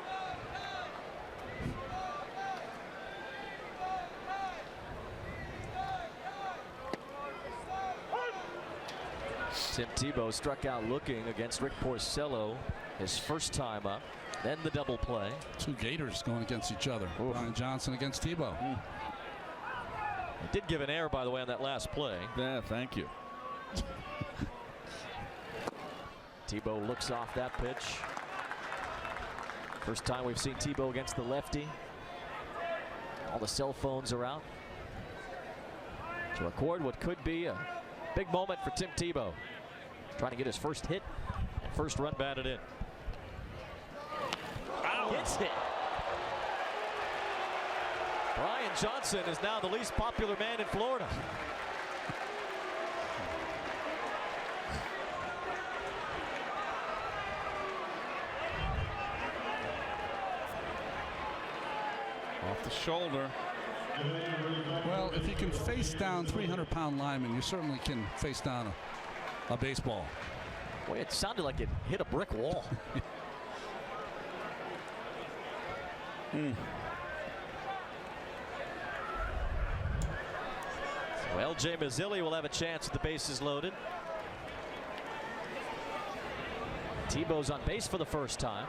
Tim Tebow struck out looking against Rick Porcello his first time up. Then the double play. Two Gators going against each other. Brian Johnson against Tebow. It did give an error, by the way, on that last play. Yeah, thank you. Tebow looks off that pitch. First time we've seen Tebow against the lefty. All the cell phones are out to record what could be a big moment for Tim Tebow. Trying to get his first hit and first run batted in. Gets hit. Brian Johnson is now the least popular man in Florida. Off the shoulder. Well, if you can face down 300-pound linemen, you certainly can face down a baseball. Boy, it sounded like it hit a brick wall. So L.J. Mazzilli will have a chance with the bases loaded. Tebow's on base for the first time.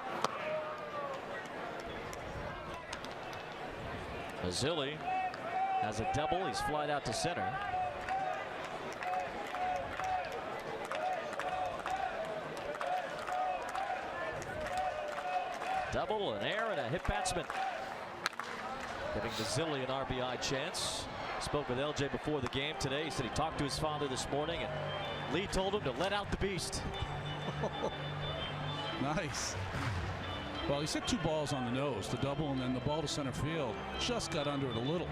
Mazzilli has a double. He's flied out to center. Double, an error, and a hit batsman. Giving Mazzilli an RBI chance. Spoke with LJ before the game today. He said he talked to his father this morning, and Lee told him to let out the beast. Nice. Well, he's hit two balls on the nose, the double, and then the ball to center field. Just got under it a little.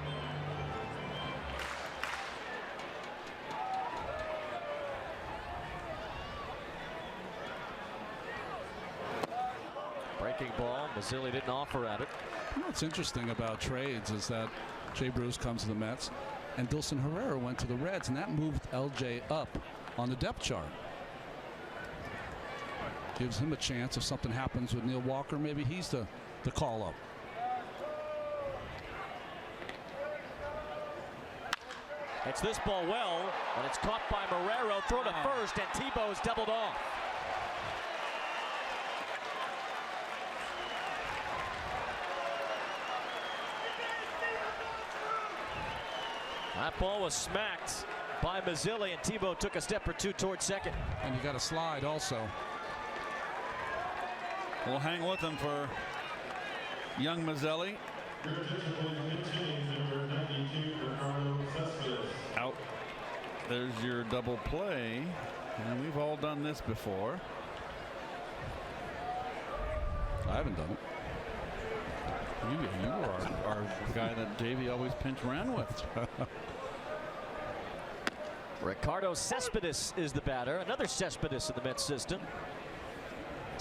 Breaking ball. Mazzilli didn't offer at it. You know what's interesting about trades is that Jay Bruce comes to the Mets, and Dilson Herrera went to the Reds, and that moved LJ up on the depth chart. Gives him a chance if something happens with Neil Walker. Maybe he's the call up. It's this ball well, and it's caught by Marrero. Throw to first, and Tebow's doubled off. That ball was smacked by Mazzilli, and Tebow took a step or two towards second. And you got a slide also. We'll hang with him for young Mazzilli. Out There's your double play, and we've all done this before. I haven't done it. You were our guy that Davey always pinch ran with. Ricardo Cespedes is the batter. Another Cespedes in the Mets system.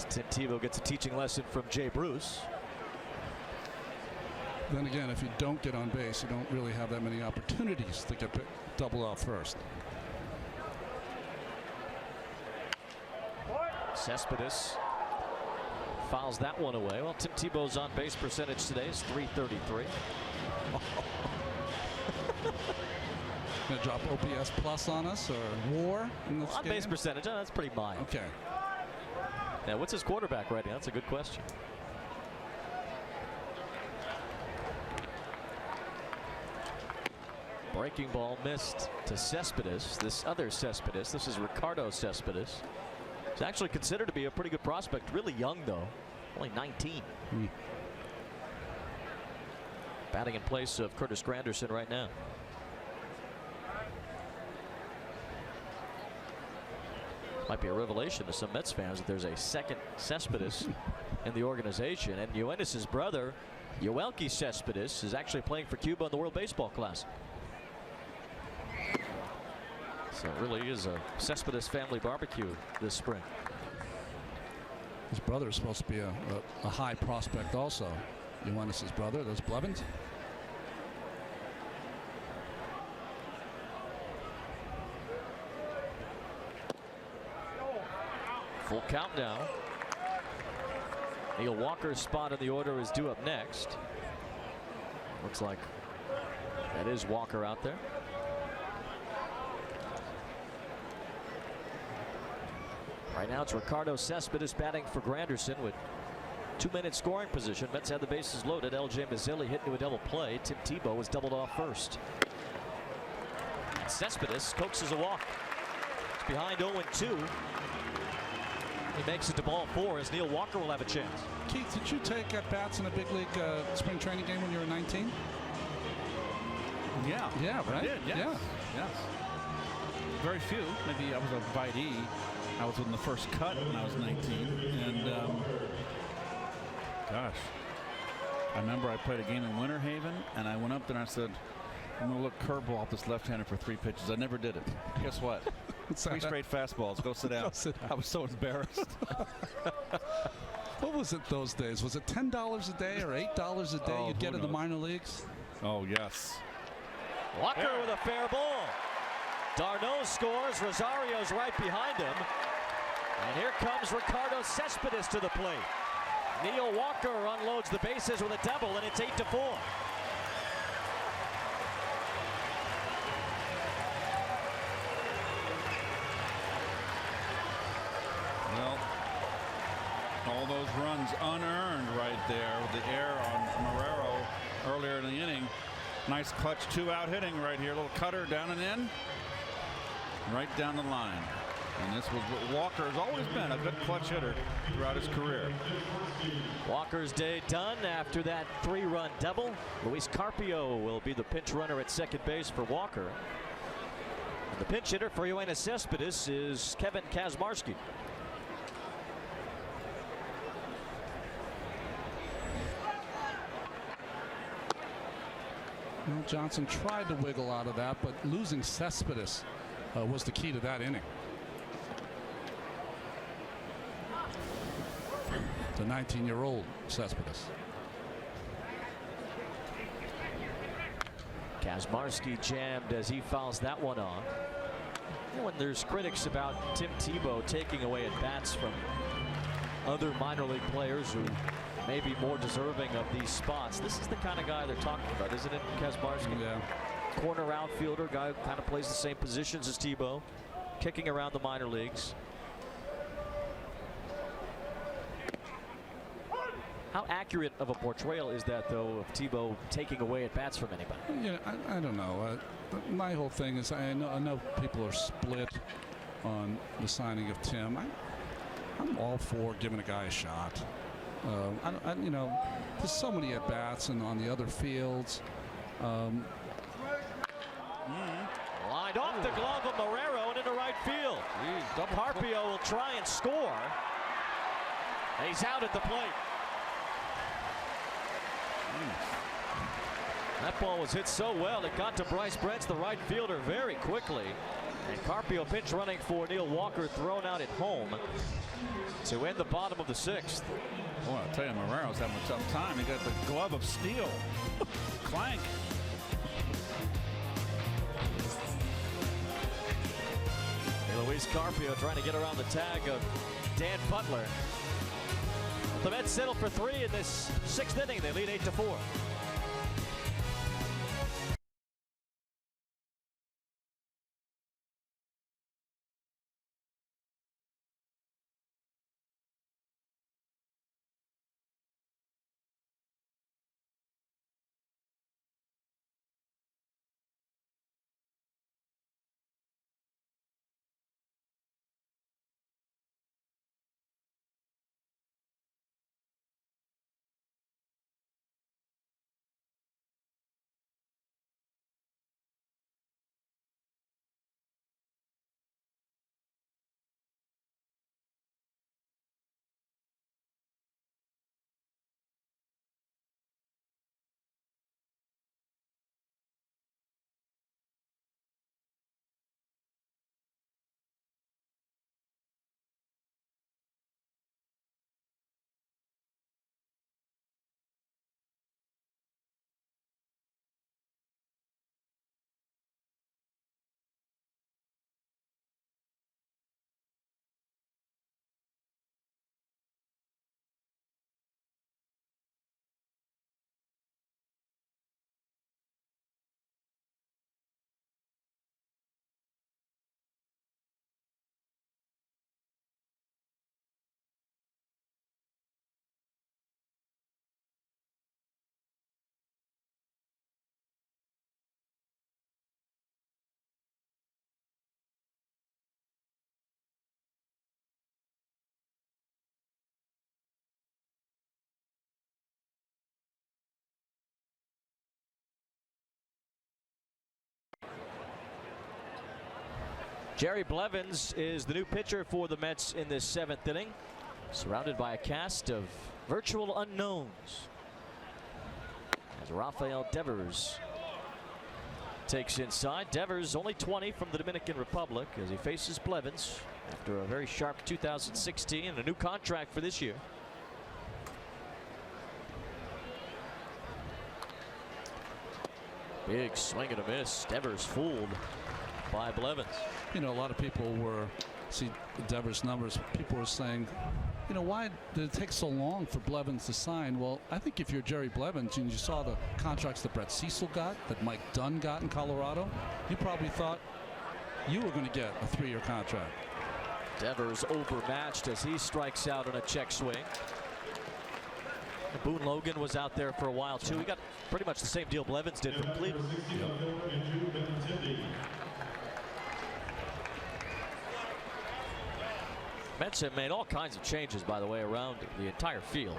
Tim Tebow gets a teaching lesson from Jay Bruce. Then again, if you don't get on base, you don't really have that many opportunities to get doubled off first. Cespedes fouls that one away. Well, Tim Tebow's on base percentage today is .333. Gonna drop OPS plus on us or WAR in this on game? base percentage, that's pretty mild. Okay. Now, what's his quarterback rating? That's a good question. Breaking ball missed to Cespedes. This other Cespedes, this is Ricardo Cespedes. He's actually considered to be a pretty good prospect. Really young, though. Only 19. Batting in place of Curtis Granderson right now. Might be a revelation to some Mets fans that there's a second Cespedes in the organization. And Yoenis' brother, Yoelqui Cespedes, is actually playing for Cuba in the World Baseball Classic. So it really is a Cespedes family barbecue this spring. His brother is supposed to be a high prospect also. Yoenis' brother, those Blevins. Full count now. Neil Walker's spot in the order is due up next. Looks like that is Walker out there. Right now it's Ricardo Cespedes batting for Granderson with 2-minute scoring position. Mets had the bases loaded. L.J. Mazzilli hit into a double play. Tim Tebow was doubled off first. Cespedes coaxes a walk. It's behind 0-2. He makes it to ball 4 as Neil Walker will have a chance. Keith, did you take at bats in a big league spring training game when you were 19? Yeah. Yeah, right? I did, yes. Yeah. Yes. Very few. Maybe I was a Vitee. I was in the first cut when I was 19. And, gosh. I remember I played a game in Winter Haven, and I went up there and I said, I'm going to look curveball at this left-hander for 3 pitches. I never did it. Guess what? 3 straight fastballs. Go sit down. Go sit down. I was so embarrassed. What was it those days? Was it $10 a day or $8 a day you'd get in the minor leagues? Oh, yes. Walker with a fair ball. Darno scores. Rosario's right behind him. And here comes Ricardo Cespedes to the plate. Neil Walker unloads the bases with a double, and it's 8-4. Well, all those runs unearned right there with the error on Marrero earlier in the inning. Nice clutch 2-out hitting right here. A little cutter down and in. Right down the line. And this was what Walker has always been, a good clutch hitter throughout his career. Walker's day done after that 3-run double. Luis Carpio will be the pinch runner at second base for Walker. And the pinch hitter for Yoenis Cespedes is Kevin Kazmarski. Well, Johnson tried to wiggle out of that, but losing Cespedes was the key to that inning. The 19-year-old Cespedes. Kazmarski jammed as he fouls that one off. When there's critics about Tim Tebow taking away at bats from other minor league players who may be more deserving of these spots, this is the kind of guy they're talking about, isn't it, Kazmarski? Yeah. Corner outfielder, guy who kind of plays the same positions as Tebow, kicking around the minor leagues. How accurate of a portrayal is that, though, of Tebow taking away at bats from anybody? Yeah, I don't know. My whole thing is I know people are split on the signing of Tim. I'm all for giving a guy a shot. You know, there's so many at bats and on the other fields. Line And off the glove of Marrero and into right field. Carpio will try and score. He's out at the plate. That ball was hit so well it got to Bryce Brentz, the right fielder, very quickly. And Carpio pinch running for Neil Walker, thrown out at home to end the bottom of the 6th. Well, I'll tell you, Marrero's having a tough time. He got the glove of steel. Clank. Luis Carpio trying to get around the tag of Dan Butler. The Mets settle for 3 in this 6th inning. They lead 8-4. Jerry Blevins is the new pitcher for the Mets in this 7th inning, surrounded by a cast of virtual unknowns. As Rafael Devers takes inside. Devers only 20 from the Dominican Republic as he faces Blevins after a very sharp 2016 and a new contract for this year. Big swing and a miss. Devers fooled by Blevins. You know, a lot of people were, see Devers' numbers, people were saying, you know, why did it take so long for Blevins to sign? Well, I think if you're Jerry Blevins and you saw the contracts that Brett Cecil got, that Mike Dunn got in Colorado, you probably thought you were going to get a 3-year contract. Devers overmatched as he strikes out on a check swing. Boone Logan was out there for a while too. He got pretty much the same deal Blevins did from Cleveland. Mets have made all kinds of changes, by the way, around the entire field.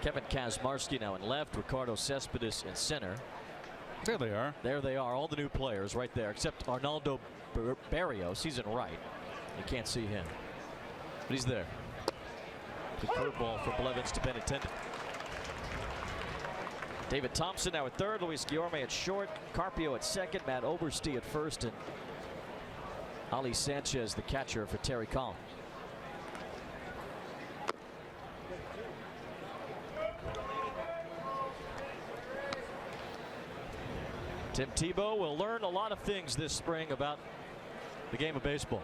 Kevin Kazmarski now in left, Ricardo Cespedes in center. There they are. There they are, all the new players right there, except Arnaldo Barrios. He's in right. You can't see him, but he's there. The curveball for Blevins to Benintendi. David Thompson now at third, Luis Guillorme at short, Carpio at second, Matt Oberste at first, and Ali Sanchez, the catcher, for Terry Collins. Tim Tebow will learn a lot of things this spring about the game of baseball.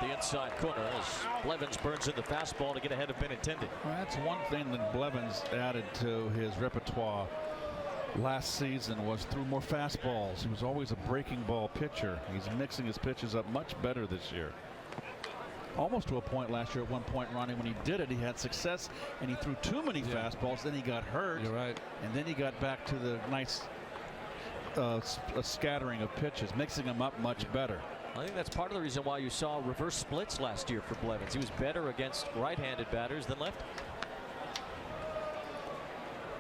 The inside corner as Blevins burns in the fastball to get ahead of Benintendi. Well, that's one thing that Blevins added to his repertoire last season was through more fastballs. He was always a breaking ball pitcher. He's mixing his pitches up much better this year. Almost to a point last year at one point, Ronnie, when he did it, he had success and he threw too many fastballs. Then he got hurt. You're right. And then he got back to the nice scattering of pitches, mixing them up much better. I think that's part of the reason why you saw reverse splits last year for Blevins. He was better against right-handed batters than left.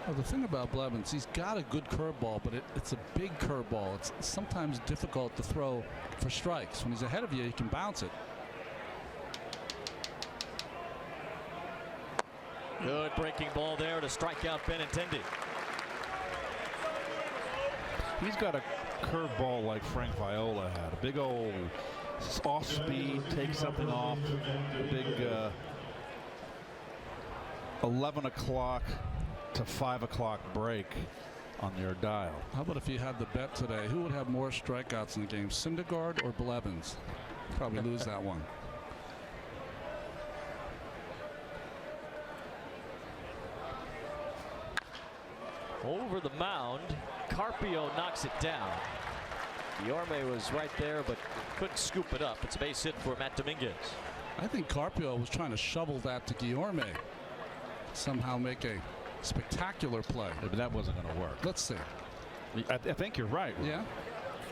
Well, the thing about Blevins, he's got a good curveball, but it's a big curveball. It's sometimes difficult to throw for strikes. When he's ahead of you, he can bounce it. Good breaking ball there to strike out Benintendi. He's got a curveball like Frank Viola had. A big old off speed, take something off. A big 11 o'clock to 5 o'clock break on their dial. How about if you had the bet today? Who would have more strikeouts in the game, Syndergaard or Blevins? Probably lose that one. Over the mound, Carpio knocks it down. Guillorme was right there, but couldn't scoop it up. It's a base hit for Matt Dominguez. I think Carpio was trying to shovel that to Guillorme. Somehow make a spectacular play. Yeah, but that wasn't going to work. Let's see. I think you're right. Yeah.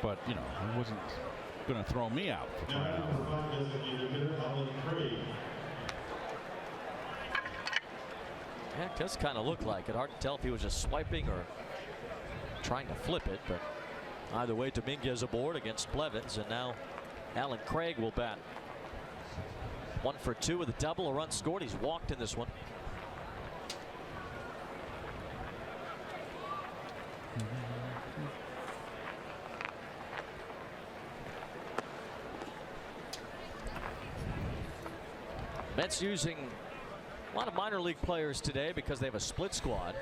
But, you know, it wasn't going to throw me out. Yeah, it does kind of look like it. Hard to tell if he was just swiping or trying to flip it, but either way, Dominguez aboard against Blevins, and now Alan Craig will bat. 1 for 2 with a double, a run scored. He's walked in this one. Mets using a lot of minor league players today because they have a split squad.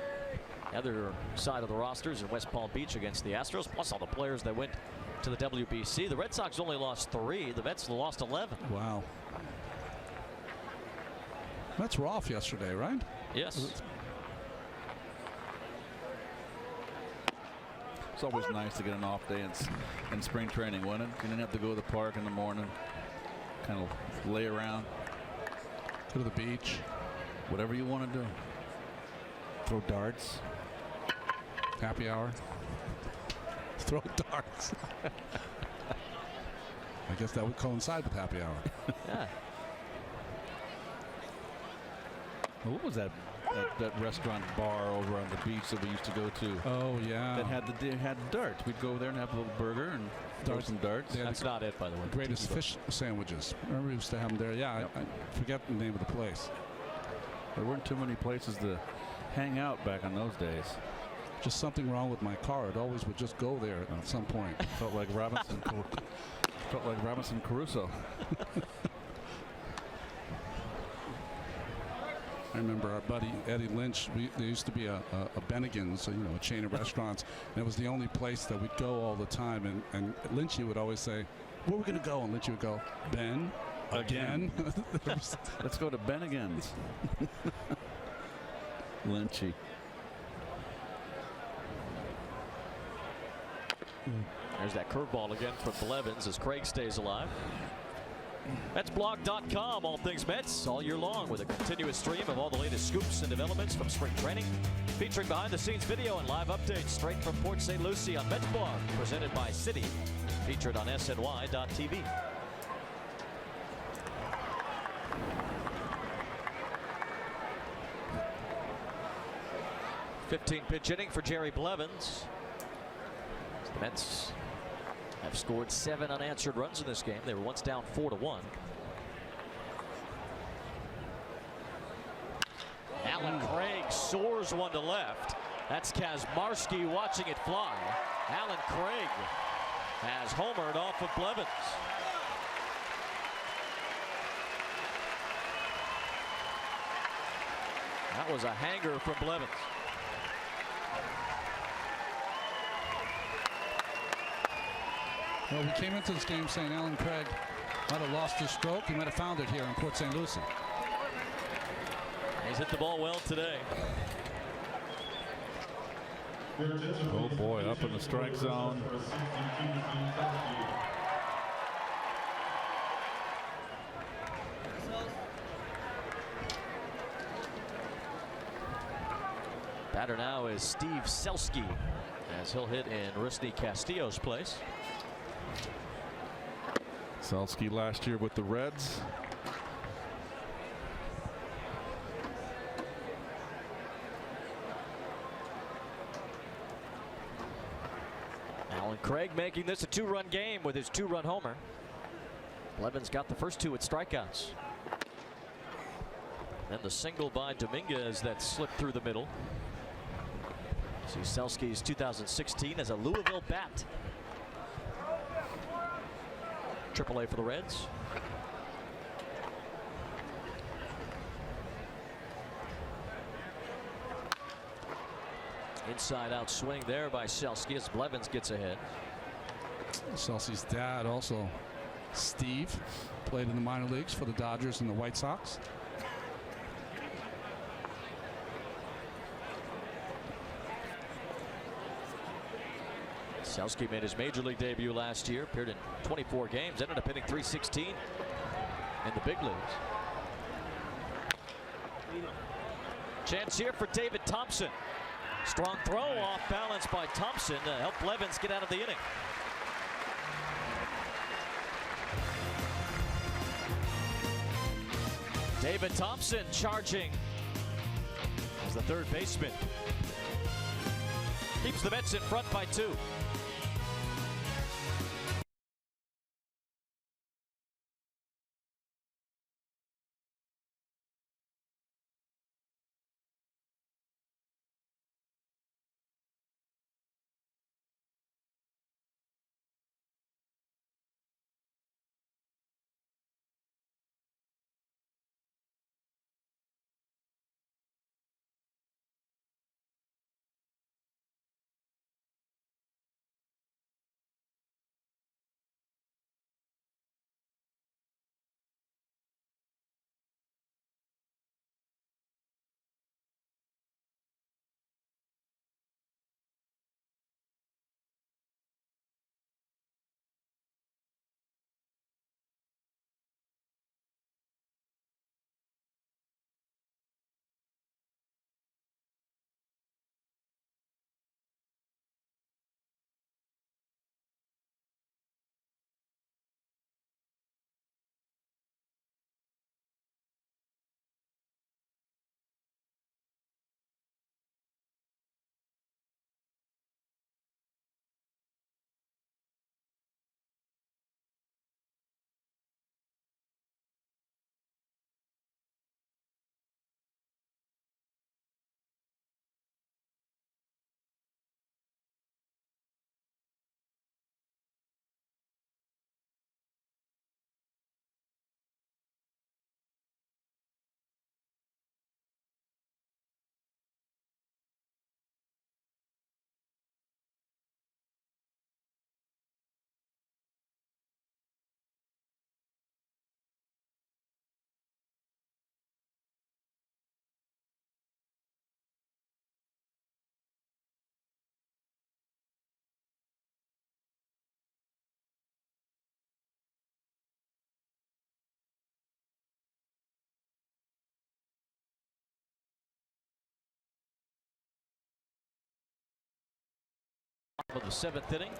The other side of the rosters in West Palm Beach against the Astros, plus all the players that went to the WBC. The Red Sox only lost 3. The Mets lost 11. Wow. Mets were off yesterday, right? Yes. It's always nice to get an off day in spring training, wasn't it? You didn't have to go to the park in the morning, kind of lay around. Go to the beach. Whatever you want to do. Throw darts. Happy hour. Throw darts. I guess that would coincide with happy hour. Yeah. Well, what was that restaurant bar over on the beach that we used to go to? Oh yeah. That had darts. We'd go there and have a little burger and throw some darts. That's not it, by the way. Greatest fish sandwiches. Remember we used to have them there. Yeah, I forget the name of the place. There weren't too many places to hang out back in those days. Just something wrong with my car. It always would just go there at some point. Felt like Robinson. Felt like Robinson Crusoe. I remember our buddy Eddie Lynch. There used to be a Bennigan's, you know, a chain of restaurants, and it was the only place that we'd go all the time. And Lynchy would always say, "Where are we going to go?" And Lynchy would go, "Ben, again." Let's go to Bennigan's. Lynchy. There's that curveball again from Blevins as Craig stays alive. MetsBlog.com, all things Mets, all year long, with a continuous stream of all the latest scoops and developments from spring training, featuring behind-the-scenes video and live updates straight from Port St. Lucie on MetsBlog, presented by Citi, featured on SNY.TV. .15-pitch inning for Jerry Blevins. The Mets have scored 7 unanswered runs in this game. They were once down 4-1. Alan Craig soars one to left. That's Kazmarski watching it fly. Alan Craig has homered off of Blevins. That was a hanger from Blevins. Well, we came into this game saying Alan Craig might have lost his stroke. He might have found it here in Port St. Lucie. He's hit the ball well today. Oh boy, up in the strike zone. Batter now is Steve Selski, as he'll hit in Rusney Castillo's place. Selski last year with the Reds. Alan Craig making this a 2-run game with his 2-run homer. Blevins got the first 2 with strikeouts. Then the single by Dominguez that slipped through the middle. See Selski's 2016 as a Louisville bat. AAA for the Reds. Inside out swing there by Selski as Blevins gets ahead. Selski's dad also, Steve, played in the minor leagues for the Dodgers and the White Sox. Selski made his major league debut last year, appeared in 24 games, ended up hitting .316 in the big leagues. Chance here for David Thompson. Strong throw off balance by Thompson to help Blevins get out of the inning. David Thompson charging as the third baseman. Keeps the Mets in front by 2. For the 7th inning.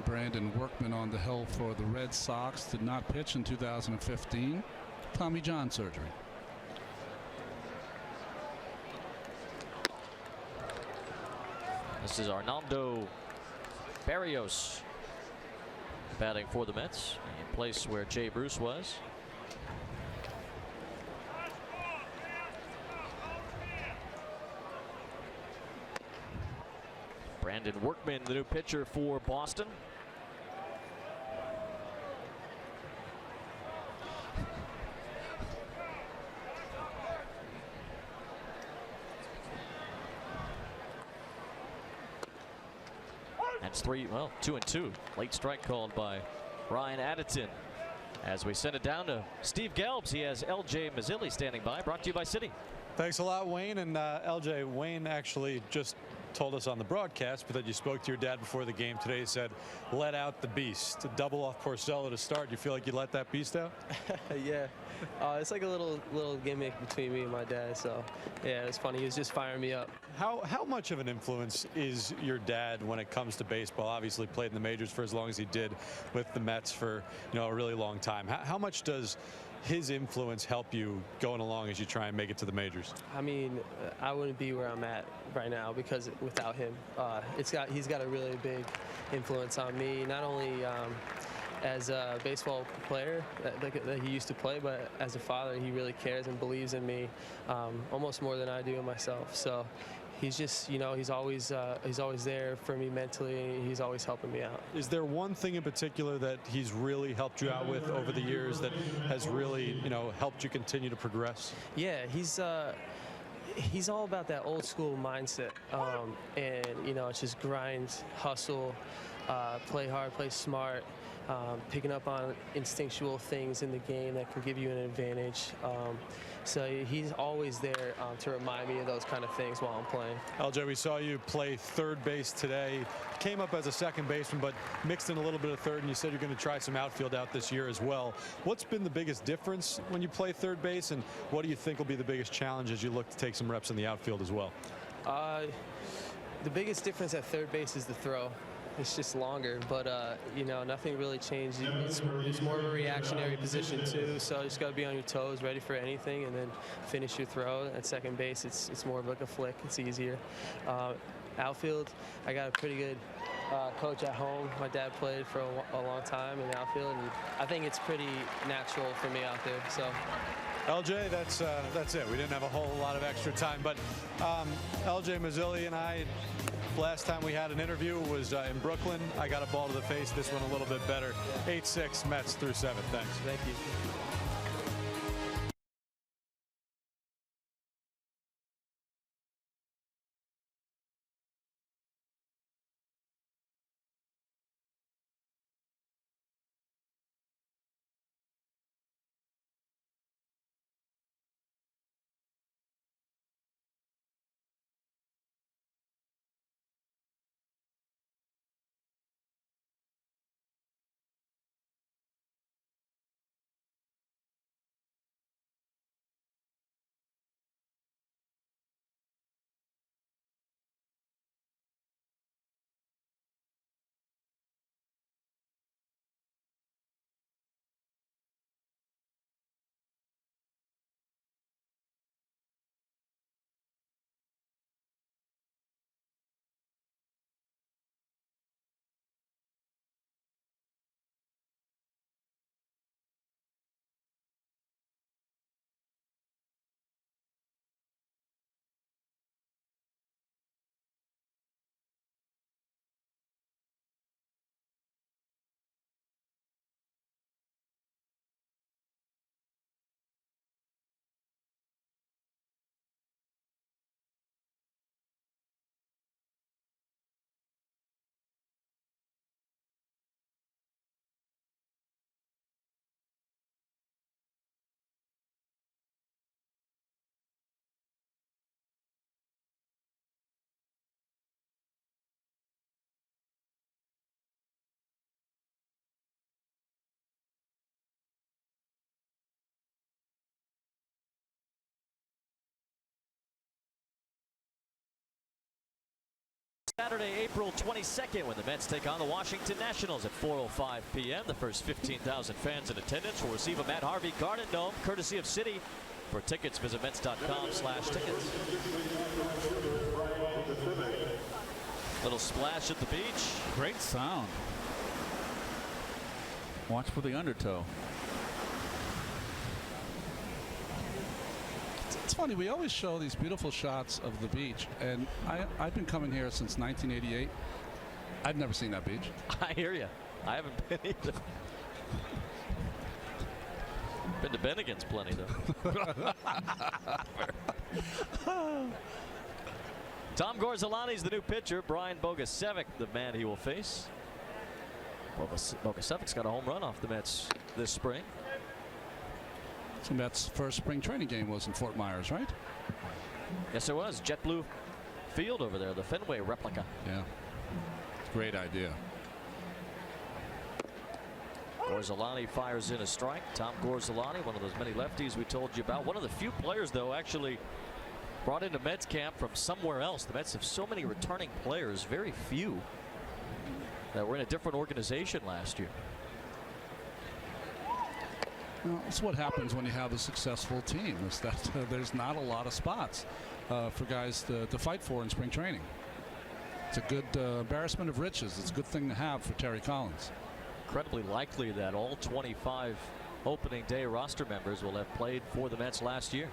Brandon Workman on the hill for the Red Sox did not pitch in 2015. Tommy John surgery. This is Arnaldo Barrios batting for the Mets, in place where Jay Bruce was. Brandon Workman, the new pitcher for Boston. That's 2-2. Late strike called by Ryan Addison. As we send it down to Steve Gelbs, he has LJ Mazzilli standing by. Brought to you by Citi. Thanks a lot, Wayne. And LJ, Wayne actually just told us on the broadcast, but that you spoke to your dad before the game today. He said, let out the beast. To double off Porcello to start, you feel like you let that beast out? Yeah. It's like a little gimmick between me and my dad. So, yeah, it's funny. He was just firing me up. How much of an influence is your dad when it comes to baseball? Obviously played in the majors for as long as he did with the Mets for, a really long time. How much does his influence help you going along as you try and make it to the majors? I mean, I wouldn't be where I'm at right now because without him. He's got a really big influence on me, not only as a baseball player that he used to play, but as a father, he really cares and believes in me almost more than I do in myself. So he's just, he's always there for me mentally, and he's always helping me out. Is there one thing in particular that he's really helped you out with over the years that has really, helped you continue to progress? Yeah, he's all about that old school mindset, and it's just grind, hustle, play hard, play smart. Picking up on instinctual things in the game that can give you an advantage. So he's always there to remind me of those kind of things while I'm playing. LJ, we saw you play third base today. Came up as a second baseman, but mixed in a little bit of third, and you said you're going to try some outfield out this year as well. What's been the biggest difference when you play third base, and what do you think will be the biggest challenge as you look to take some reps in the outfield as well? The biggest difference at third base is the throw. It's just longer, but nothing really changed. It's more of a reactionary position too, so you just got to be on your toes, ready for anything, and then finish your throw. At second base, it's more of like a flick. It's easier. Outfield, I got a pretty good coach at home. My dad played for a long time in the outfield, and I think it's pretty natural for me out there. So. LJ, that's it. We didn't have a whole lot of extra time, but LJ Mazzilli and I, last time we had an interview was in Brooklyn. I got a ball to the face. This one a little bit better. 8-6 Mets through 7. Thanks. Thank you. Saturday, April 22nd, when the Mets take on the Washington Nationals at 4:05 p.m. The first 15,000 fans in attendance will receive a Matt Harvey Garden Gnome, courtesy of Citi. For tickets, visit Mets.com/tickets. Little splash at the beach. Great sound. Watch for the undertow. It's funny, we always show these beautiful shots of the beach, and I've been coming here since 1988. I've never seen that beach. I hear you. I haven't been either. Been to Bennigan's plenty, though. Tom Gorzolani's the new pitcher. Brian Bogusevic, the man he will face. Bogusevic's got a home run off the Mets this spring. So Mets' first spring training game was in Fort Myers, right? Yes, it was. JetBlue field over there, the Fenway replica. Yeah, great idea. Gorzelani fires in a strike. Tom Gorzelani, one of those many lefties we told you about. One of the few players, though, actually brought into Mets camp from somewhere else. The Mets have so many returning players, very few that were in a different organization last year. Well, it's what happens when you have a successful team. Is that there's not a lot of spots for guys to fight for in spring training. It's a good embarrassment of riches. It's a good thing to have for Terry Collins. Incredibly likely that all 25 opening day roster members will have played for the Mets last year.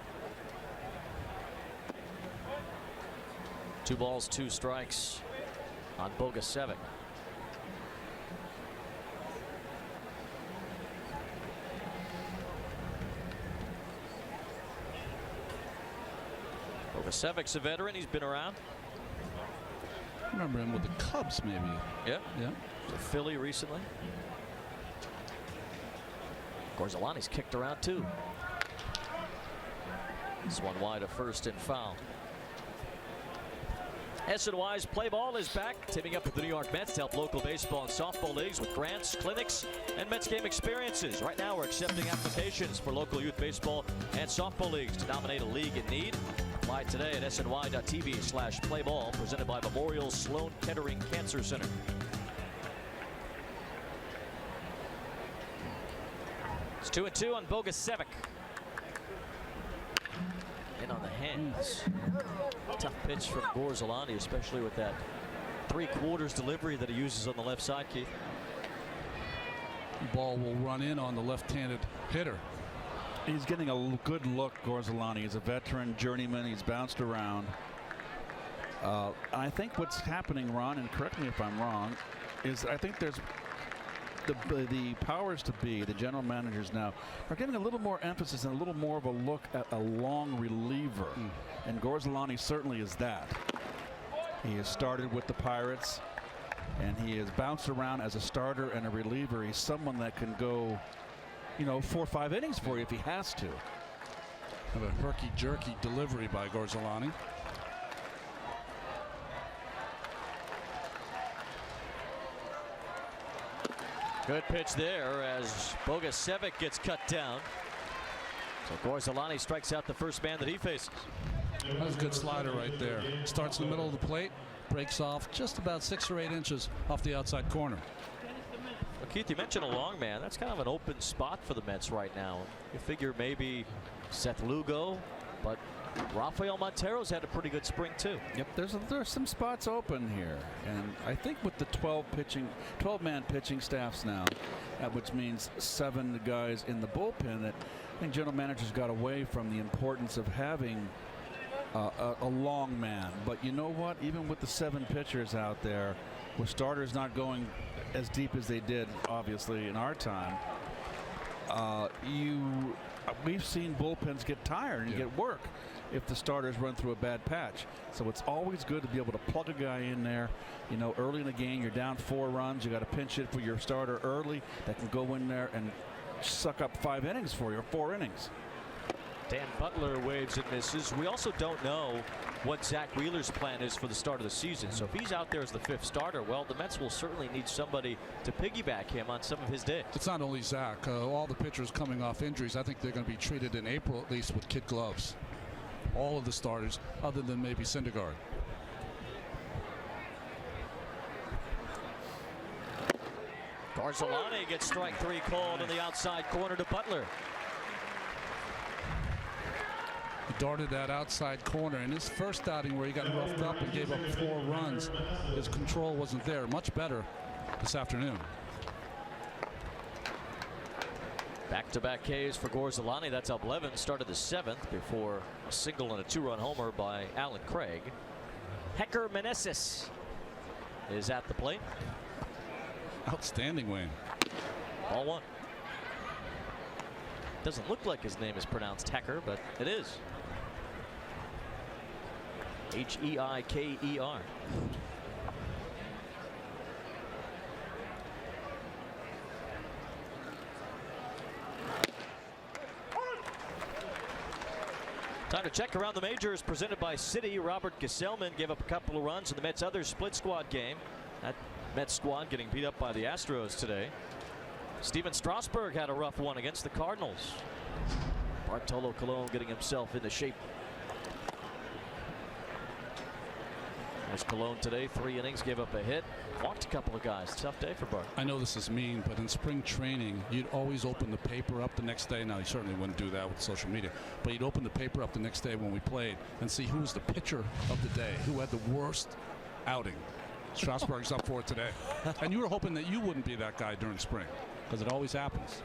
2 balls, 2 strikes on Bogusevic. Bogusevic's a veteran. He's been around. I remember him with the Cubs, maybe. Yeah. Yeah. To Philly recently. Gorzelani's kicked around too. This one wide of first and foul. SNY's Play Ball is back, teaming up with the New York Mets to help local baseball and softball leagues with grants, clinics, and Mets game experiences. Right now, we're accepting applications for local youth baseball and softball leagues to nominate a league in need. Apply today at sny.tv/playball, presented by Memorial Sloan Kettering Cancer Center. It's 2-2 on Bogusevic. In on the hands. Tough pitch from Gorzelani, especially with that 3/4 delivery that he uses on the left side, Keith. The ball will run in on the left-handed hitter. He's getting a good look, Gorzelani. He's a veteran journeyman. He's bounced around. I think what's happening, Ron, and correct me if I'm wrong, is I think there's the powers to be, the general managers now, are giving a little more emphasis and a little more of a look at a long reliever. And Gorzelani certainly is that. He has started with the Pirates, and he has bounced around as a starter and a reliever. He's someone that can go, you know, 4 or 5 innings for you if he has to. Have a herky-jerky delivery by Gorzelani. Good pitch there as Bogusevic gets cut down. So Gorzelani strikes out the first man that he faces. That was a good slider right there. Starts in the middle of the plate, breaks off just about 6 or 8 inches off the outside corner. Well, Keith, you mentioned a long man. That's kind of an open spot for the Mets right now. You figure maybe Seth Lugo, but Rafael Montero's had a pretty good spring too. Yep, there's some spots open here, and I think with the 12-man pitching staffs now, which means 7 guys in the bullpen, that I think general managers got away from the importance of having a long man. But you know what? Even with the 7 pitchers out there, with starters not going as deep as they did, obviously in our time, we've seen bullpens get tired and get work if the starters run through a bad patch. So it's always good to be able to plug a guy in there. You know, early in the game, you're down 4 runs. You got to pinch it for your starter early that can go in there and suck up 5 innings for you, or 4 innings. Dan Butler waves and misses. We also don't know what Zach Wheeler's plan is for the start of the season. So if he's out there as the 5th starter, well, the Mets will certainly need somebody to piggyback him on some of his days. It's not only Zach. All the pitchers coming off injuries, I think they're going to be treated in April at least with kid gloves. All of the starters, other than maybe Syndergaard. Gorzelani gets strike 3 called in the outside corner to Butler. He darted that outside corner. In his first outing where he got roughed up and gave up 4 runs, his control wasn't there. Much better this afternoon. Back-to-back Ks for Gorzelani. That's up 11. Started the 7th before a single and a 2-run homer by Alan Craig. Hecker Meneses is at the plate. Outstanding, Wayne. Ball 1. Doesn't look like his name is pronounced Hecker, but it is. H-E-I-K-E-R. Time to check around the majors, presented by Citi. Robert Gesellman gave up a couple of runs in the Mets' other split squad game. That Mets squad getting beat up by the Astros today. Steven Strasburg had a rough one against the Cardinals. Bartolo Colon getting himself into shape. There's Colon today, 3 innings, gave up a hit, walked a couple of guys. Tough day for Bart. I know this is mean, but in spring training, you'd always open the paper up the next day. Now, you certainly wouldn't do that with social media, but you'd open the paper up the next day when we played and see who was the pitcher of the day, who had the worst outing. Strasburg's up for it today. And you were hoping that you wouldn't be that guy during spring, because it always happens.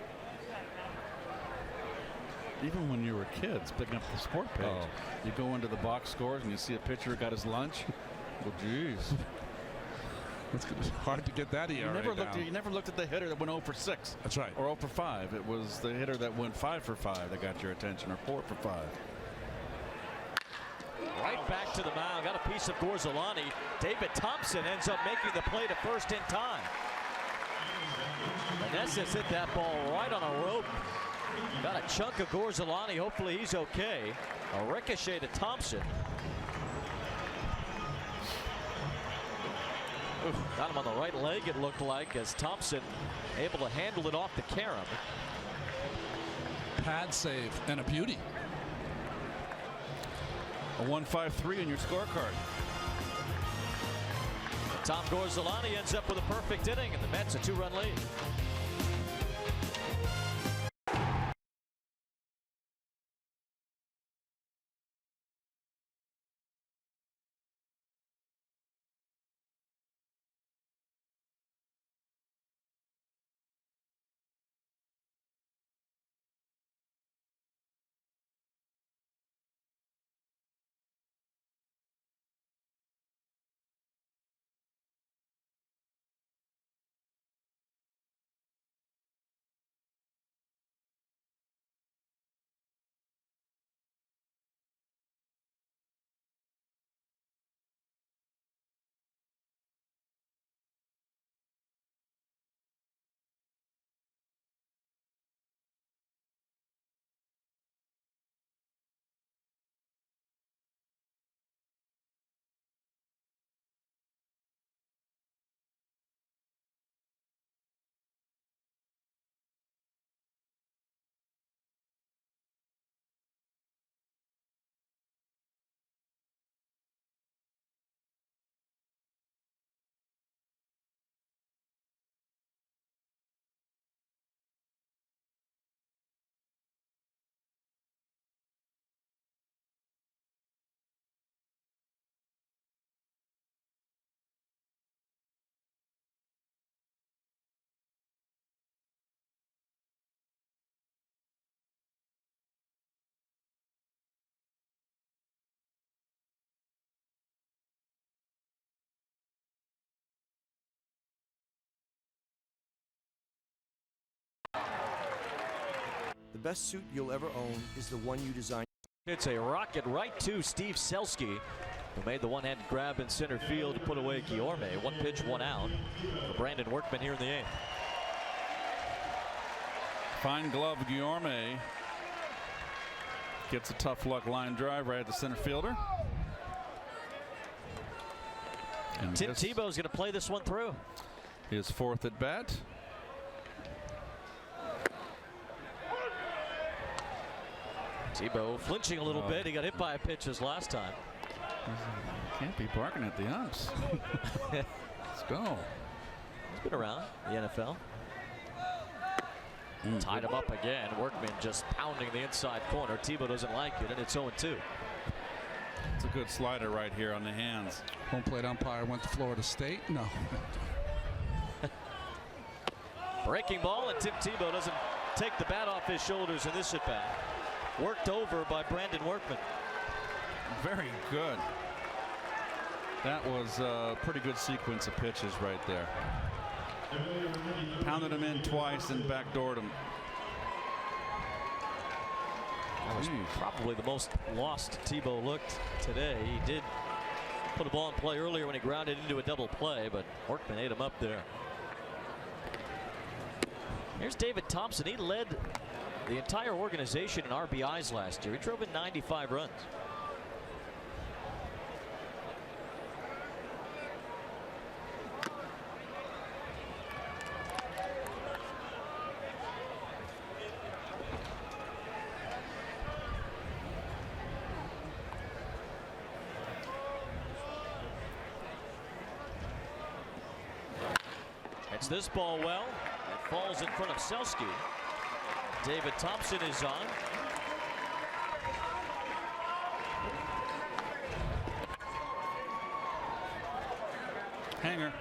Even when you were kids, picking up the sport page, you go into the box scores and you see a pitcher got his lunch. Well, geez. It's hard to get that ERA down. You never looked at the hitter that went 0 for 6. That's right. Or 0 for 5. It was the hitter that went 5 for 5 that got your attention, or 4 for 5. Right back to the mound. Got a piece of Gorzolani. David Thompson ends up making the play to first in time. Meneses hit that ball right on a rope. Got a chunk of Gorzolani. Hopefully he's okay. A ricochet to Thompson. Got him on the right leg, it looked like, as Thompson able to handle it off the carom. Pad save and a beauty. A 1-5-3 in your scorecard. Tom Gorzolani ends up with a perfect inning, and the Mets a 2-run lead. The best suit you'll ever own is the one you design. It's a rocket right to Steve Selski, who made the one-handed grab in center field to put away Guillorme. 1 pitch, 1 out for Brandon Workman here in the 8th. Fine glove, Guillorme gets a tough luck line drive right at the center fielder. And Tim Tebow's going to play this one through. His 4th at bat. Tebow flinching a little bit. He got hit by a pitch his last time. Can't be barking at the umps. Let's go. He's been around the NFL. Tied him up again. Workman just pounding the inside corner. Tebow doesn't like it, and it's 0-2. It's a good slider right here on the hands. Home plate umpire went to Florida State. No. Breaking ball, and Tim Tebow doesn't take the bat off his shoulders in this at bat. Worked over by Brandon Workman. Very good. That was a pretty good sequence of pitches right there. Pounded him in twice and backdoored him. That was probably the most lost Tebow looked today. He did put a ball in play earlier when he grounded into a double play, but Workman ate him up there. Here's David Thompson. He led the entire organization in RBIs last year. He drove in 95 runs. Hits this ball well. It falls in front of Selski. David Thompson is on. Hanger.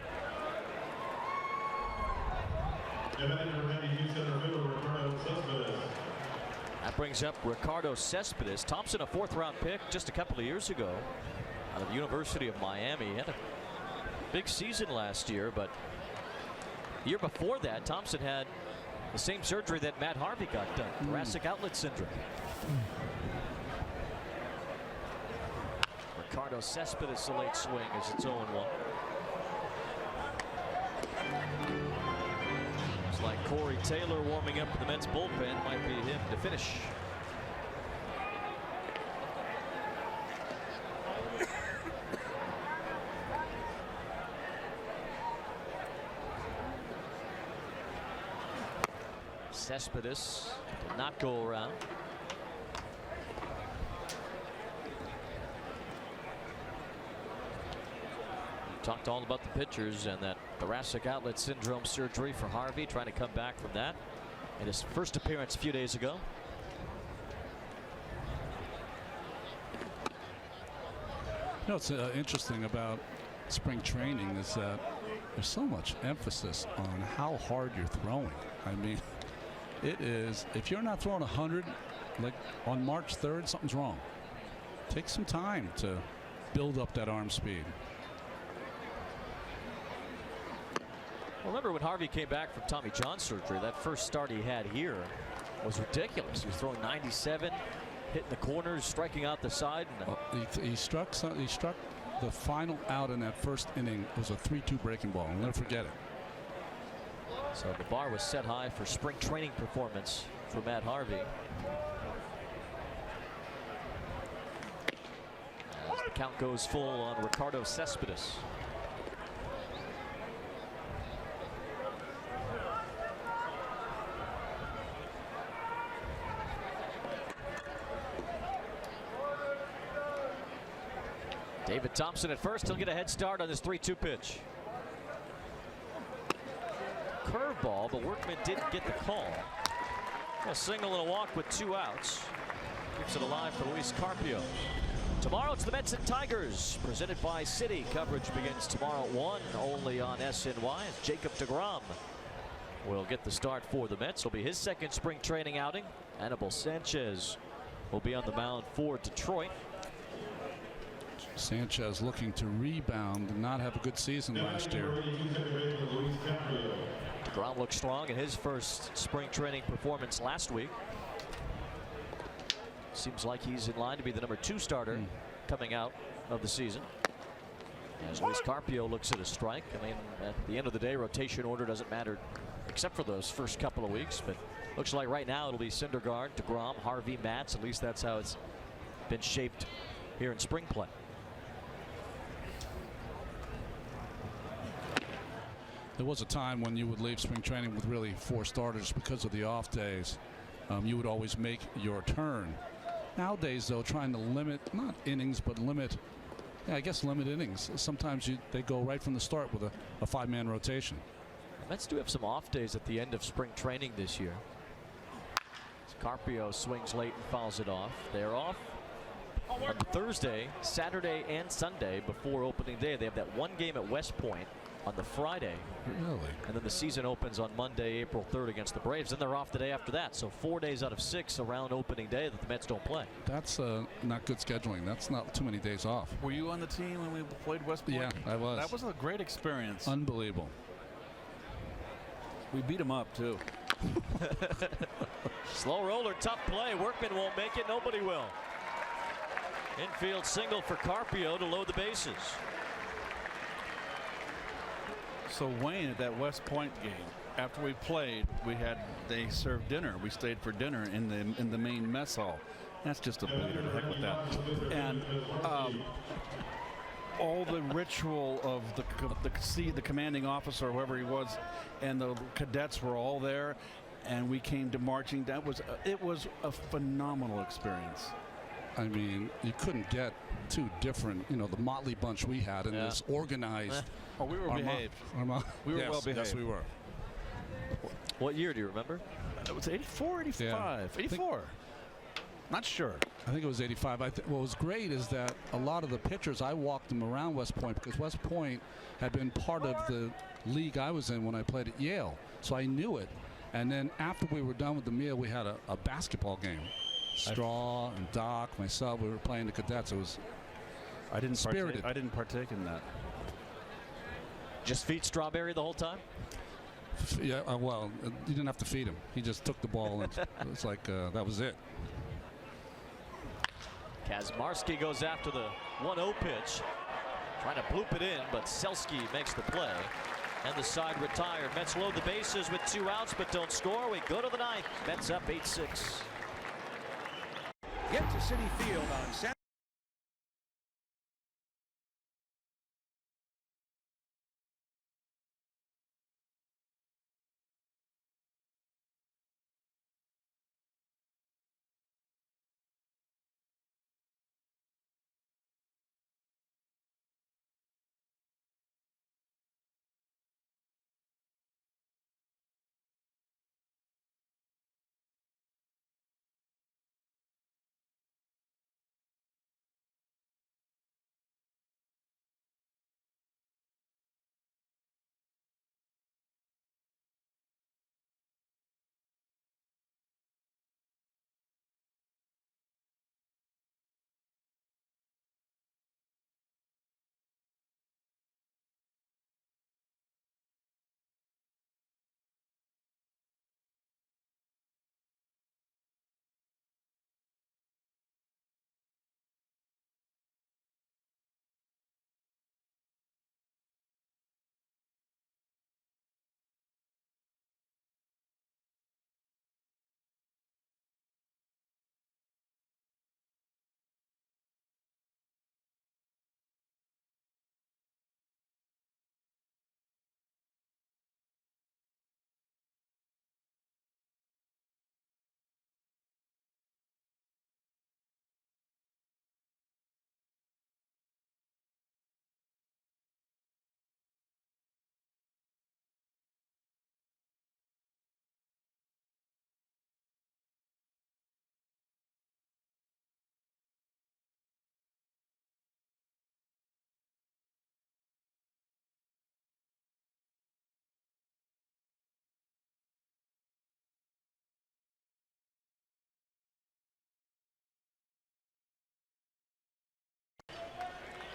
That brings up Ricardo Cespedes. Thompson, a 4th-round pick just a couple of years ago out of the University of Miami. He had a big season last year, but the year before that, Thompson had the same surgery that Matt Harvey got done, thoracic outlet syndrome. Ricardo Cespedes, a late swing as it's 0-1. Looks like Corey Taylor warming up in the Mets bullpen. Might be him to finish. Cespedes did not go around. We talked all about the pitchers and that thoracic outlet syndrome surgery for Harvey, trying to come back from that in his first appearance a few days ago. You know, what's interesting about spring training is that there's so much emphasis on how hard you're throwing. I mean, it is, if you're not throwing 100, like on March 3rd, something's wrong. Take some time to build up that arm speed. Well, remember when Harvey came back from Tommy John surgery, that first start he had here was ridiculous. He was throwing 97, hitting the corners, striking out the side. And he struck the final out in that first inning. It was a 3-2 breaking ball. I'll never forget it. So the bar was set high for spring training performance for Matt Harvey. As the count goes full on Ricardo Cespedes. David Thompson at first. He'll get a head start on this 3-2 pitch. Curveball, but Workman didn't get the call. A single and a walk with 2 outs. Keeps it alive for Luis Carpio. Tomorrow it's the Mets and Tigers, presented by Citi. Coverage begins tomorrow at 1, only on SNY. Jacob deGrom will get the start for the Mets. It'll be his second spring training outing. Anibal Sanchez will be on the mound for Detroit. Sanchez looking to rebound and not have a good season last year. DeGrom looked strong in his first spring training performance last week. Seems like he's in line to be the number 2 starter coming out of the season. As Luis Carpio looks at a strike. I mean, at the end of the day, rotation order doesn't matter except for those first couple of weeks. But looks like right now it'll be Syndergaard, DeGrom, Harvey, Matz. At least that's how it's been shaped here in spring play. There was a time when you would leave spring training with really 4 starters because of the off days. You would always make your turn. Nowadays, though, trying to limit, not innings, but limit, I guess limit innings. Sometimes they go right from the start with a 5-man rotation. The Mets do have some off days at the end of spring training this year. Carpio swings late and fouls it off. They're off on Thursday, Saturday, and Sunday before opening day. They have that 1 game at West Point on the Friday. Really? And then the season opens on Monday, April 3rd against the Braves. Then they're off the day after that. So 4 days out of 6 around opening day that the Mets don't play. That's not good scheduling. That's not too many days off. Were you on the team when we played West Point? Yeah, I was. That was a great experience. Unbelievable. We beat them up, too. Slow roller, tough play. Workman won't make it. Nobody will. Infield single for Carpio to load the bases. So Wayne at that West Point game, after we played, they served dinner. We stayed for dinner in the main mess hall. That's just a bleeder. The heck with that. And all the ritual of the commanding officer, whoever he was, and the cadets were all there, and we came to marching. It was a phenomenal experience. I mean, you couldn't get too different, you know, the motley bunch we had and this organized. Oh, we were behaved. We were well behaved. Yes, we were. What year do you remember? It was 84, 85. Yeah. 84. Not sure. I think it was 85. What was great is that a lot of the pitchers, I walked them around West Point because West Point had been part of the league I was in when I played at Yale. So I knew it. And then after we were done with the meal, we had a basketball game. Straw and Doc, myself, we were playing the cadets. It was spirited. I didn't partake in that. Just feed Strawberry the whole time? Yeah, well, you didn't have to feed him. He just took the ball and it's like that was it. Kazmarski goes after the 1-0 pitch, trying to bloop it in, but Selski makes the play. And the side retired. Mets load the bases with 2 outs, but don't score. We go to the 9th. Mets up 8-6. Get to Citi Field on Saturday.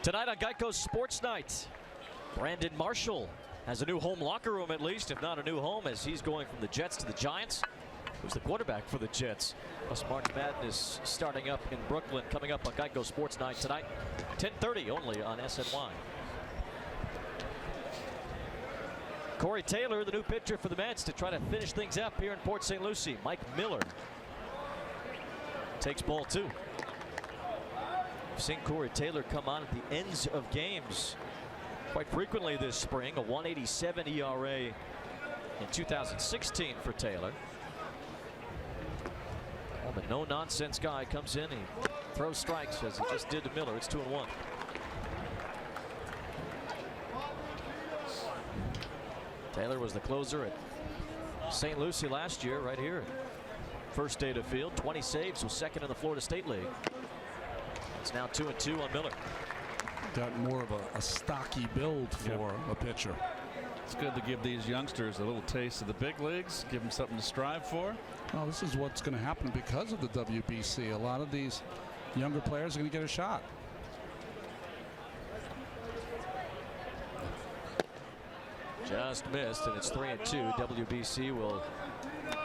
Tonight on Geico's Sports Night, Brandon Marshall has a new home locker room, at least, if not a new home, as he's going from the Jets to the Giants. Who's the quarterback for the Jets? Plus March Madness starting up in Brooklyn, coming up on Geico Sports Night tonight, 10:30 only on SNY. Corey Taylor, the new pitcher for the Mets, to try to finish things up here in Port St. Lucie. Mike Miller takes ball 2. We've seen Corey Taylor come on at the ends of games quite frequently this spring. A 1.87 ERA in 2016 for Taylor. Well, the no-nonsense guy comes in, he throws strikes as he just did to Miller. It's 2-1. Taylor was the closer at St. Lucie last year, right here at First Data Field. 20 saves, was second in the Florida State League. It's now 2-2 on Miller. Got more of a stocky build for a pitcher. It's good to give these youngsters a little taste of the big leagues, give them something to strive for. Well, this is what's going to happen because of the WBC. A lot of these younger players are going to get a shot. Just missed, and it's 3-2. WBC will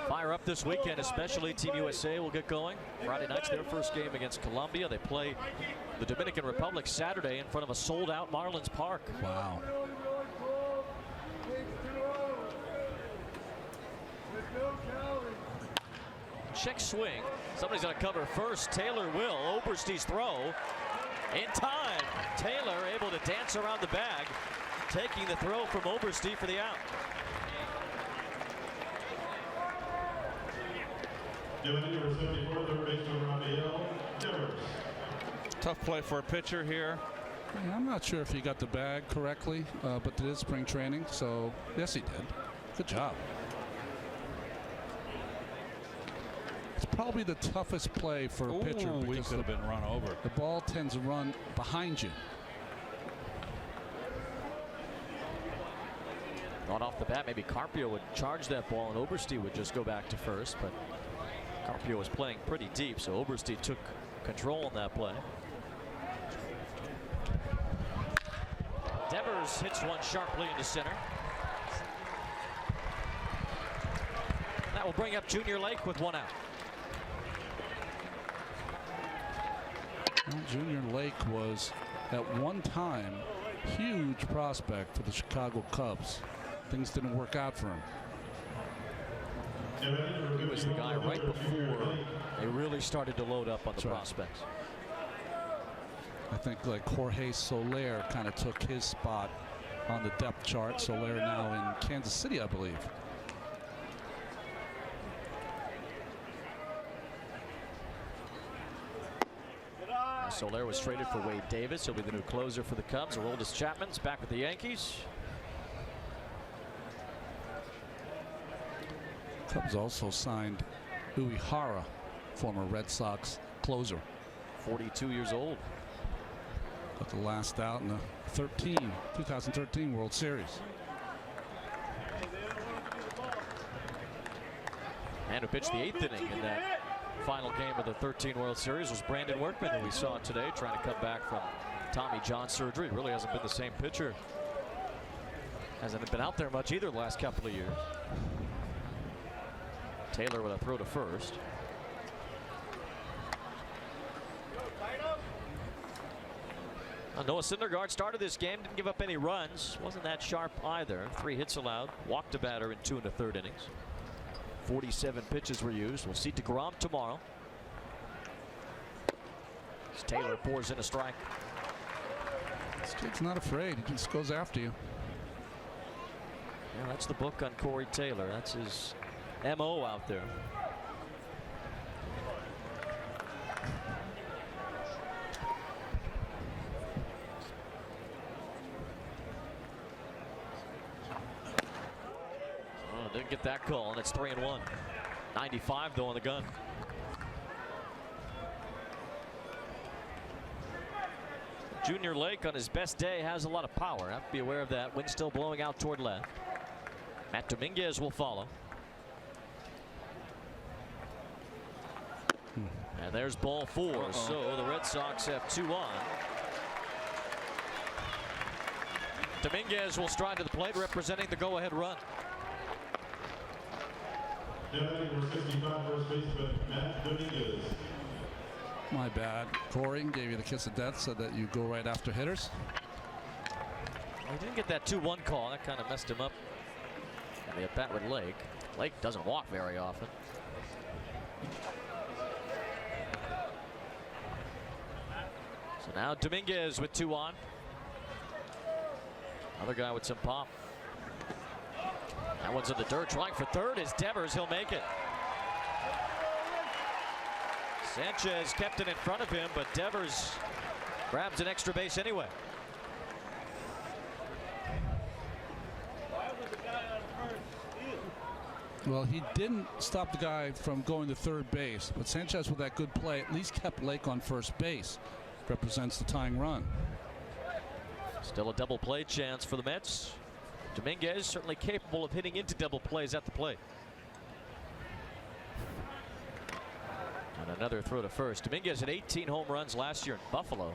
fire up this weekend, especially Team USA will get going. Friday night's their first game against Colombia. They play the Dominican Republic Saturday in front of a sold-out Marlins Park. Wow. Check swing. Somebody's going to cover first. Taylor will. Oberste's throw in time. Taylor able to dance around the bag, taking the throw from Oberste for the out. Tough play for a pitcher here. Yeah, I'm not sure if he got the bag correctly, but it is spring training, so yes, he did. Good job. It's probably the toughest play for a pitcher We because could have been run over. the ball tends to run behind you. Thought off the bat, maybe Carpio would charge that ball and Oberste would just go back to first, but Carpio was playing pretty deep, so Oberste took control on that play. Devers hits one sharply into center. That will bring up Junior Lake with one out. Well, Junior Lake was at one time huge prospect for the Chicago Cubs. Things didn't work out for him. He was the guy right before they really started to load up on the prospects. I think like Jorge Soler kind of took his spot on the depth chart. Soler now in Kansas City, I believe. Soler was traded for Wade Davis. He'll be the new closer for the Cubs. Aroldis Chapman's back with the Yankees. Cubs also signed Uehara, former Red Sox closer. 42 years old. Got the last out in the 2013 World Series. And who pitched the 8th inning in that final game of the 13 World Series was Brandon Workman, who we saw today trying to come back from Tommy John surgery. Really hasn't been the same pitcher. Hasn't been out there much either the last couple of years. Taylor with a throw to first. Noah Syndergaard started this game, didn't give up any runs, wasn't that sharp either. 3 hits allowed, walked a batter in 2 1/3 innings. 47 pitches were used. We'll see DeGrom tomorrow. As Taylor pours in a strike. This kid's not afraid. He just goes after you. Yeah, that's the book on Corey Taylor. That's his MO out there. Didn't get that call, and it's 3-1. 95 though on the gun. Junior Lake on his best day has a lot of power. Have to be aware of that. Wind still blowing out toward left. Matt Dominguez will follow. And there's ball 4. So the Red Sox have 2 on. Dominguez will stride to the plate, representing the go-ahead run. My bad. Corey gave you the kiss of death, said that you go right after hitters. He didn't get that 2-1 call. That kind of messed him up. And the at bat with Lake. Lake doesn't walk very often. So now Dominguez with 2 on. Another guy with some pop. That one's in the dirt. Trying for third is Devers. He'll make it. Sanchez kept it in front of him, but Devers grabs an extra base anyway. Well, he didn't stop the guy from going to third base, but Sanchez with that good play at least kept Lake on first base. Represents the tying run. Still a double play chance for the Mets. Dominguez certainly capable of hitting into double plays at the plate. And another throw to first. Dominguez had 18 home runs last year in Buffalo.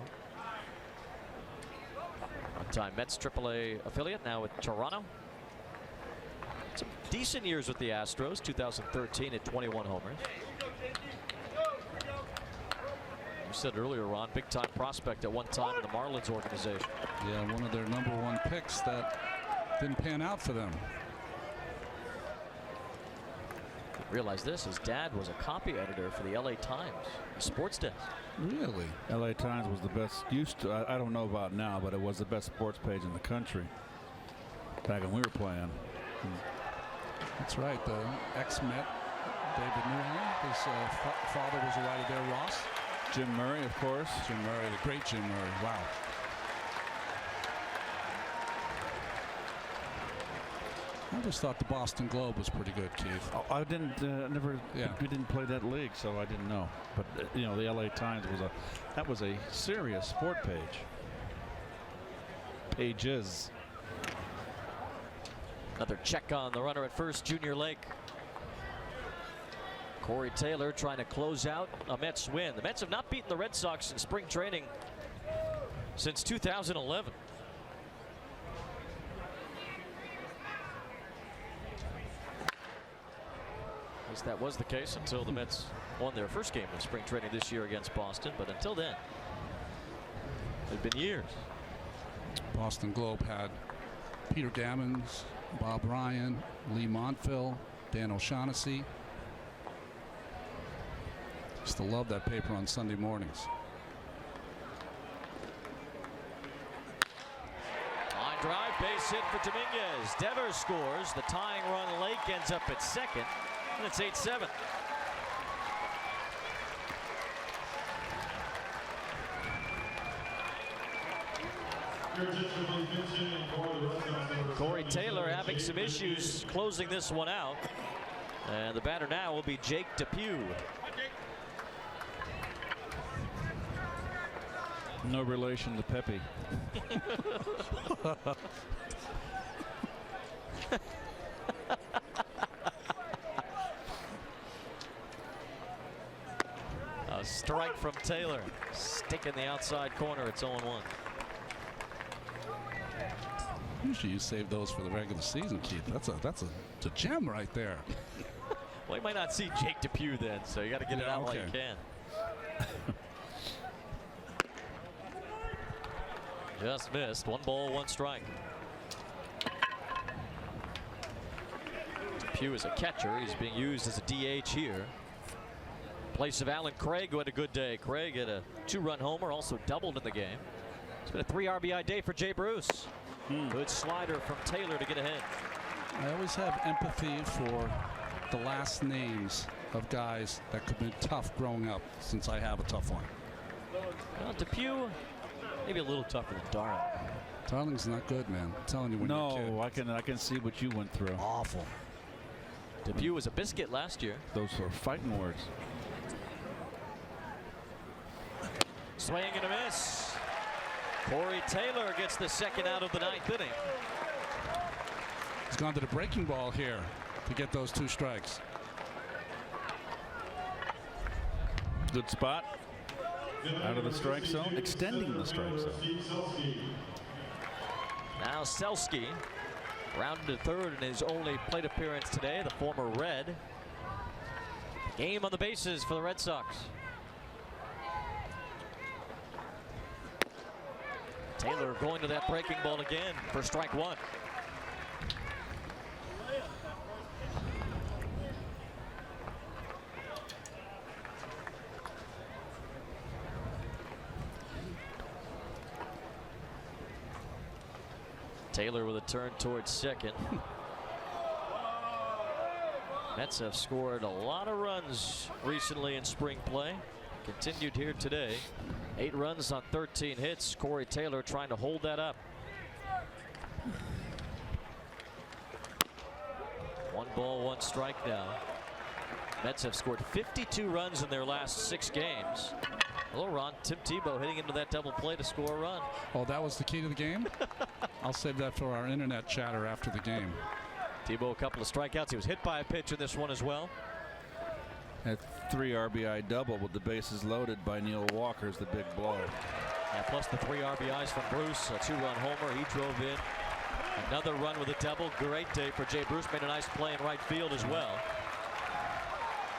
One-time Mets AAA affiliate, now with Toronto. Some decent years with the Astros. 2013 at 21 homers. You said earlier, Ron, big-time prospect at one time in the Marlins organization. Yeah, one of their #1 picks that didn't pan out for them. Realize this, his dad was a copy editor for the LA Times, the sports desk. Really? LA Times was the best, I don't know about now, but it was the best sports page in the country back when we were playing. That's right. The ex-Met, David Newham, his father was a writer there, Ross. Jim Murray, of course. Jim Murray, the great Jim Murray. Wow. I always thought the Boston Globe was pretty good, Keith. Oh, I didn't we didn't play that league, so I didn't know. But you know, the LA Times was a serious sport page. Pages. Another check on the runner at first, Junior Lake. Corey Taylor trying to close out a Mets win. The Mets have not beaten the Red Sox in spring training since 2011. At least that was the case until the Mets won their first game of spring training this year against Boston. But until then, it's been years. Boston Globe had Peter Gammons, Bob Ryan, Lee Montville, Dan O'Shaughnessy. Used to love that paper on Sunday mornings. Line drive, base hit for Dominguez. Devers scores. The tying run, Lake, ends up at second, and it's 8-7. Corey Taylor having some issues closing this one out. And the batter now will be Jake Depew. No relation to Pepe. A strike from Taylor. Stick in the outside corner. It's 0-1. Usually you save those for the regular season, Keith. That's a gem right there. Well, you might not see Jake Depew then, so you got to get it out while you can. Just missed. 1 ball, 1 strike. Depew is a catcher. He's being used as a DH here. In place of Alan Craig, who had a good day. Craig had a 2-run homer, also doubled in the game. It's been a 3 RBI day for Jay Bruce. Good slider from Taylor to get ahead. I always have empathy for the last names of guys that could have been tough growing up, since I have a tough one. Well, Depew, maybe a little tougher than Darling. Darling's not good, man. I'm telling you, when you're a kid. No, I can see what you went through. Awful. Depew was a biscuit last year. Those are fighting words. Swing and a miss. Corey Taylor gets the second out of the 9th inning. He's gone to the breaking ball here to get those 2 strikes. Good spot. Out of the strike zone, extending the strike zone. Now Selski rounded to third in his only plate appearance today, the former Red. Game on the bases for the Red Sox. Taylor going to that breaking ball again for strike 1. Taylor with a turn towards second. Mets have scored a lot of runs recently in spring play. Continued here today. 8 runs on 13 hits. Corey Taylor trying to hold that up. 1 ball, 1 strike now. Mets have scored 52 runs in their last 6 games. Hello, Ron. Tim Tebow hitting into that double play to score a run. Oh, that was the key to the game? I'll save that for our internet chatter after the game. Tebow, a couple of strikeouts. He was hit by a pitch in this one as well. That 3 RBI double with the bases loaded by Neil Walker's the big blow. Yeah, plus the 3 RBIs from Bruce, a 2-run homer. He drove in another run with a double. Great day for Jay Bruce. Made a nice play in right field as well.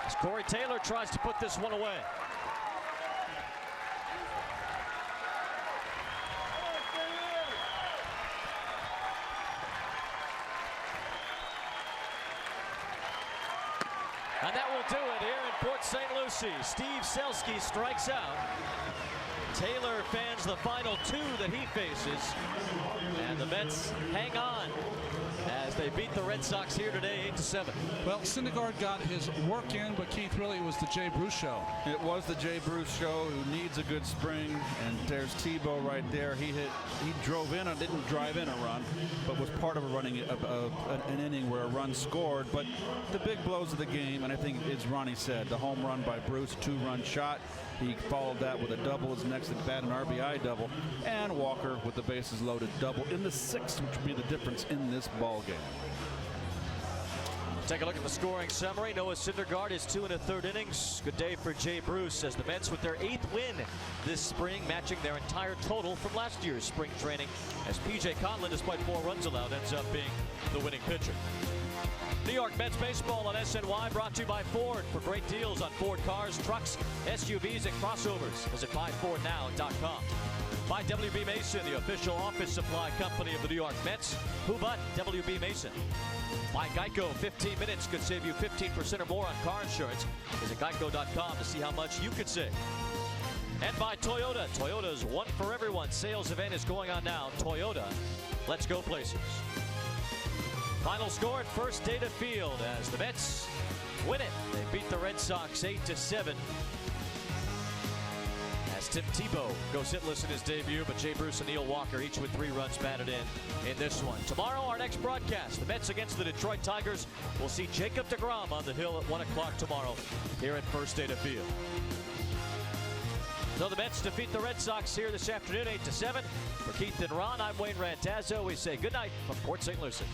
As Corey Taylor tries to put this one away. And that will do it here in Port St. Lucie. Steve Selski strikes out. Taylor fans the final 2 that he faces. And the Mets hang on as they beat the Red Sox here today 8-7. Well, Syndergaard got his work in, but Keith, really it was the Jay Bruce show. It was the Jay Bruce show, who needs a good spring, and there's Tebow right there. He drove in, or didn't drive in a run, but was part of an inning where a run scored. But the big blows of the game, and I think, as Ronnie said, the home run by Bruce, 2-run shot. He followed that with a double, his next at bat, an RBI double, and Walker with the bases loaded double in the 6th, which would be the difference in this ball game. Take a look at the scoring summary. Noah Syndergaard is 2 1/3 innings. Good day for Jay Bruce as the Mets with their 8th win this spring, matching their entire total from last year's spring training, as P.J. Conlon, despite 4 runs allowed, ends up being the winning pitcher. New York Mets baseball on SNY, brought to you by Ford. For great deals on Ford cars, trucks, SUVs, and crossovers, visit buyfordnow.com. By WB Mason, the official office supply company of the New York Mets. Who but WB Mason? By Geico, 15 minutes could save you 15% or more on car insurance. Visit geico.com to see how much you could save. And by Toyota. Toyota's One for Everyone sales event is going on now. Toyota, let's go places. Final score at First Data Field as the Mets win it. They beat the Red Sox 8-7. As Tim Tebow goes hitless in his debut, but Jay Bruce and Neil Walker each with 3 runs batted in this one. Tomorrow, our next broadcast, the Mets against the Detroit Tigers. We'll see Jacob deGrom on the hill at 1 o'clock tomorrow here at First Data Field. So the Mets defeat the Red Sox here this afternoon, 8-7. For Keith and Ron, I'm Wayne Rantazzo. We say good night from Port St. Lucie.